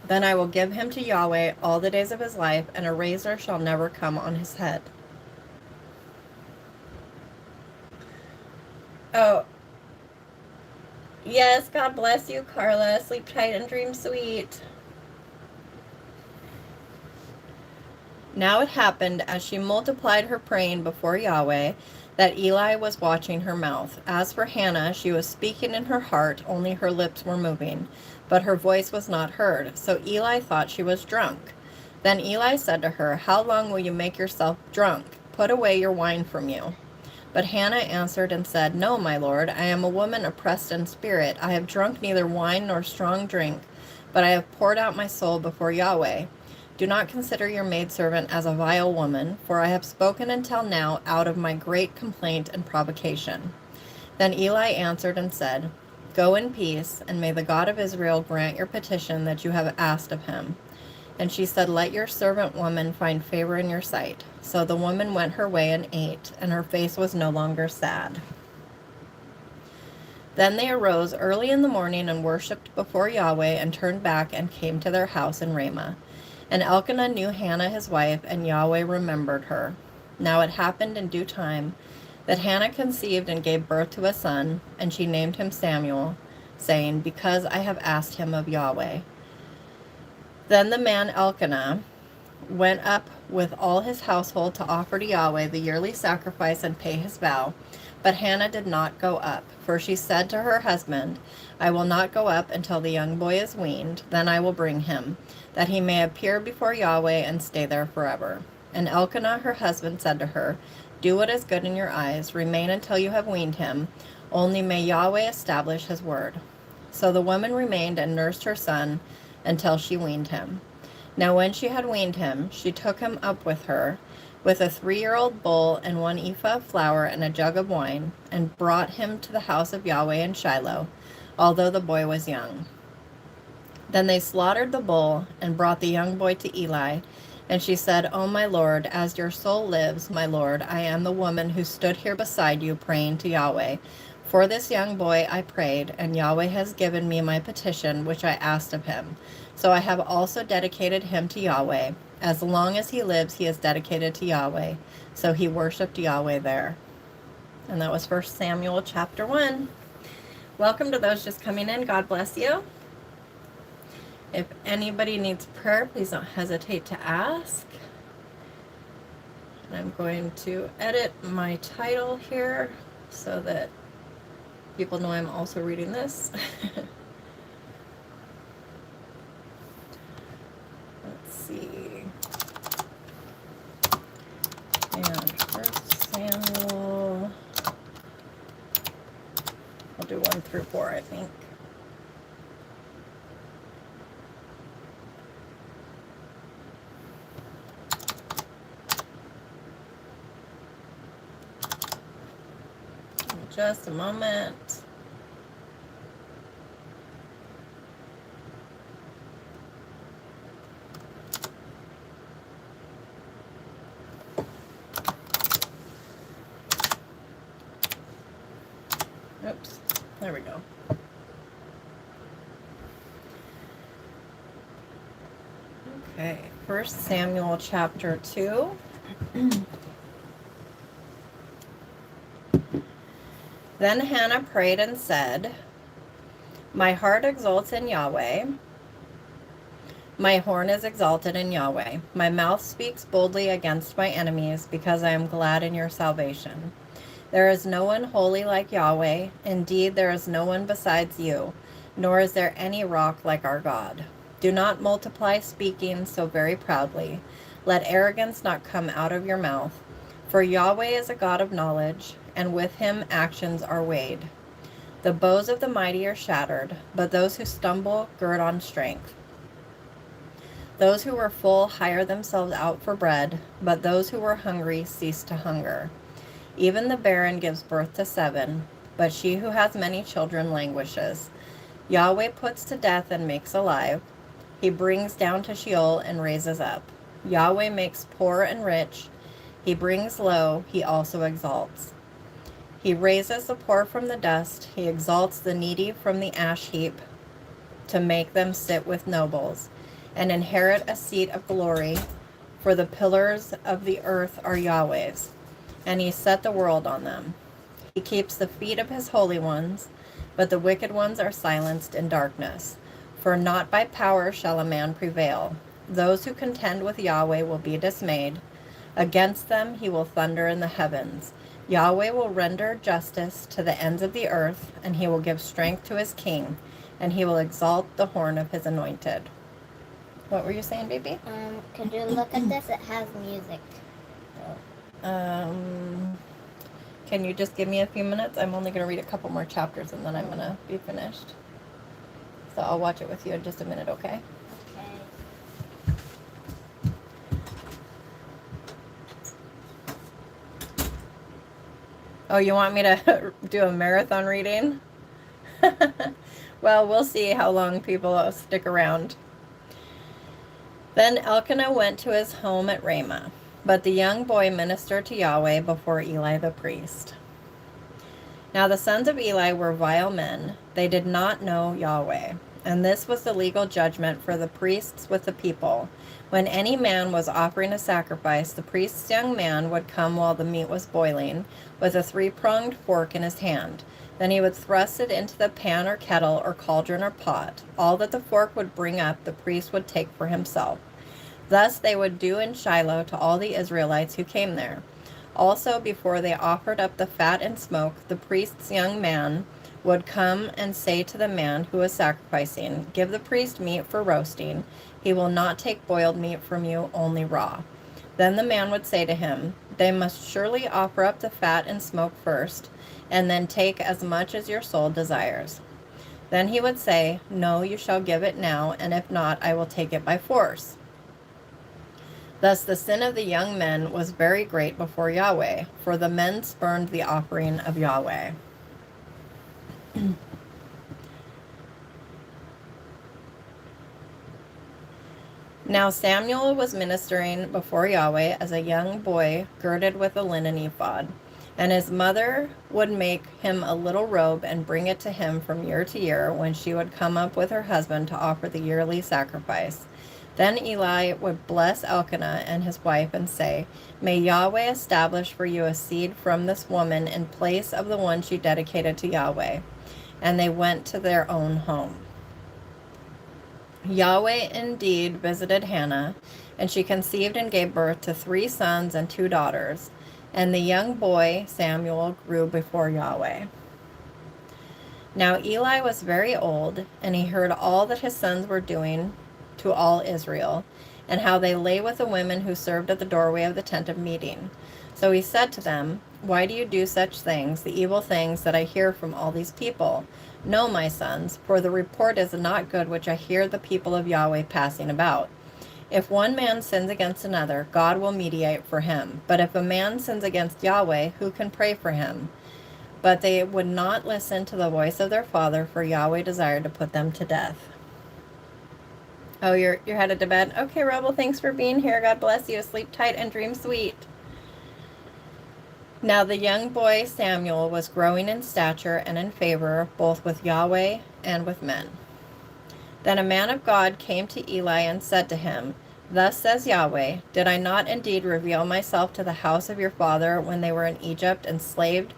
then I will give him to Yahweh all the days of his life, and a razor shall never come on his head. Oh, yes, God bless you, Carla. Sleep tight and dream sweet. Now it happened, as she multiplied her praying before Yahweh, that Eli was watching her mouth. As for Hannah, she was speaking in her heart, only her lips were moving, but her voice was not heard. So Eli thought she was drunk. Then Eli said to her, How long will you make yourself drunk? Put away your wine from you. But Hannah answered and said, No, my lord, I am a woman oppressed in spirit. I have drunk neither wine nor strong drink, but I have poured out my soul before Yahweh. Do not consider your maidservant as a vile woman, for I have spoken until now out of my great complaint and provocation. Then Eli answered and said, Go in peace, and may the God of Israel grant your petition that you have asked of him. And she said, Let your servant woman find favor in your sight. So the woman went her way and ate, and her face was no longer sad. Then they arose early in the morning and worshipped before Yahweh, and turned back and came to their house in Ramah. And Elkanah knew Hannah his wife, and Yahweh remembered her. Now it happened in due time that Hannah conceived and gave birth to a son, and she named him Samuel, saying, Because I have asked him of Yahweh. Then the man Elkanah went up with all his household to offer to Yahweh the yearly sacrifice and pay his vow. But Hannah did not go up, for she said to her husband, I will not go up until the young boy is weaned, then I will bring him, that he may appear before Yahweh and stay there forever. And Elkanah her husband said to her, Do what is good in your eyes, remain until you have weaned him, only may Yahweh establish his word. So the woman remained and nursed her son until she weaned him. Now when she had weaned him, she took him up with her, with a 3-year-old bull and 1 ephah of flour and a jug of wine, and brought him to the house of Yahweh in Shiloh, although the boy was young. Then they slaughtered the bull and brought the young boy to Eli. And she said, O my Lord, as your soul lives, my Lord, I am the woman who stood here beside you praying to Yahweh. For this young boy I prayed, and Yahweh has given me my petition, which I asked of him. So I have also dedicated him to Yahweh. As long as he lives, he is dedicated to Yahweh. So he worshipped Yahweh there. And that was 1 Samuel chapter 1. Welcome to those just coming in. God bless you. If anybody needs prayer, please don't hesitate to ask. And I'm going to edit my title here so that people know I'm also reading this. Let's see. And 1 Samuel, I'll do 1 through 4, I think. Just a moment. Oops, there we go. Okay, 1 Samuel chapter 2. Then Hannah prayed and said, My heart exults in Yahweh. My horn is exalted in Yahweh. My mouth speaks boldly against my enemies, because I am glad in your salvation. There is no one holy like Yahweh. Indeed, there is no one besides you, nor is there any rock like our God. Do not multiply speaking so very proudly. Let arrogance not come out of your mouth. For Yahweh is a God of knowledge, and with him actions are weighed. The bows of the mighty are shattered, but those who stumble gird on strength. Those who were full hire themselves out for bread, but those who were hungry cease to hunger. Even the barren gives birth to 7, but she who has many children languishes. Yahweh puts to death and makes alive. He brings down to Sheol and raises up. Yahweh makes poor and rich. He brings low, he also exalts. He raises the poor from the dust. He exalts the needy from the ash heap to make them sit with nobles and inherit a seat of glory. For the pillars of the earth are Yahweh's, and he set the world on them. He keeps the feet of his holy ones, but the wicked ones are silenced in darkness. For not by power shall a man prevail. Those who contend with Yahweh will be dismayed. Against them he will thunder in the heavens. Yahweh will render justice to the ends of the earth, and he will give strength to his king, and he will exalt the horn of his anointed. What were you saying, baby? Could you look at this? It has music. Can you just give me a few minutes? I'm only going to read a couple more chapters, and then I'm going to be finished. So I'll watch it with you in just a minute, okay? Okay. Oh, you want me to do a marathon reading? Well, we'll see how long people stick around. Then Elkanah went to his home at Ramah, but the young boy ministered to Yahweh before Eli the priest. Now the sons of Eli were vile men. They did not know Yahweh. And this was the legal judgment for the priests with the people. When any man was offering a sacrifice, the priest's young man would come while the meat was boiling, with a 3-pronged fork in his hand. Then he would thrust it into the pan or kettle or cauldron or pot. All that the fork would bring up, the priest would take for himself. Thus they would do in Shiloh to all the Israelites who came there. Also, before they offered up the fat and smoke, the priest's young man would come and say to the man who was sacrificing, "Give the priest meat for roasting. He will not take boiled meat from you, only raw." Then the man would say to him, "They must surely offer up the fat and smoke first, and then take as much as your soul desires." Then he would say, "No, you shall give it now, and if not, I will take it by force." Thus the sin of the young men was very great before Yahweh, for the men spurned the offering of Yahweh. Now Samuel was ministering before Yahweh as a young boy girded with a linen ephod, and his mother would make him a little robe and bring it to him from year to year when she would come up with her husband to offer the yearly sacrifice. Then Eli would bless Elkanah and his wife and say, "May Yahweh establish for you a seed from this woman in place of the one she dedicated to Yahweh." And they went to their own home. Yahweh indeed visited Hannah, and she conceived and gave birth to 3 sons and 2 daughters. And the young boy Samuel grew before Yahweh. Now Eli was very old, and he heard all that his sons were doing to all Israel, and how they lay with the women who served at the doorway of the tent of meeting. So he said to them, "Why do you do such things, the evil things that I hear from all these people? No, my sons, for the report is not good which I hear the people of Yahweh passing about. If one man sins against another, God will mediate for him. But if a man sins against Yahweh, who can pray for him?" But they would not listen to the voice of their father, for Yahweh desired to put them to death. Oh, you're headed to bed? Okay, Rebel, thanks for being here. God bless you. Sleep tight and dream sweet. Now the young boy Samuel was growing in stature and in favor, both with Yahweh and with men. Then a man of God came to Eli and said to him, "Thus says Yahweh, did I not indeed reveal myself to the house of your father when they were in Egypt, enslaved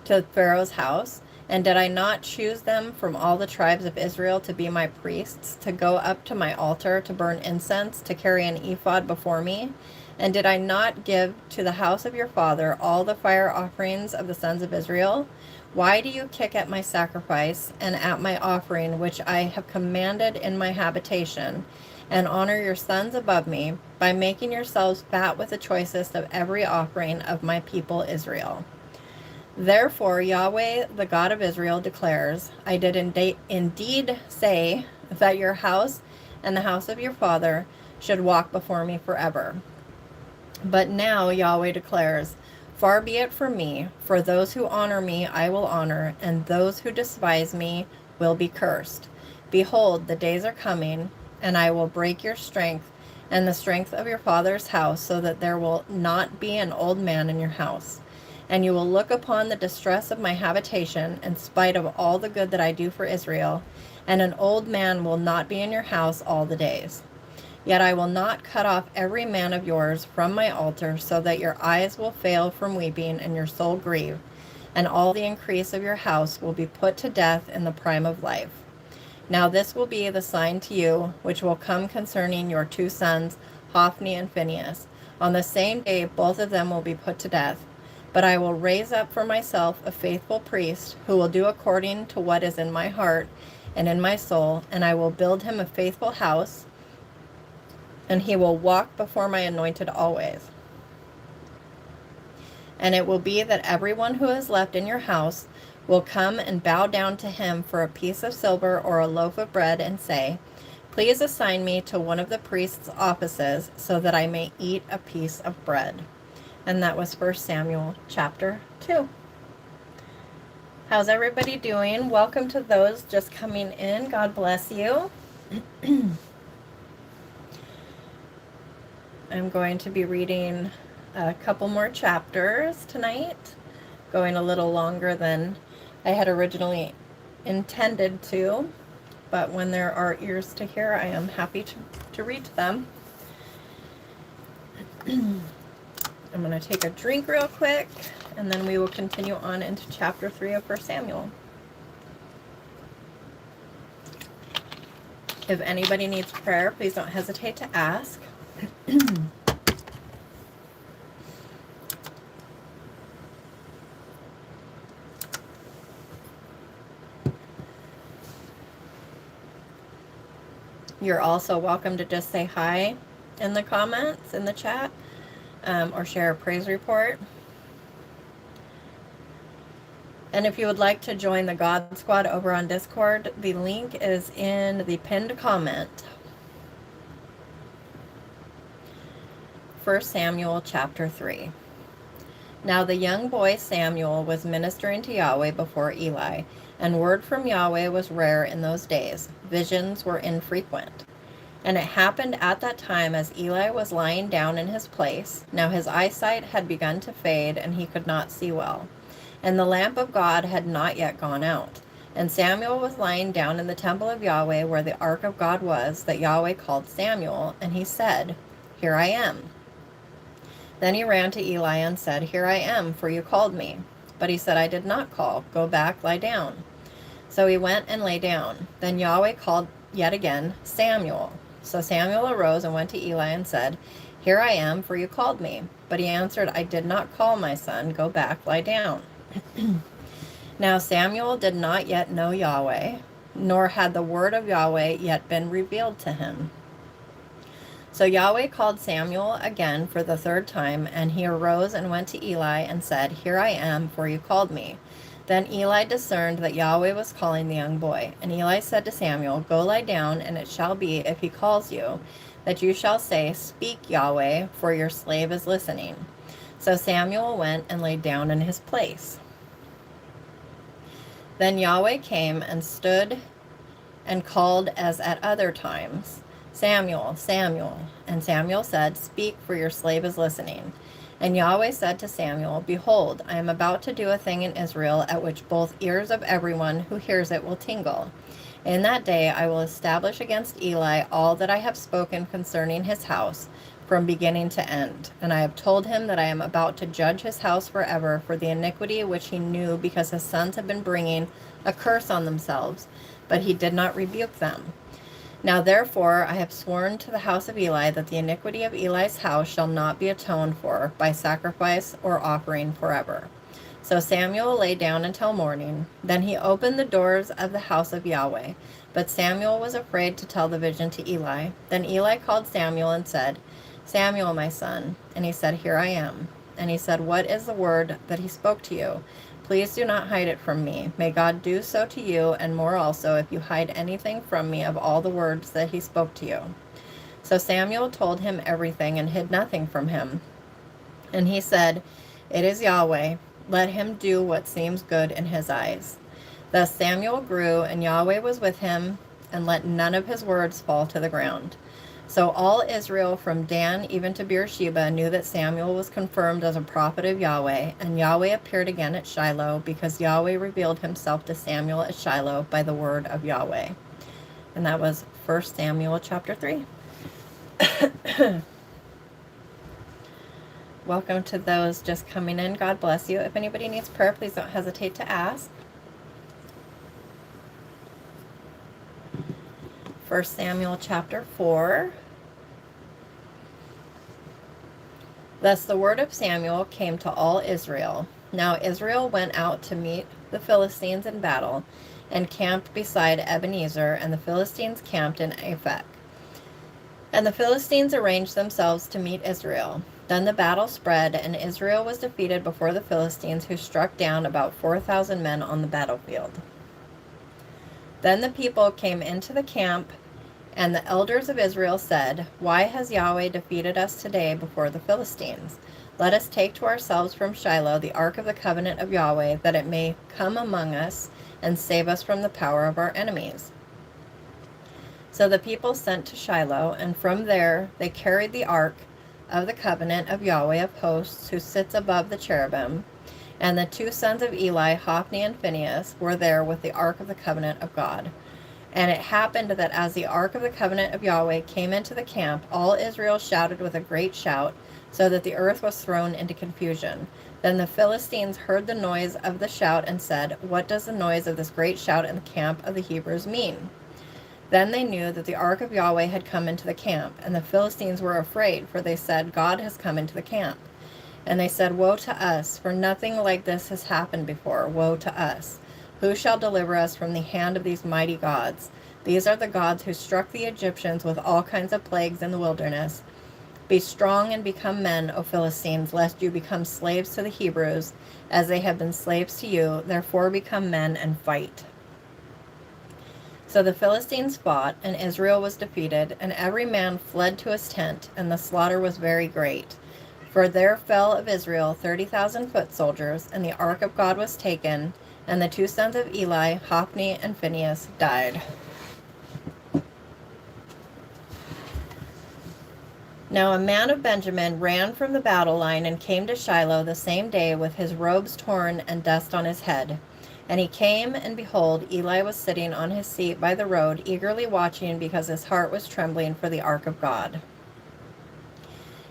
to Pharaoh's house? And did I not choose them from all the tribes of Israel to be my priests, to go up to my altar, to burn incense, to carry an ephod before me? And did I not give to the house of your father all the fire offerings of the sons of Israel? Why do you kick at my sacrifice and at my offering, which I have commanded in my habitation, and honor your sons above me, by making yourselves fat with the choicest of every offering of my people Israel? Therefore Yahweh, the God of Israel, declares, I did indeed say that your house and the house of your father should walk before me forever. But now Yahweh declares, far be it from me, for those who honor me I will honor, and those who despise me will be cursed. Behold, the days are coming, and I will break your strength and the strength of your father's house, so that there will not be an old man in your house. And you will look upon the distress of my habitation, in spite of all the good that I do for Israel, and an old man will not be in your house all the days. Yet I will not cut off every man of yours from my altar, so that your eyes will fail from weeping and your soul grieve, and all the increase of your house will be put to death in the prime of life. Now this will be the sign to you, which will come concerning your 2 sons, Hophni and Phinehas. On the same day both of them will be put to death. But I will raise up for myself a faithful priest, who will do according to what is in my heart and in my soul, and I will build him a faithful house, and he will walk before my anointed always. And it will be that everyone who is left in your house will come and bow down to him for a piece of silver or a loaf of bread, and say, please assign me to one of the priest's offices, so that I may eat a piece of bread. And that was 1 Samuel chapter 2. How's everybody doing? Welcome to those just coming in. God bless you. I'm going to be reading a couple more chapters tonight, going a little longer than I had originally intended to, but when there are ears to hear, I am happy to read to them. I'm going to take a drink real quick, and then we will continue on into chapter 3 of 1 Samuel. If anybody needs prayer, please don't hesitate to ask. You're also welcome to just say hi in the comments, in the chat, or share a praise report. And if you would like to join the God Squad over on Discord, the link is in the pinned comment. 1 Samuel chapter 3. Now the young boy Samuel was ministering to Yahweh before Eli, and word from Yahweh was rare in those days. Visions were infrequent. And it happened at that time, as Eli was lying down in his place. Now his eyesight had begun to fade, and he could not see well. And the lamp of God had not yet gone out. And Samuel was lying down in the temple of Yahweh, where the ark of God was, that Yahweh called Samuel, and he said, Here I am. Then he ran to Eli and said, Here I am, for you called me. But he said, I did not call. Go back, lie down. So he went and lay down. Then Yahweh called yet again, Samuel. So Samuel arose and went to Eli and said, Here I am, for you called me. But he answered, I did not call, my son. Go back, lie down. Now Samuel did not yet know Yahweh, nor had the word of Yahweh yet been revealed to him. So Yahweh called Samuel again for the 3rd time, and he arose and went to Eli and said, Here I am, for you called me. Then Eli discerned that Yahweh was calling the young boy. And Eli said to Samuel, Go lie down, and it shall be, if he calls you, that you shall say, Speak, Yahweh, for your slave is listening. So Samuel went and lay down in his place. Then Yahweh came and stood and called as at other times, Samuel, Samuel. And Samuel said, Speak, for your slave is listening. And Yahweh said to Samuel, Behold, I am about to do a thing in Israel, at which both ears of everyone who hears it will tingle. In that day I will establish against Eli all that I have spoken concerning his house, from beginning to end. And I have told him that I am about to judge his house forever for the iniquity which he knew, because his sons have been bringing a curse on themselves, but he did not rebuke them. Now therefore I have sworn to the house of Eli that the iniquity of Eli's house shall not be atoned for by sacrifice or offering forever. So Samuel lay down until morning. Then he opened the doors of the house of Yahweh. But Samuel was afraid to tell the vision to Eli. Then Eli called Samuel and said, Samuel, my son. And he said, Here I am. And he said, What is the word that he spoke to you? Please do not hide it from me. May God do so to you, and more also, if you hide anything from me of all the words that he spoke to you. So Samuel told him everything and hid nothing from him. And he said, "It is Yahweh. Let him do what seems good in his eyes." Thus Samuel grew, and Yahweh was with him, and let none of his words fall to the ground. So all Israel from Dan even to Beersheba knew that Samuel was confirmed as a prophet of Yahweh, and Yahweh appeared again at Shiloh, because Yahweh revealed himself to Samuel at Shiloh by the word of Yahweh. And that was 1 Samuel chapter 3. Welcome to those just coming in. God bless you. If anybody needs prayer, please don't hesitate to ask. 1 Samuel chapter 4. Thus the word of Samuel came to all Israel. Now Israel went out to meet the Philistines in battle, and camped beside Ebenezer, and the Philistines camped in Aphek. And the Philistines arranged themselves to meet Israel. Then the battle spread, and Israel was defeated before the Philistines, who struck down about 4,000 men on the battlefield. Then the people came into the camp, and the elders of Israel said, "Why has Yahweh defeated us today before the Philistines? Let us take to ourselves from Shiloh the ark of the covenant of Yahweh, that it may come among us and save us from the power of our enemies." So the people sent to Shiloh, and from there they carried the ark of the covenant of Yahweh of hosts, who sits above the cherubim. And the 2 sons of Eli, Hophni and Phinehas, were there with the ark of the covenant of God. And it happened that as the ark of the covenant of Yahweh came into the camp, all Israel shouted with a great shout, so that the earth was thrown into confusion. Then the Philistines heard the noise of the shout and said, "What does the noise of this great shout in the camp of the Hebrews mean?" Then they knew that the ark of Yahweh had come into the camp, and the Philistines were afraid, for they said, "God has come into the camp." And they said, "Woe to us, for nothing like this has happened before. Woe to us! Who shall deliver us from the hand of these mighty gods? These are the gods who struck the Egyptians with all kinds of plagues in the wilderness. Be strong and become men, O Philistines, lest you become slaves to the Hebrews, as they have been slaves to you. Therefore become men and fight." So the Philistines fought, and Israel was defeated, and every man fled to his tent, and the slaughter was very great. For there fell of Israel 30,000 foot soldiers, and the ark of God was taken, and the 2 sons of Eli, Hophni and Phinehas, died. Now a man of Benjamin ran from the battle line and came to Shiloh the same day with his robes torn and dust on his head. And he came, and behold, Eli was sitting on his seat by the road, eagerly watching, because his heart was trembling for the ark of God.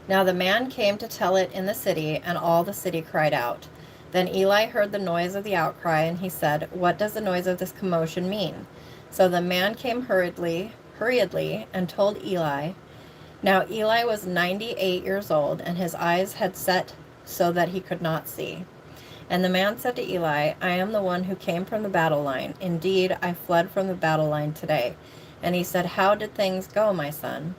Now the man came to tell it in the city, and all the city cried out. Then Eli heard the noise of the outcry, and he said, "What does the noise of this commotion mean?" So the man came hurriedly, and told Eli. Now Eli was 98 years old, and his eyes had set so that he could not see. And the man said to Eli, "I am the one who came from the battle line. Indeed, I fled from the battle line today." And he said, "How did things go, my son?"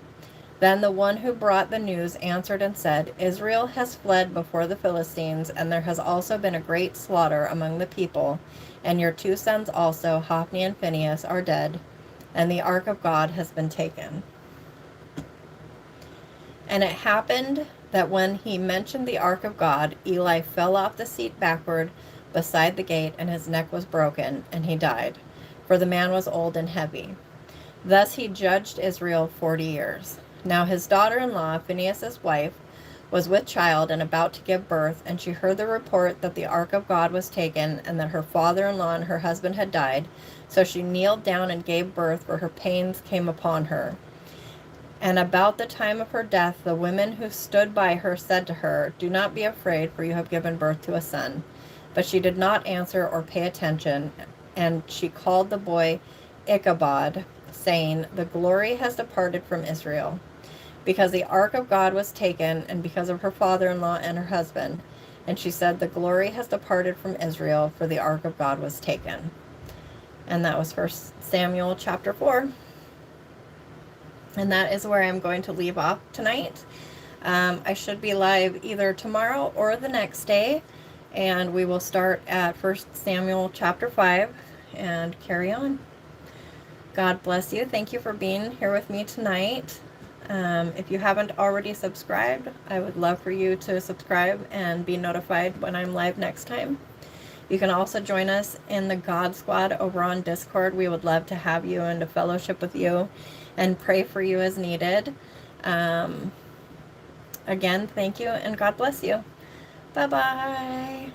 Then the one who brought the news answered and said, "Israel has fled before the Philistines, and there has also been a great slaughter among the people, and your 2 sons also, Hophni and Phinehas, are dead, and the ark of God has been taken." And it happened that when he mentioned the ark of God, Eli fell off the seat backward beside the gate, and his neck was broken, and he died, for the man was old and heavy. Thus he judged Israel 40 years. Now his daughter-in-law, Phinehas' wife, was with child and about to give birth, and she heard the report that the ark of God was taken, and that her father-in-law and her husband had died. So she kneeled down and gave birth, for her pains came upon her. And about the time of her death, the women who stood by her said to her, "Do not be afraid, for you have given birth to a son." But she did not answer or pay attention, and she called the boy Ichabod, saying, "The glory has departed from Israel," because the ark of God was taken, and because of her father-in-law and her husband. And she said, "The glory has departed from Israel, for the ark of God was taken." And that was 1 Samuel chapter 4. And that is where I'm going to leave off tonight. I should be live either tomorrow or the next day. And we will start at 1 Samuel chapter 5 and carry on. God bless you. Thank you for being here with me tonight. If you haven't already subscribed, I would love for you to subscribe and be notified when I'm live next time. You can also join us in the God Squad over on Discord. We would love to have you and to fellowship with you and pray for you as needed. Again, thank you and God bless you. Bye-bye.